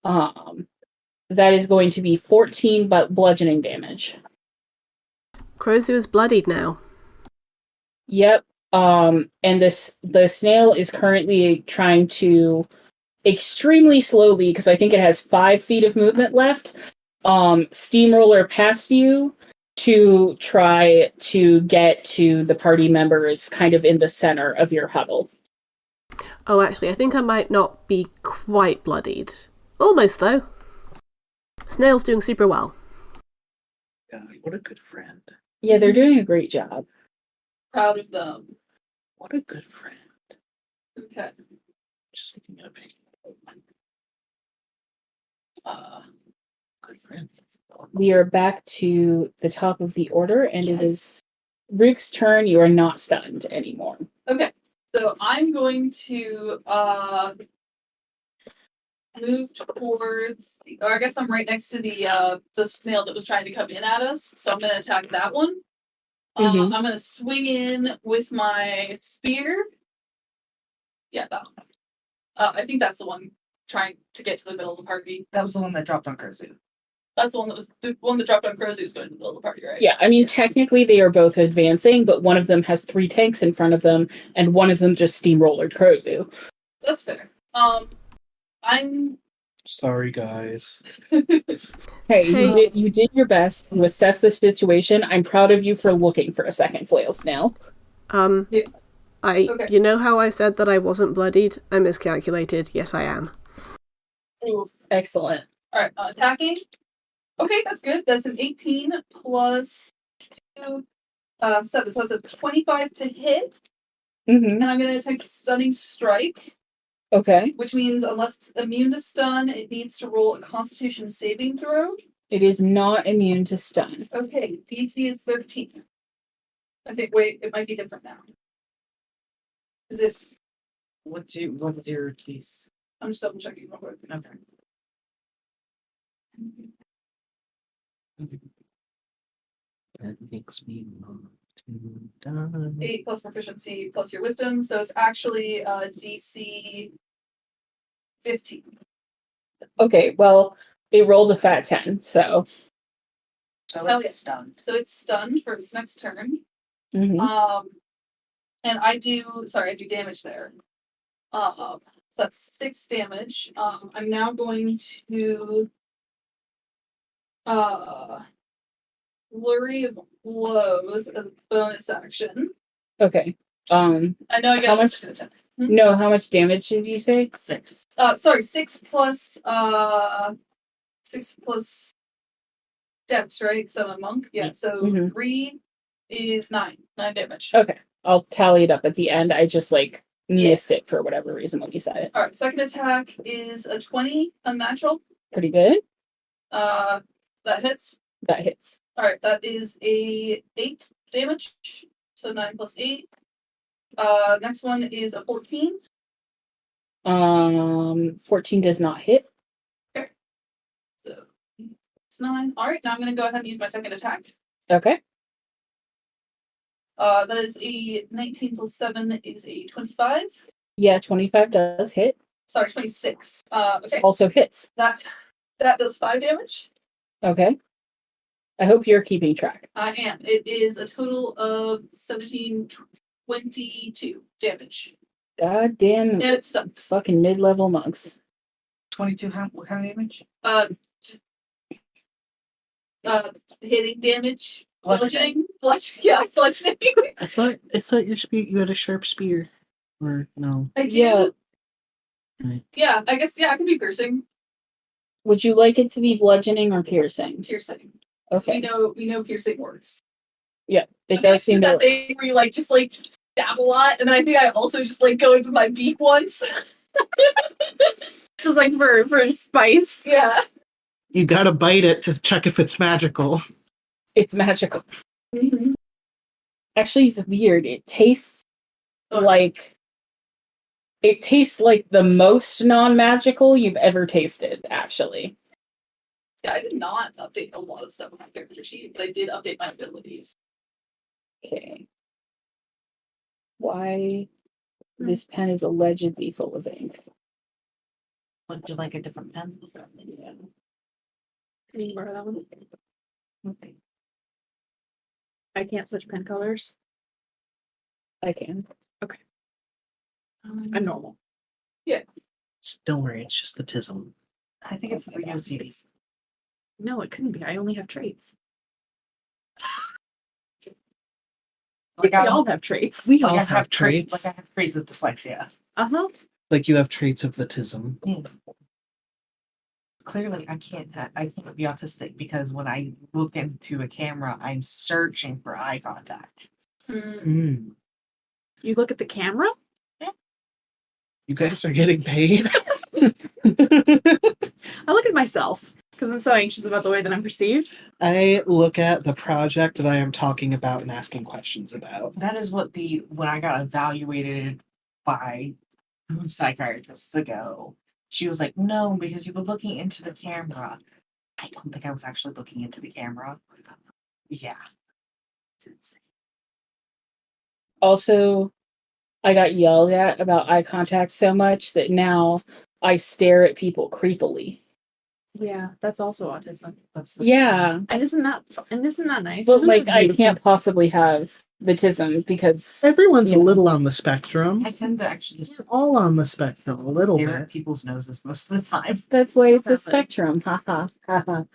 that is going to be 14 but bludgeoning damage. Crozu is bloodied now. Yep. And the snail is currently trying to extremely slowly, because I think it has 5 feet of movement left, steamroller past you to try to get to the party members kind of in the center of your huddle. Oh, actually, I think I might not be quite bloodied. Almost, though. Snail's doing super well. God, what a good friend. Yeah, they're doing a great job. Proud of them. What a good friend. Okay. Just looking at a picture. Good friend. We are back to the top of the order, and it is Rook's turn. You are not stunned anymore. Okay. So I'm going to move towards, or I guess I'm right next to the snail that was trying to come in at us. So I'm going to attack that one. Mhm. I'm going to swing in with my spear. Yeah, that one. I think that's the one trying to get to the middle of the party. That was the one that dropped on Kurzu. That's the one that dropped on Crozu is going to the middle of the party, right? Yeah, I mean, technically they are both advancing, but one of them has 3 tanks in front of them, and one of them just steamrollered Krozu. That's fair. I'm Sorry, guys. Hey, you did your best to assess the situation. I'm proud of you for looking for a second flail snail. Yeah. Okay. You know how I said that I wasn't bloodied? I miscalculated. Yes, I am. Ooh. Excellent. Alright, attacking. Okay, that's good. That's an 18 plus 2, 7. So that's a 25 to hit. Mm-hmm. And I'm going to attempt stunning strike, Okay. which means unless it's immune to stun, it needs to roll a Constitution saving throw. It is not immune to stun. Okay, DC is 13. I think, wait, it might be different now. Is it? What's your piece? I'm just double checking real quick. Okay. That makes me want to die. 8 plus proficiency plus your wisdom, so it's actually DC 15. Okay, well, it rolled a fat 10, so. So Oh, it's yeah. stunned. So it's stunned for its next turn. Mhm. And I do damage there. So that's 6 damage. I'm now going to flurry of blows as a bonus action. Okay. I know I How got much? attack. No, how much damage did you say? 6. Sorry, 6 plus 6 plus Dex, right? So I'm a monk. Yeah. So Mhm. 3 is 9 damage. Okay. I'll tally it up at the end. I just missed it for whatever reason when you said it. All right. Second attack is a 20 unnatural. Pretty good. That hits. That hits. All right. That is a 8 damage. So 9 plus 8. Next one is a 14. 14 does not hit. Okay. So it's 9. All right. Now I'm going to go ahead and use my second attack. Okay. That is a 19 plus 7 is a 25. Yeah, 25 does hit. Sorry, 26. Okay. Also hits. That does 5 damage. Okay. I hope you're keeping track. I am. It is a total of 17, 22 damage. God damn And it's stunned. fucking mid-level monks. 22, what kind of damage? Just hitting damage. Bludgeoning. Bludgeoning. Bludgeoning. I thought your spear. You had a sharp spear, or no? I do. Yeah. Yeah, I guess, yeah, it could be piercing. Would you like it to be bludgeoning or piercing? Piercing. Okay. We know piercing works. Yeah, it I does seem that to. thing where you just stab a lot, and then I think I also just go into my beak once. Just like for spice. Yeah. You gotta bite it to check if it's magical. It's magical. Mm-hmm. Actually, it's weird. It tastes like the most non-magical you've ever tasted, actually. Yeah, I did not update a lot of stuff on my character sheet, but I did update my abilities. Okay. Why this pen is allegedly full of ink. Would you like a different pen? Yeah. Can you borrow that one? Okay. I can't switch pen colors. I can. I'm normal. Don't worry, it's just the tism. I think it's the OCD. No, it couldn't be. I only have traits. Like We all have traits. We all I have traits. Like I have traits of dyslexia. Uh-huh. Like you have traits of the tism. Clearly, I can't be autistic because when I look into a camera, I'm searching for eye contact. Mm. You look at the camera? You guys are getting paid. I look at myself because I'm so anxious about the way that I'm perceived. I look at the project that I am talking about and asking questions about. That is what when I got evaluated by psychiatrists ago. She was like, "No, because you were looking into the camera." I don't think I was actually looking into the camera. Yeah. It's insane. Also, I got yelled at about eye contact so much that now I stare at people creepily. Yeah, that's also autism. That's Yeah. And isn't that nice? But Isn't like it I beautiful? can't possibly have the tism because Everyone's a Yeah. little on the spectrum. I tend to actually just We're all on the spectrum a little stare at bit. people's noses most of the time. that's why it's a Perfect. spectrum. Ha ha ha ha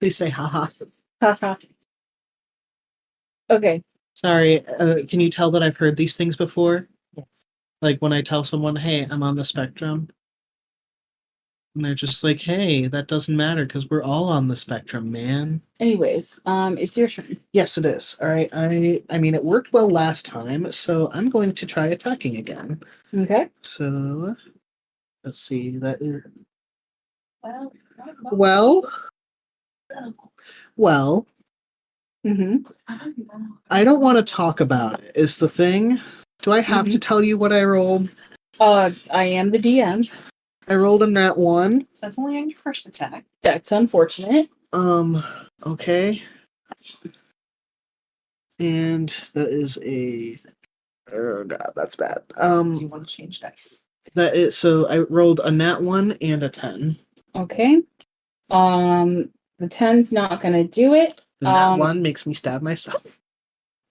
Please say haha. ha ha. Okay. Sorry, can you tell that I've heard these things before? Yes. Like when I tell someone, hey, I'm on the spectrum. And they're just like, hey, that doesn't matter because we're all on the spectrum, man. Anyways, it's your turn. Yes, it is. All right. I mean, it worked well last time, so I'm going to try attacking again. Okay. So, let's see. That is Well, well. Mm-hmm. I don't want to talk about it. Is the thing? Do I have to tell you what I rolled? I am the DM. I rolled a nat 1. That's only on your first attack. That's unfortunate. Okay. And that is a. Oh god, that's bad. Do you want to change dice? That is so. I rolled a nat 1 and a 10. Okay. The 10's not gonna do it. The nat 1 makes me stab myself.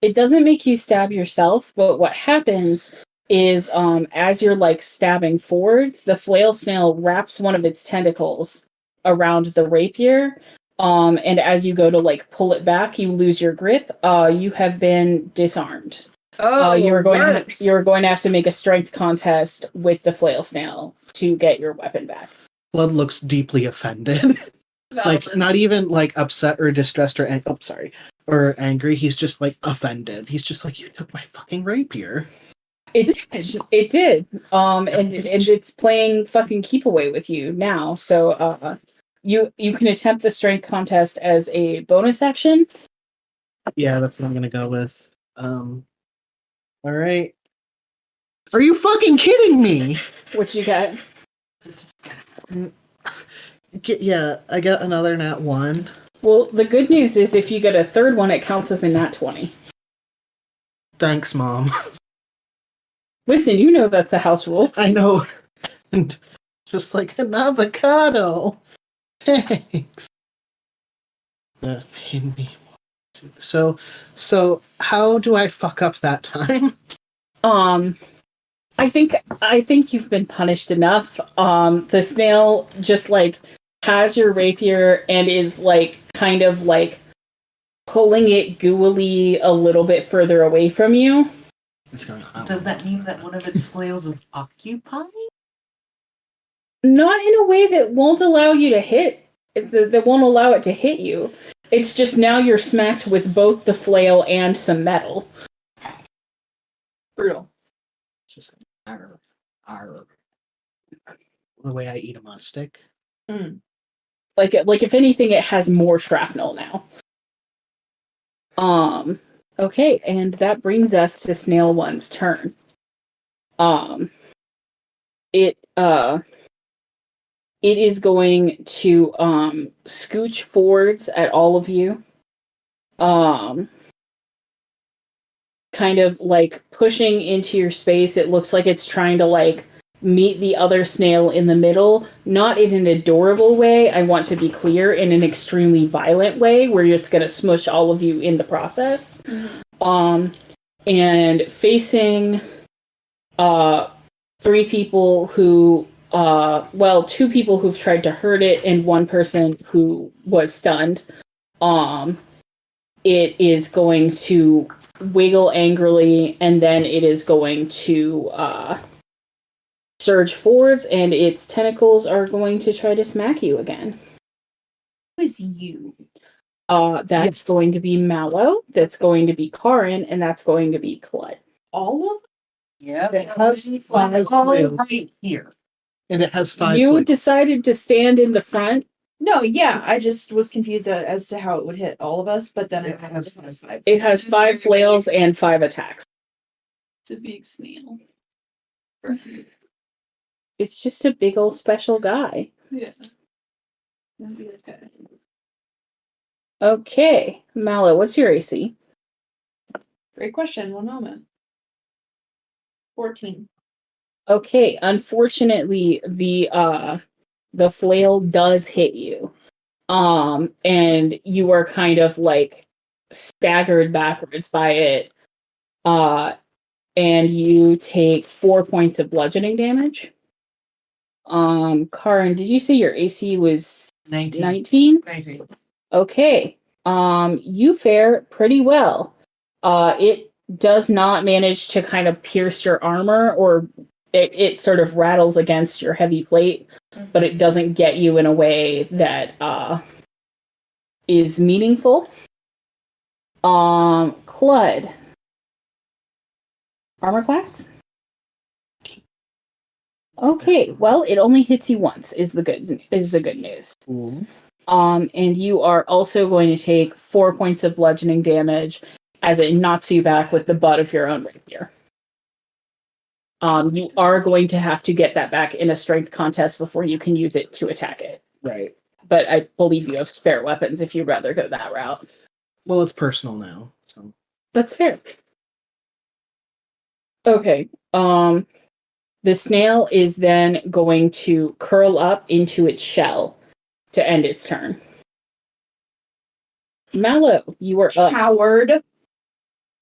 It doesn't make you stab yourself, but what happens is as you're like stabbing forward, the flail snail wraps one of its tentacles around the rapier. And as you go to like pull it back, you lose your grip. You have been disarmed. You're going to have to make a strength contest with the flail snail to get your weapon back. Blood looks deeply offended. Like not even like upset or distressed or or angry. He's just like offended. He's just like, you took my fucking rapier. It did. And it's playing fucking keep away with you now. So you can attempt the strength contest as a bonus action. Yeah, that's what I'm gonna go with. All right. Are you fucking kidding me? What you got? Yeah, I got another nat 1. Well, the good news is if you get a third one, it counts as a nat 20. Thanks, Mom. Listen, you know that's a house rule. I know. And just like an avocado. Thanks. That made me want to. So how do I fuck up that time? I think you've been punished enough. The snail just like has your rapier and is like kind of like pulling it gooily a little bit further away from you. Does that mean that one of its flails is occupying? Not in a way that won't allow you to hit. That won't allow it to hit you. It's just now you're smacked with both the flail and some metal. Brutal. Just the way I eat them on a stick. Like if anything, it has more shrapnel now. Okay, and that brings us to Snail One's turn. It is going to scooch forwards at all of you. Kind of like pushing into your space. It looks like it's trying to like meet the other snail in the middle, not in an adorable way, I want to be clear, in an extremely violent way where it's going to smush all of you in the process. And facing 3 people who two people who've tried to hurt it and 1 person who was stunned. It is going to wiggle angrily, and then it is going to surge forwards, and its tentacles are going to try to smack you again. Who is you? That's going to be Mallow, that's going to be Karin, and that's going to be Clud. All of Yep. It has 5 All flails, right here. and it has 5 You flails. decided to stand in the front. No, yeah, I just was confused as to how it would hit all of us, but then It it has has 5. It has 5 flails and 5 attacks. It's a big snail. It's just a big old special guy. Yeah. That'd be okay. Okay, Mallow, what's your AC? Great question. 1 moment. 14. Okay, unfortunately, the flail does hit you. And you are kind of like staggered backwards by it. And you take 4 points of bludgeoning damage. Karin, did you say your AC was 19. 19? 19. Okay. You fare pretty well. It does not manage to kind of pierce your armor, or it sort of rattles against your heavy plate, but it doesn't get you in a way that is meaningful. Clud. Armor class? Okay, well, it only hits you once is the good news. Cool. And you are also going to take 4 points of bludgeoning damage as it knocks you back with the butt of your own rapier. You are going to have to get that back in a strength contest before you can use it to attack it. Right. But I believe you have spare weapons if you'd rather go that route. Well, it's personal now, so. That's fair. Okay. The snail is then going to curl up into its shell to end its turn. Mallow, you are up. Howard.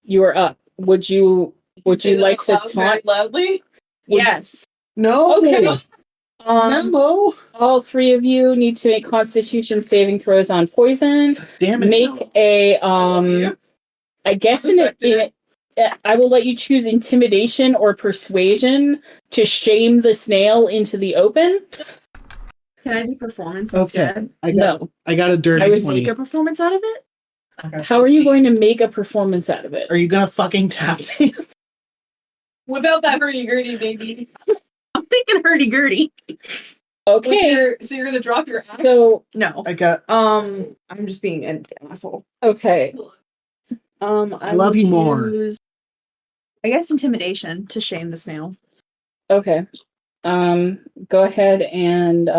You are up. Would you like to taunt? Loudly? Yes. No! Okay. Mellow! All 3 of you need to make Constitution saving throws on poison. Damn it. Make a I guess I will let you choose intimidation or persuasion to shame the snail into the open. Can I do performance Okay. instead? I No. got a dirty I was 20. Make a performance out of it? How are you going to make a performance out of it? Are you gonna fucking tap dance? Whip out that hurdy-gurdy, baby. I'm thinking hurdy-gurdy. Okay. So you're gonna drop your axe? So No. I got. I'm just being an asshole. okay. I love will you more. use, I guess, intimidation to shame the snail. Okay. Go ahead and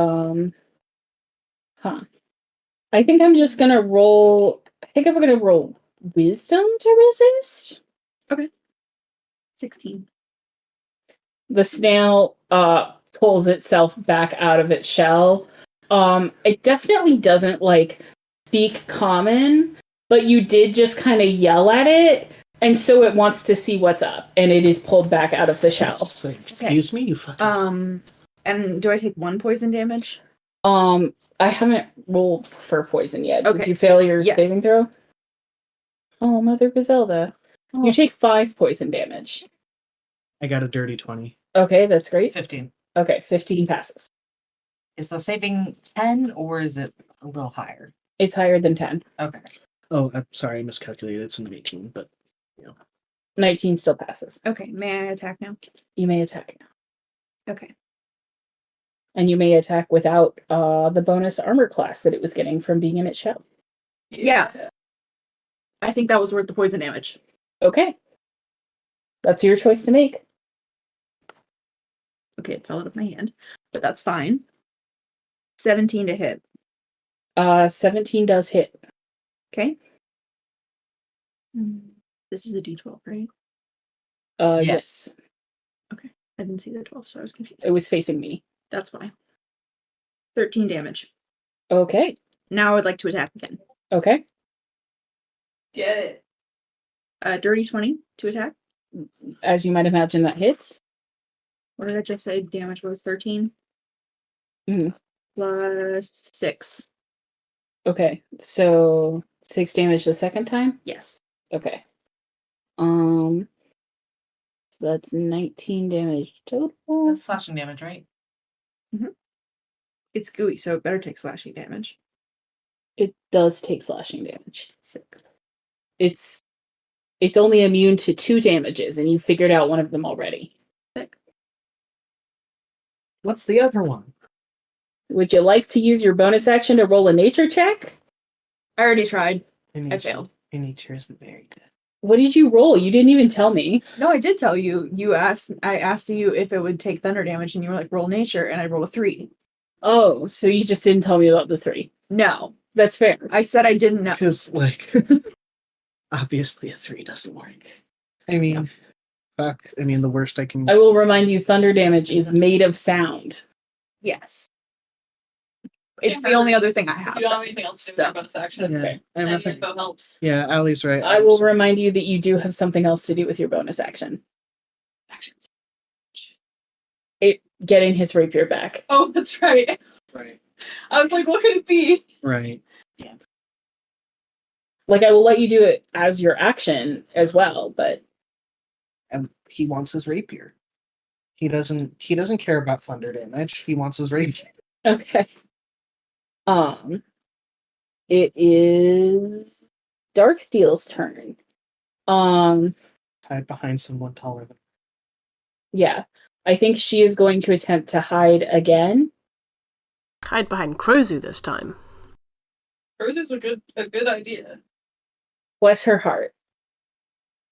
I think I'm just gonna roll. I think I'm gonna roll wisdom to resist. 16. The snail pulls itself back out of its shell. It definitely doesn't like speak common, but you did just kind of yell at it, and so it wants to see what's up, and it is pulled back out of the shell. Just like, excuse me, you fucking. And do I take 1 poison damage? I haven't rolled for poison yet. Okay. Did you fail your Yes. saving throw? Oh, Mother Griselda. Oh. You take 5 poison damage. I got a dirty 20. Okay, that's great. 15. Okay, 15 passes. Is the saving 10 or is it a little higher? It's higher than 10. Okay. Oh, I'm sorry, I miscalculated. It's an 18, but 19 still passes. Okay, may I attack now? You may attack now. Okay. And you may attack without the bonus armor class that it was getting from being in its shell. Yeah. I think that was worth the poison damage. Okay. That's your choice to make. Okay, it fell out of my hand, but that's fine. 17 to hit. 17 does hit. Okay. This is a d12, right? Yes. Okay. I didn't see the 12, so I was confused. It was facing me. That's fine. 13 damage. Okay. Now I would like to attack again. Okay. Get it. Dirty 20 to attack. As you might imagine, that hits. What did I just say? Damage was 13. Mhm. Plus 6. Okay. So 6 damage the second time? Yes. Okay. So that's 19 damage total. That's slashing damage, right? It's gooey, so it better take slashing damage. It does take slashing damage. Sick. It's only immune to 2 damages, and you figured out one of them already. Sick. What's the other one? Would you like to use your bonus action to roll a nature check? I already tried. My I nature- failed. My nature isn't very good. What did you roll? You didn't even tell me. No, I did tell you. I asked you if it would take thunder damage, and you were like, roll nature, and I rolled a 3. Oh, so you just didn't tell me about the 3. No. That's fair. I said I didn't know. Because, like, obviously a 3 doesn't work. I mean, fuck. I mean, the worst I can. I will remind you, thunder damage is made of sound. Yes. It's the only other thing I have. You don't have anything else to do with your bonus action. Yeah, Okay. I'm And not info helps. Yeah, Allie's right. I will remind you that you do have something else to do with your bonus action. Actions. Getting his rapier back. Oh, that's right. Right. I was like, what could it be? Right. Like, I will let you do it as your action as well, but And he wants his rapier. He doesn't care about thunder damage. He wants his rapier. okay. It is Darksteele's turn. Hide behind someone taller than. Yeah. I think she is going to attempt to hide again. Hide behind Krozu this time. Hers is a good idea. Bless her heart.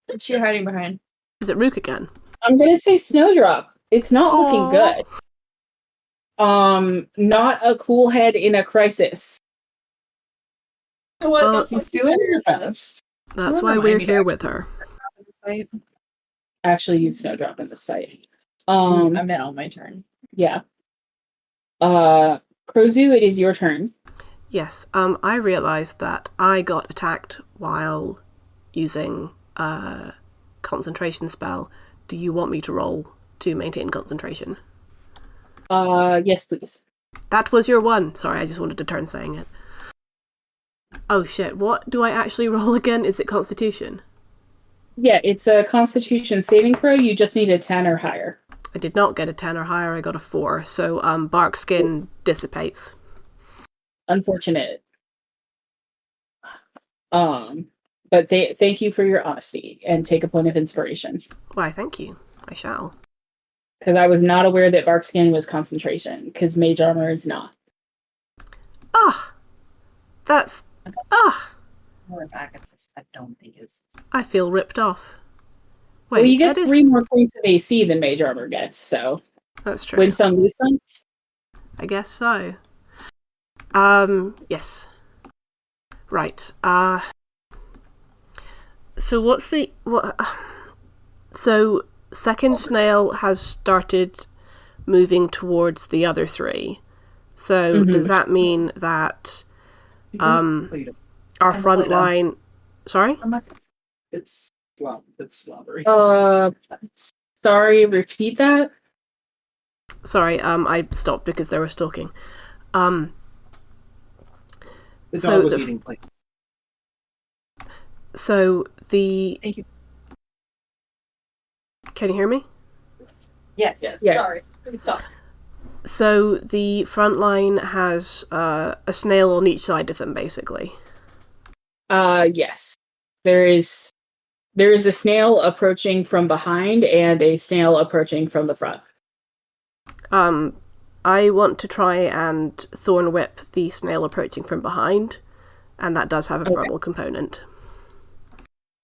What's she hiding behind? Is it Rook again? I'm gonna say Snowdrop. It's not Aw. looking good. Not a cool head in a crisis. You know what? Well, That's what's doing your best. That's Someone why remind we're me to here actually- with her. Actually use Snowdrop in this fight. I meant on my turn. Yeah. Krozu, it is your turn. Yes, I realised that I got attacked while using a concentration spell. Do you want me to roll to maintain concentration? Yes, please. That was your one. Sorry, I just wanted to turn saying it. Oh shit, what do I actually roll again? Is it Constitution? Yeah, it's a Constitution saving throw. You just need a 10 or higher. I did not get a 10 or higher, I got a 4, so bark skin dissipates. Unfortunate. But thank you for your honesty and take a point of inspiration. Why, thank you. I shall. Because I was not aware that bark skin was concentration, because mage armor is not. Ah! That's... Ah! We're back at this. I don't think it's. I feel ripped off. Wait, Well, you get that is... 3 more points of AC than mage armor gets, so That's true. win some, lose some. I guess so. Yes. Right. So what's the... What? So, second snail has started moving towards the other 3. So, Mhm. does that mean that our front line... Sorry? It's slobbery. Sorry, repeat that. Sorry, I stopped because they were stalking. The dog so was the- eating plate. So, the... Thank you. Can you hear me? Yes. Yeah. Sorry. Please stop. So, the front line has a snail on each side of them, basically. Yes. There is a snail approaching from behind and a snail approaching from the front. I want to try and thorn whip the snail approaching from behind, and that does have a verbal component.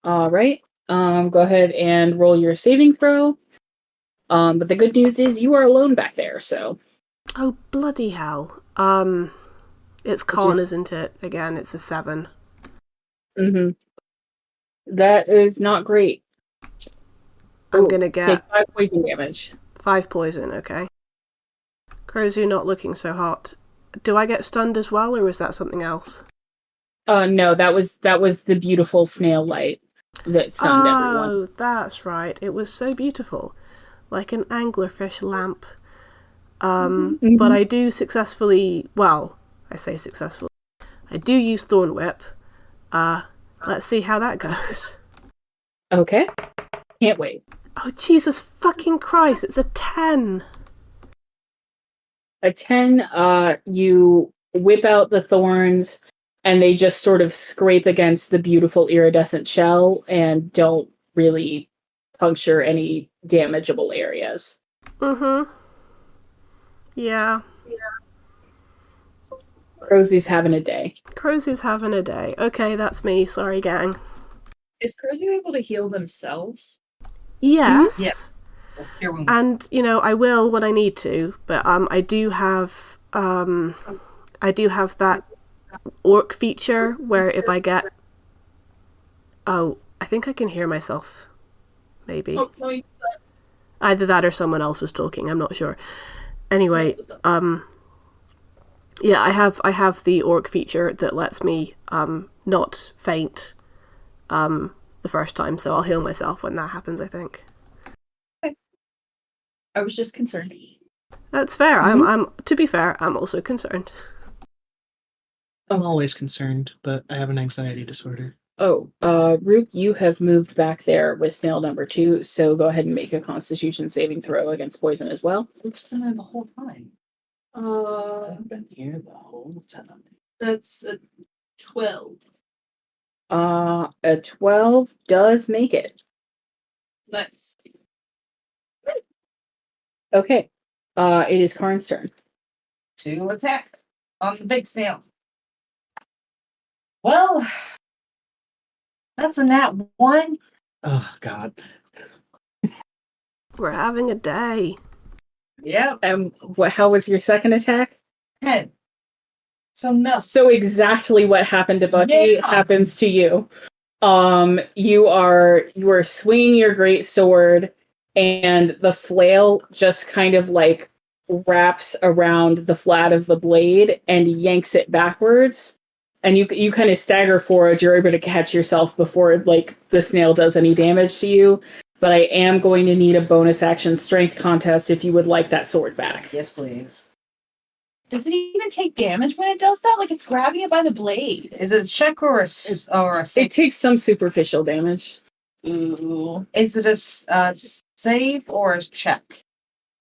All right. Go ahead and roll your saving throw. But the good news is you are alone back there, so. Oh, bloody hell. It's con, isn't it? Again, it's a 7. Mm-hmm. That is not great. I'm gonna get... Take 5 poison damage. 5 poison, okay. Crozu not looking so hot. Do I get stunned as well, or is that something else? No, that was the beautiful snail light that stunned everyone. Oh, that's right. It was so beautiful. Like an anglerfish lamp. But I do successfully... Well, I say successfully. I do use Thorn Whip. Let's see how that goes. Okay. Can't wait. Oh, Jesus fucking Christ, it's a 10! A 10, you whip out the thorns, and they just sort of scrape against the beautiful iridescent shell and don't really puncture any damageable areas. Mm-hmm. Yeah. Crozu's having a day. Crozu's having a day. Okay, that's me. Sorry, gang. Is Crozu able to heal themselves? Yes. Yep. Here we go. And, I will when I need to, but I do have that orc feature where if I get... Oh, I think I can hear myself. Maybe. Oh, no, you- Either that or someone else was talking, I'm not sure. Anyway, yeah, I have the orc feature that lets me not faint the first time, so I'll heal myself when that happens, I think. I was just concerned. That's fair. I'm to be fair, I'm also concerned. I'm always concerned, but I have an anxiety disorder. Oh, Rook, you have moved back there with snail number 2, so go ahead and make a constitution saving throw against poison as well. Luke's been there the whole time. Uh, been here the whole time. that's a 12. A 12 does make it. Nice. Okay. It is Karn's turn. To attack on the big snail. Well, that's a nat 1. Oh, God. We're having a day. Yep. And how was your second attack? 10. So no. So exactly what happened to Bucky Yeah. happens to you. You are swinging your great sword, and the flail just kind of like wraps around the flat of the blade and yanks it backwards. And you kind of stagger forward. You're able to catch yourself before like the snail does any damage to you. But I am going to need a bonus action strength contest if you would like that sword back. Yes, please. Does it even take damage when it does that? Like it's grabbing it by the blade. Is it a check or a It save? takes some superficial damage. Ooh. Is it a save or a check?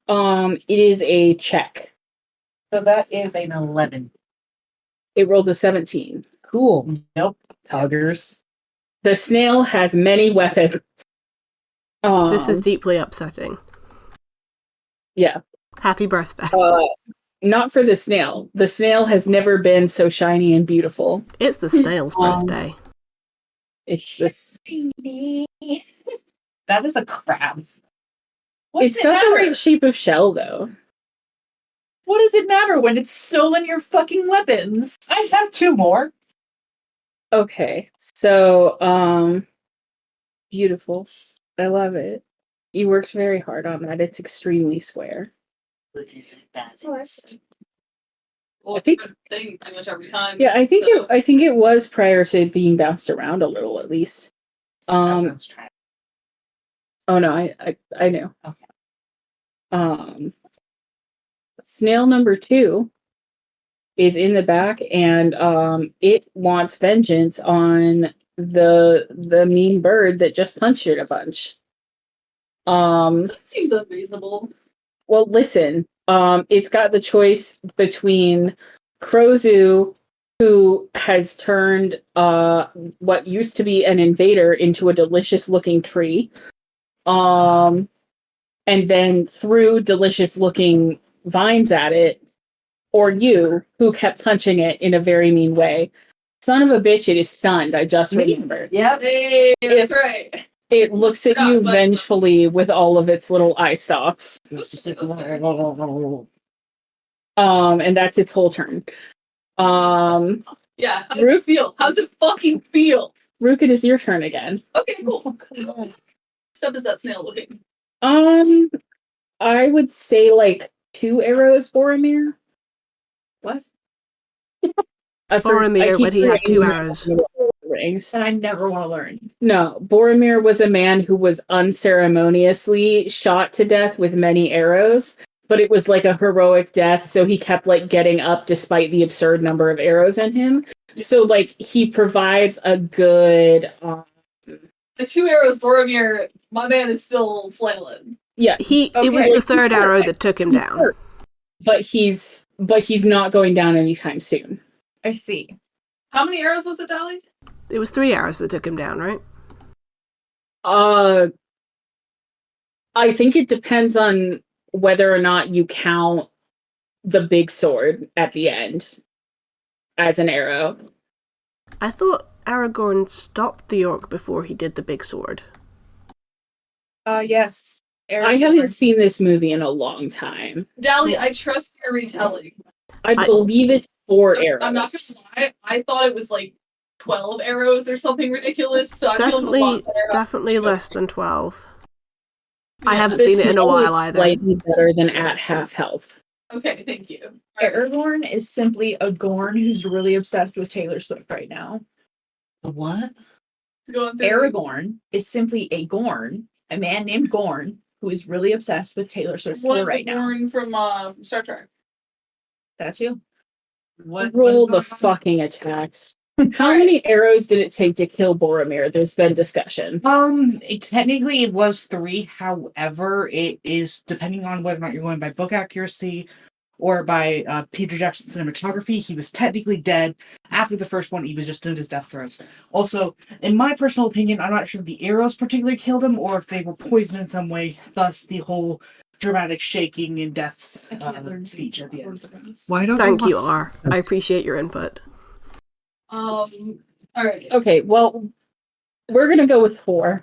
It is a check. So that is an 11. It rolled a 17. Cool. Nope. Tuggers. The snail has many weapons. This is deeply upsetting. Yeah. Happy birthday. Not for the snail. The snail has never been so shiny and beautiful. It's the snail's birthday. It's just That is a crab. What's it's it got the matter? right shape of shell though. What does it matter when it's stolen your fucking weapons? I have 2 more. Okay. So beautiful. I love it. You worked very hard on that. It's extremely square. Look at that. Well, I think- thing pretty much every time. Yeah, I think so. it was prior to being bounced around a little at least. Oh no, I knew. Okay. Snail number 2 is in the back, and it wants vengeance on the mean bird that just punched it a bunch. That seems unreasonable. Well, listen, it's got the choice between Crozu, who has turned what used to be an invader into a delicious-looking tree, and then threw delicious-looking vines at it, or you, who kept punching it in a very mean way. Son of a bitch, it is stunned. I just remembered. Yep. Hey, that's right. It looks at you vengefully with all of its little eye stalks. And that's its whole turn. Yeah, how does it feel? How's it fucking feel? Rook, it is your turn again. Okay, cool. Stuff is that snail looking? I would say like 2 arrows, Boromir. What? Boromir, when he had 2 arrows. Rings. And I never want to learn. No, Boromir was a man who was unceremoniously shot to death with many arrows, but it was like a heroic death, so he kept like getting up despite the absurd number of arrows in him. So like he provides a good The 2 arrows, Boromir, my man is still flailing. Yeah. It was the 3rd arrow that took him down. But he's not going down anytime soon. I see. How many arrows was it, Dolly? It was 3 arrows that took him down, right? I think it depends on whether or not you count the big sword at the end as an arrow. I thought Aragorn stopped the orc before he did the big sword. Yes. I haven't seen this movie in a long time. Dolly, I trust your retelling. I believe it's 4 arrows. I'm not gonna lie, I thought it was like 12 arrows or something ridiculous, so I feel a lot better. Definitely less than 12. I haven't seen it in a while either. Slightly better than at half health. Okay, thank you. Aragorn is simply a Gorn who's really obsessed with Taylor Swift right now. What? Aragorn is simply a Gorn, a man named Gorn, who is really obsessed with Taylor Swift right now. Gorn from Star Trek. That's you. Roll the fucking attacks. How many arrows did it take to kill Boromir? There's been discussion. Technically it was 3. However, it is depending on whether or not you're going by book accuracy or by Peter Jackson's cinematography. He was technically dead after the first one. He was just in his death throes. Also, in my personal opinion, I'm not sure if the arrows particularly killed him or if they were poisoned in some way. Thus, the whole dramatic shaking and death speech at the end. Why don't Thank you, R. I appreciate your input. All right. Okay, well, we're gonna go with 4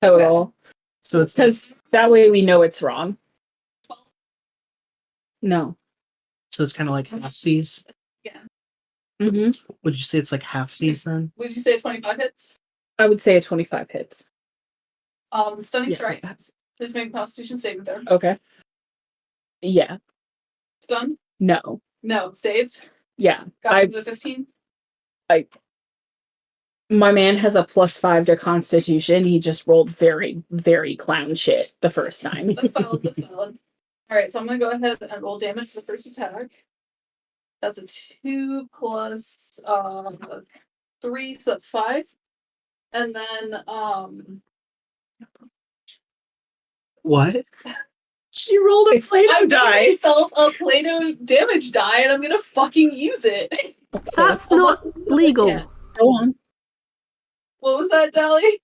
total. Okay. So it's because that way we know it's wrong. 12. No. So it's kind of like half C's. Yeah. Mm-hmm. Would you say it's like half C's then? Would you say 25 hits? I would say a 25 hits. Stunning Yeah, strike. perhaps. Please make a Constitution saving throw. Okay. Yeah. Stunned? No. No. Saved? Yeah. Got to 15? My man has a +5 to Constitution. He just rolled very, very clown shit the first time. That's valid. That's valid. Alright, so I'm going to go ahead and roll damage for the first attack. That's a 2 plus 3, so that's 5. And then, What? She rolled a Play-Doh die. myself a Play-Doh damage die, and I'm going to fucking use it. That's not legal. Yeah. Go on. What was that, Dally?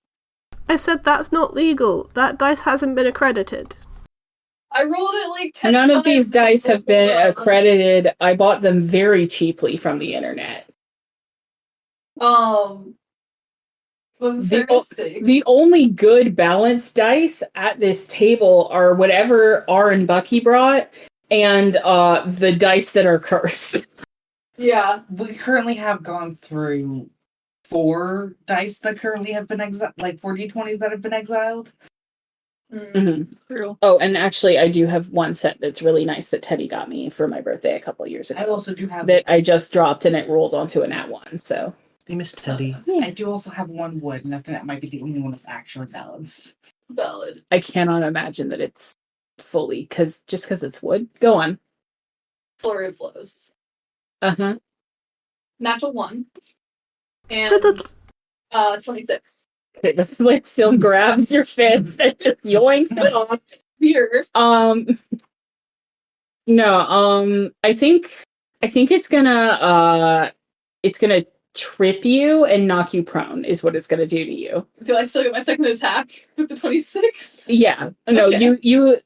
I said that's not legal. That dice hasn't been accredited. I rolled it like 10 None of times these dice have been before. accredited. I bought them very cheaply from the internet. The only good balanced dice at this table are whatever R and Bucky brought, and the dice that are cursed. Yeah. We currently have gone through 4 dice that currently have been exiled, like 4 d20s that have been exiled. Mm-hmm. True. Oh, and actually, I do have one set that's really nice that Teddy got me for my birthday a couple years ago. I also do have that I just dropped and it rolled onto a nat 1. So I miss Teddy. I do also have 1 wood, and I think that might be the only one that's actually balanced. Valid. I cannot imagine that it's fully because it's wood. Go on. Flurry of blows. Uh-huh. Natural 1. And For the 26. Okay, the flip still grabs your fist and just yoinks it off. Here. No, I think it's gonna trip you and knock you prone is what it's gonna do to you. Do I still get my second attack with the 26? Yeah. No, Okay. you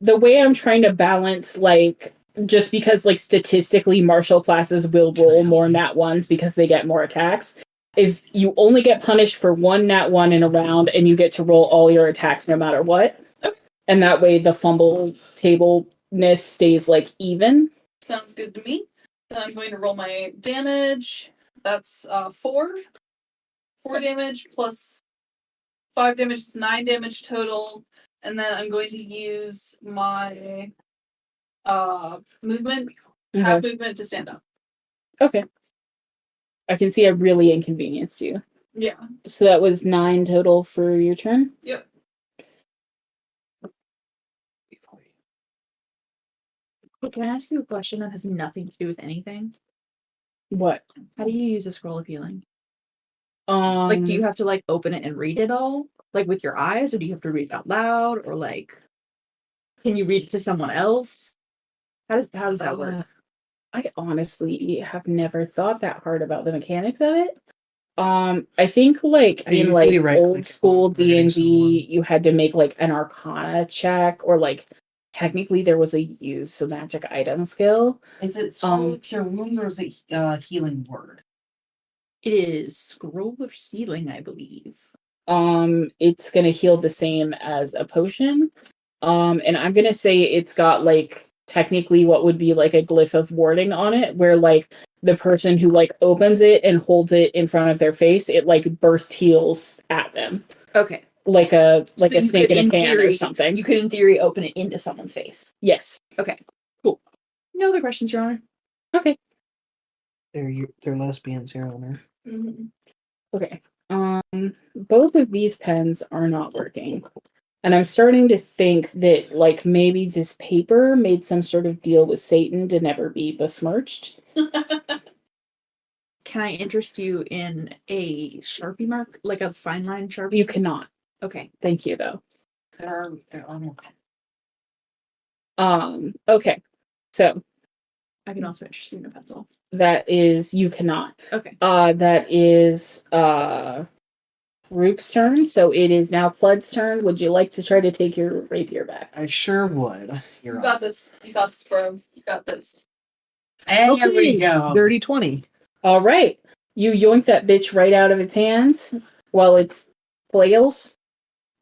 the way I'm trying to balance, like, just because, like, statistically martial classes will roll more nat ones because they get more attacks, is you only get punished for one nat one in a round, and you get to roll all your attacks no matter what. Okay. And that way the fumble tableness stays, like, even. Sounds good to me. Then I'm going to roll my damage. That's 4. 4 damage plus 5 damage is 9 damage total. And then I'm going to use my movement, half movement to stand up. Okay. I can see I really inconvenienced you. Yeah. So that was 9 total for your turn? Yep. Can I ask you a question that has nothing to do with anything? What? How do you use a scroll of healing? Like, Like, do you have to like open it and read it all, like with your eyes, or do you have to read it out loud, or like, can you read it to someone else? How does that work? I honestly have never thought that hard about the mechanics of it. I think like in like old school D&D, you had to make like an Arcana check, or like technically there was a use a magic item skill. Is it Scroll of Cure Wounds or is it Healing Word? It is Scroll of Healing, I believe. It's gonna heal the same as a potion. And I'm gonna say it's got like technically what would be like a glyph of warding on it, where like the person who like opens it and holds it in front of their face, it like burst heals at them. Okay. Like a So a snake in a can or something. You could in theory open it into someone's face. Yes. Okay. Cool. No other questions, Your Honor. Okay. They're lesbians, Your Honor. Mm-hmm. Okay. Both of these pens are not working. And I'm starting to think that like maybe this paper made some sort of deal with Satan to never be besmirched. Can I interest you in a Sharpie mark, like a fine line Sharpie? You cannot. Okay. Thank you though. They're on Okay. So I can also interest you in a pencil. that is you cannot. Okay. That is Rook's turn, so it is now Clud's turn. Would you like to try to take your rapier back? I sure would. You got this. You got this, bro. You got this. And here we go. Dirty 20. All right. You yoink that bitch right out of its hands while it's flails.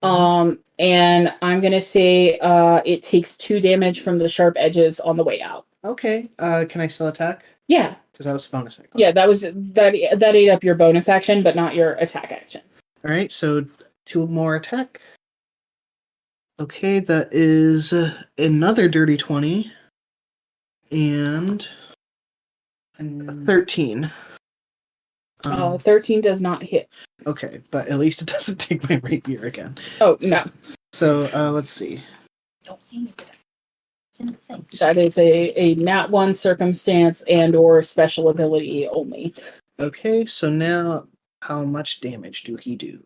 And I'm gonna say it takes 2 damage from the sharp edges on the way out. Okay. Can I still attack? Yeah. Because that was bonus action. Yeah, that ate up your bonus action, but not your attack action. All right, so 2 more attack. Okay, that is another dirty 20 and 13. 13 does not hit. Okay, but at least it doesn't take my rapier again. Oh, no. So let's see. That is a nat 1 circumstance and or special ability only. Okay, so now how much damage do he do?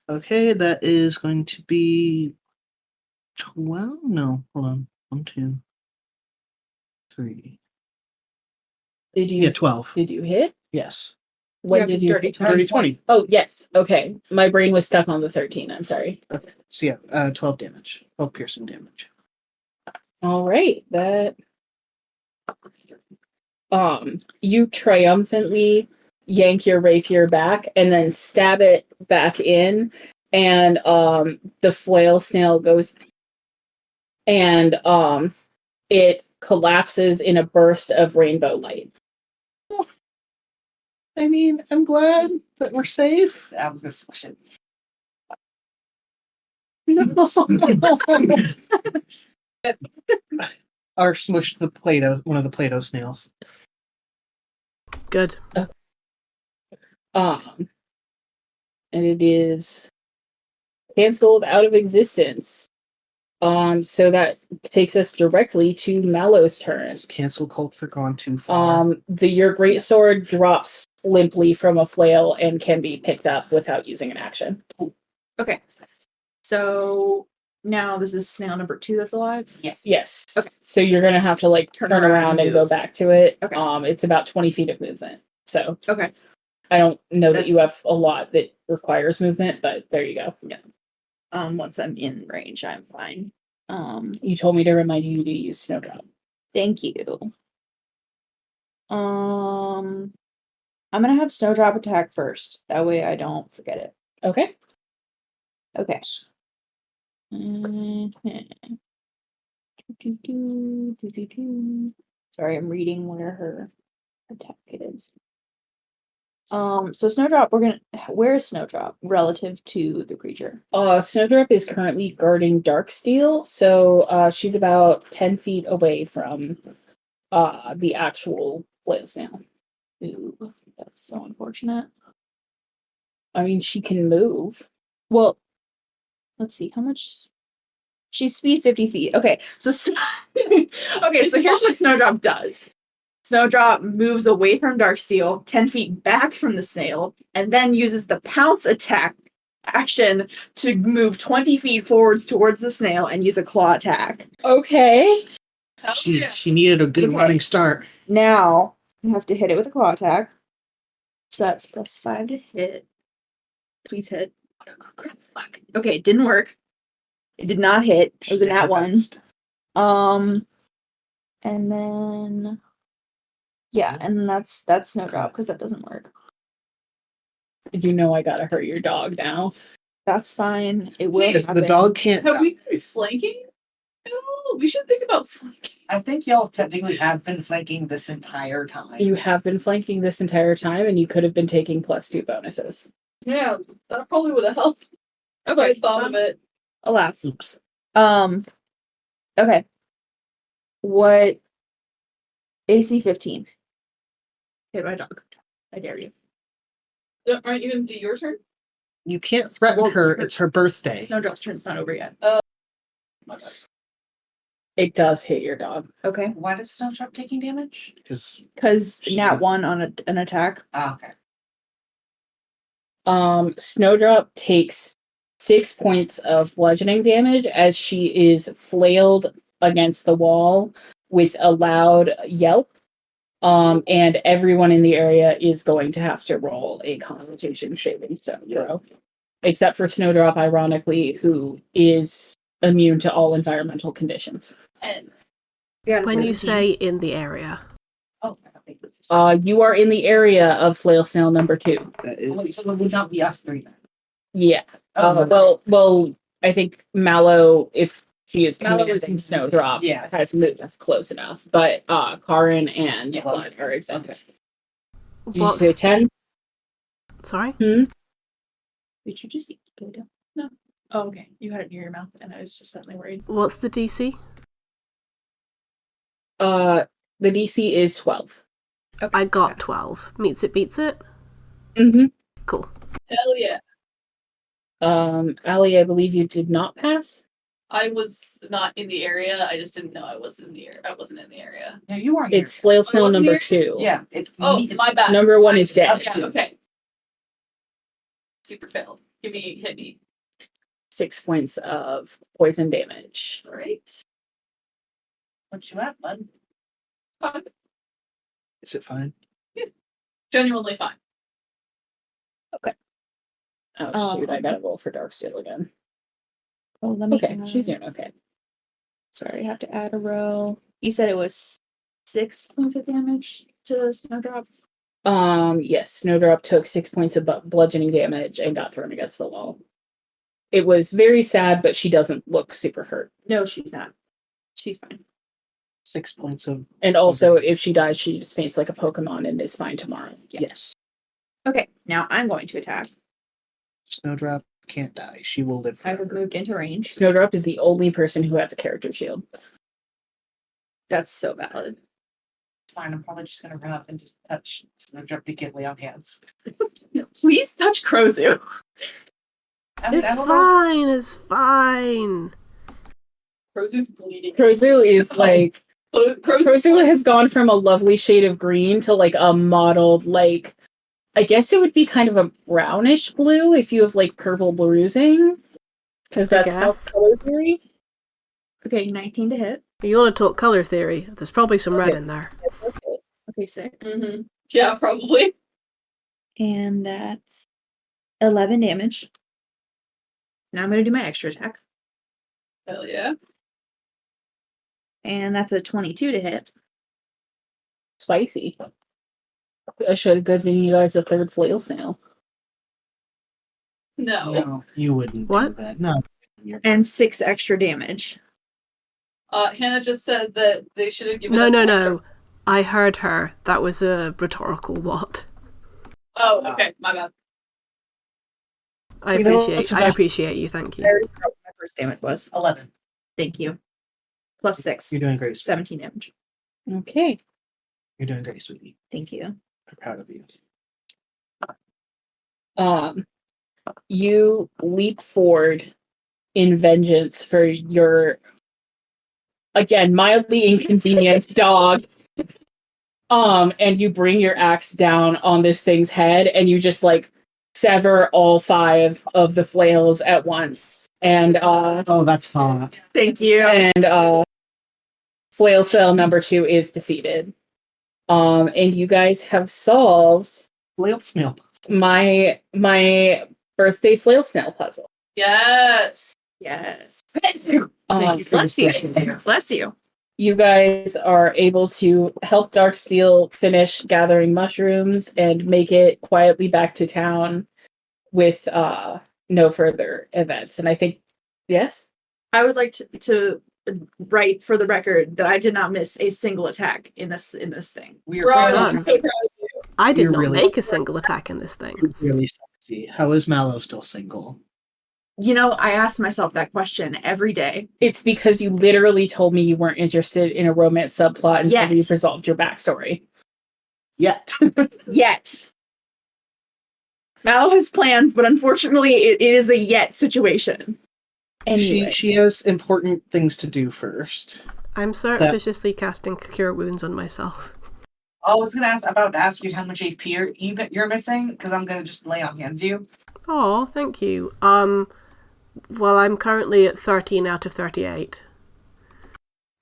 Okay, that is going to be 12? No, hold on. 1, 2, 3. Did you? 12. Did you hit? Yes. When did you hit? Dirty 20. Oh, yes. Okay. My brain was stuck on the 13. I'm sorry. Okay, so yeah, 12 damage. 12 piercing damage. All right. That. You triumphantly yank your rapier back and then stab it back in, and the flail snail goes, and it collapses in a burst of rainbow light. I mean, I'm glad that we're safe. I was gonna squish it. Or smushed the Play-Doh, one of the Play-Doh snails. Good. And it is canceled out of existence. So that takes us directly to Mallow's turn. Has cancel culture gone too far? Your greatsword drops limply from a flail and can be picked up without using an action. Okay. So now this is snail number 2 that's alive? Yes. Okay. So you're gonna have to like turn around and go back to it. Okay. It's about 20 feet of movement. So Okay. I don't know that you have a lot that requires movement, but there you go. Yeah. Once I'm in range, I'm fine. You told me to remind you to use Snowdrop. Thank you. I'm gonna have Snowdrop attack first. That way I don't forget it. Okay. Okay. Sorry, I'm reading where her attack is. So Snowdrop, where is Snowdrop relative to the creature? Snowdrop is currently guarding Darksteele, so she's about 10 feet away from the actual Flail snail. Ooh, that's so unfortunate. I mean, she can move. Well, let's see, how much? She's speed 50 feet. Okay, so okay, so here's what Snowdrop does. Snowdrop moves away from Darksteele, 10 feet back from the snail, and then uses the pounce attack action to move 20 feet forwards towards the snail and use a claw attack. Okay. She needed a good Okay. running start. Now, you have to hit it with a claw attack. So that's +5 to hit. Please hit. Fuck. Okay, it didn't work. It did not hit. It was a nat 1. And then yeah, and that's Snowdrop because that doesn't work. You know I gotta hurt your dog now. That's fine. It will If happen. the dog can't. Have we been flanking at all? We should think about flanking. I think y'all technically have been flanking this entire time. You have been flanking this entire time, and you could have been taking +2 bonuses. Yeah, that probably would have helped. If Okay. I thought of it. Alas. Oops. Okay. What AC 15? Hit my dog. I dare you. Aren't you gonna do your turn? You can't threaten her. It's her birthday. Snowdrop's turn's not over yet. My bad. It does hit your dog. Okay. Why does Snowdrop taking damage? Because nat 1 on an attack. Ah, okay. Snowdrop takes 6 points of bludgeoning damage as she is flailed against the wall with a loud yelp. And everyone in the area is going to have to roll a Constitution saving throw. Except for Snowdrop, ironically, who is immune to all environmental conditions. And When you say in the area, Oh, I don't think this is. You are in the area of Flail Snail number 2. That Oh, is. so it would not be us three then. Yeah. Oh, Well, I think Mallow, if she is Mallow commanding is- Snowdrop, yeah. has moved. That's close enough. But Karin and Yeah. Blood are exempt. Did you what's say 10? sorry? Did you just eat Play-Doh? no. Oh, okay. You had it near your mouth, and I was just suddenly worried. What's the DC? The DC is 12. Okay. I got 12. Meets it, beats it. Mm-hmm. Cool. Hell yeah. Allie, I believe you did not pass. I was not in the area. I just didn't know I was in the area. I wasn't in the area. No, you aren't. It's Flail Snail wasn't number here? 2. Yeah, it's Oh, me. It's my bad. Number 1 is dead. Okay, okay. Super failed. Hit me. 6 points of poison damage. Right. What you at, bud? Fine. Is it fine? Genuinely fine. Oh, shoot, I gotta roll for Darksteele again. Oh, let me. Okay, she's doing okay. Sorry, I have to add a row. You said it was 6 points of damage to Snowdrop. Yes, Snowdrop took 6 points of bludgeoning damage and got thrown against the wall. It was very sad, but she doesn't look super hurt. No, she's not. She's fine. 6 points of. And also, if she dies, she just faints like a Pokemon and is fine tomorrow. Yes. Okay, now I'm going to attack. Snowdrop can't die. She will live I have forever. moved into range. Snowdrop is the only person who has a character shield. That's so valid. It's fine. I'm probably just gonna run up and just touch Snowdrop to get lay on hands. Please touch Krozu. It's fine, it's fine. Krozu's bleeding. Krozu is like... Krozu Krozu has gone from a lovely shade of green to like a mottled, like... I guess it would be kind of a brownish blue if you have like purple bruising. Because that's how guess. color theory. Okay, 19 to hit. You want to talk color theory? There's probably some red Okay. in there. Okay, sick. Mm-hmm. Yeah, probably. And that's 11 damage. Now I'm going to do my extra attack. Hell yeah. And that's a 22 to hit. Spicy. I should have given you guys a third flail snail. No. No, you wouldn't What? do that. No. And 6 extra damage. Hannah just said that they should have given No, us no, an extra... no. I heard her. That was a rhetorical what. Oh, okay, my bad. I You know what's appreciate. I about- appreciate you. Thank I you. already forgot what my first damage was. 11. Thank you. Plus 6. You're doing great, sweetie. 17 damage. Okay. You're doing great, sweetie. Thank you. I'm proud of you. You leap forward in vengeance for your, again, mildly inconvenienced dog. And you bring your axe down on this thing's head, and you just like sever all 5 of the flails at once. And Oh, that's fun. Thank you. and flail cell number 2 is defeated. And you guys have solved Flail snail. my birthday flail snail puzzle. Yes. Yes. Thank you for Bless this you. question. Bless you. You guys are able to help Darksteele finish gathering mushrooms and make it quietly back to town with no further events. And I think, yes? I would like to write for the record that I did not miss a single attack in this thing. We are Bravo, done. I'm so proud of you. I did You're not really- make a single attack in this thing. Really sexy. How is Mallow still single? You know, I ask myself that question every day. It's because you literally told me you weren't interested in a romance subplot until Yet. you've resolved your backstory. Yet. Yet. Mal has plans, but unfortunately it is a yet situation. Anyway. She has important things to do first. I'm surreptitiously casting Cure Wounds on myself. I was about to ask you how much HP you're missing, because I'm gonna just lay on hands you. Oh, thank you. Well, I'm currently at 13 out of 38.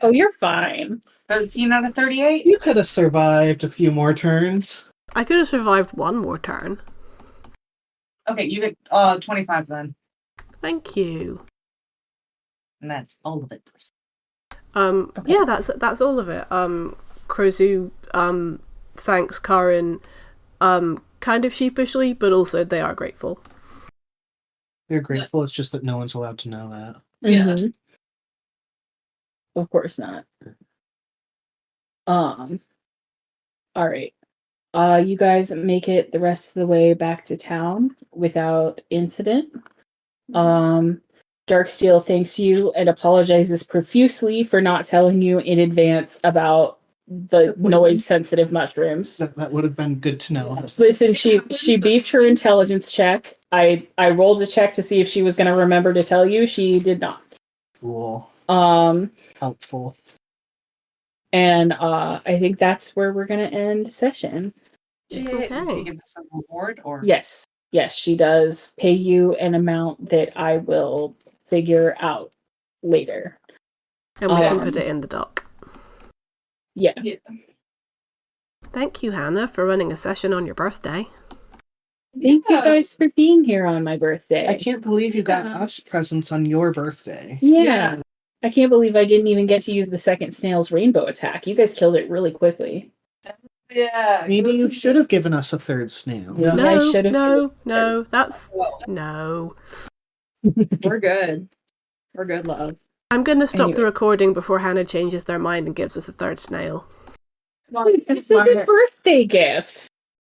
Oh, you're fine. 13 out of 38? You could have survived a few more turns. I could have survived one more turn. Okay, you get 25 then. Thank you. And that's all of it. Okay. Yeah, that's all of it. Krozu thanks Karin kind of sheepishly, but also they are grateful. They're grateful, it's just that no one's allowed to know that. Yeah. Mhm. Of course not. All right. You guys make it the rest of the way back to town without incident. Darksteele thanks you and apologizes profusely for not telling you in advance about the noise-sensitive mushrooms. That would have been good to know. Listen, she beefed her intelligence check. I rolled a check to see if she was going to remember to tell you. She did not. Cool. And Helpful. I think that's where we're going to end session. Okay. Did you give us a reward or? Yes, she does pay you an amount that I will figure out later. And we can Um, put it in the doc. Yeah. Yeah. Thank you, Hannah, for running a session on your birthday. Thank you Yeah. guys for being here on my birthday. I can't believe you got Yeah. us presents on your birthday. Yeah. I can't believe I didn't even get to use the second snail's rainbow attack. You guys killed it really quickly. Yeah. Maybe you should have given us a third snail. Yeah. No, I should've- no, that's... No. We're good. We're good, love. I'm going to stop the Anyway. recording before Hannah changes their mind and gives us a third snail. It's a good birthday gift.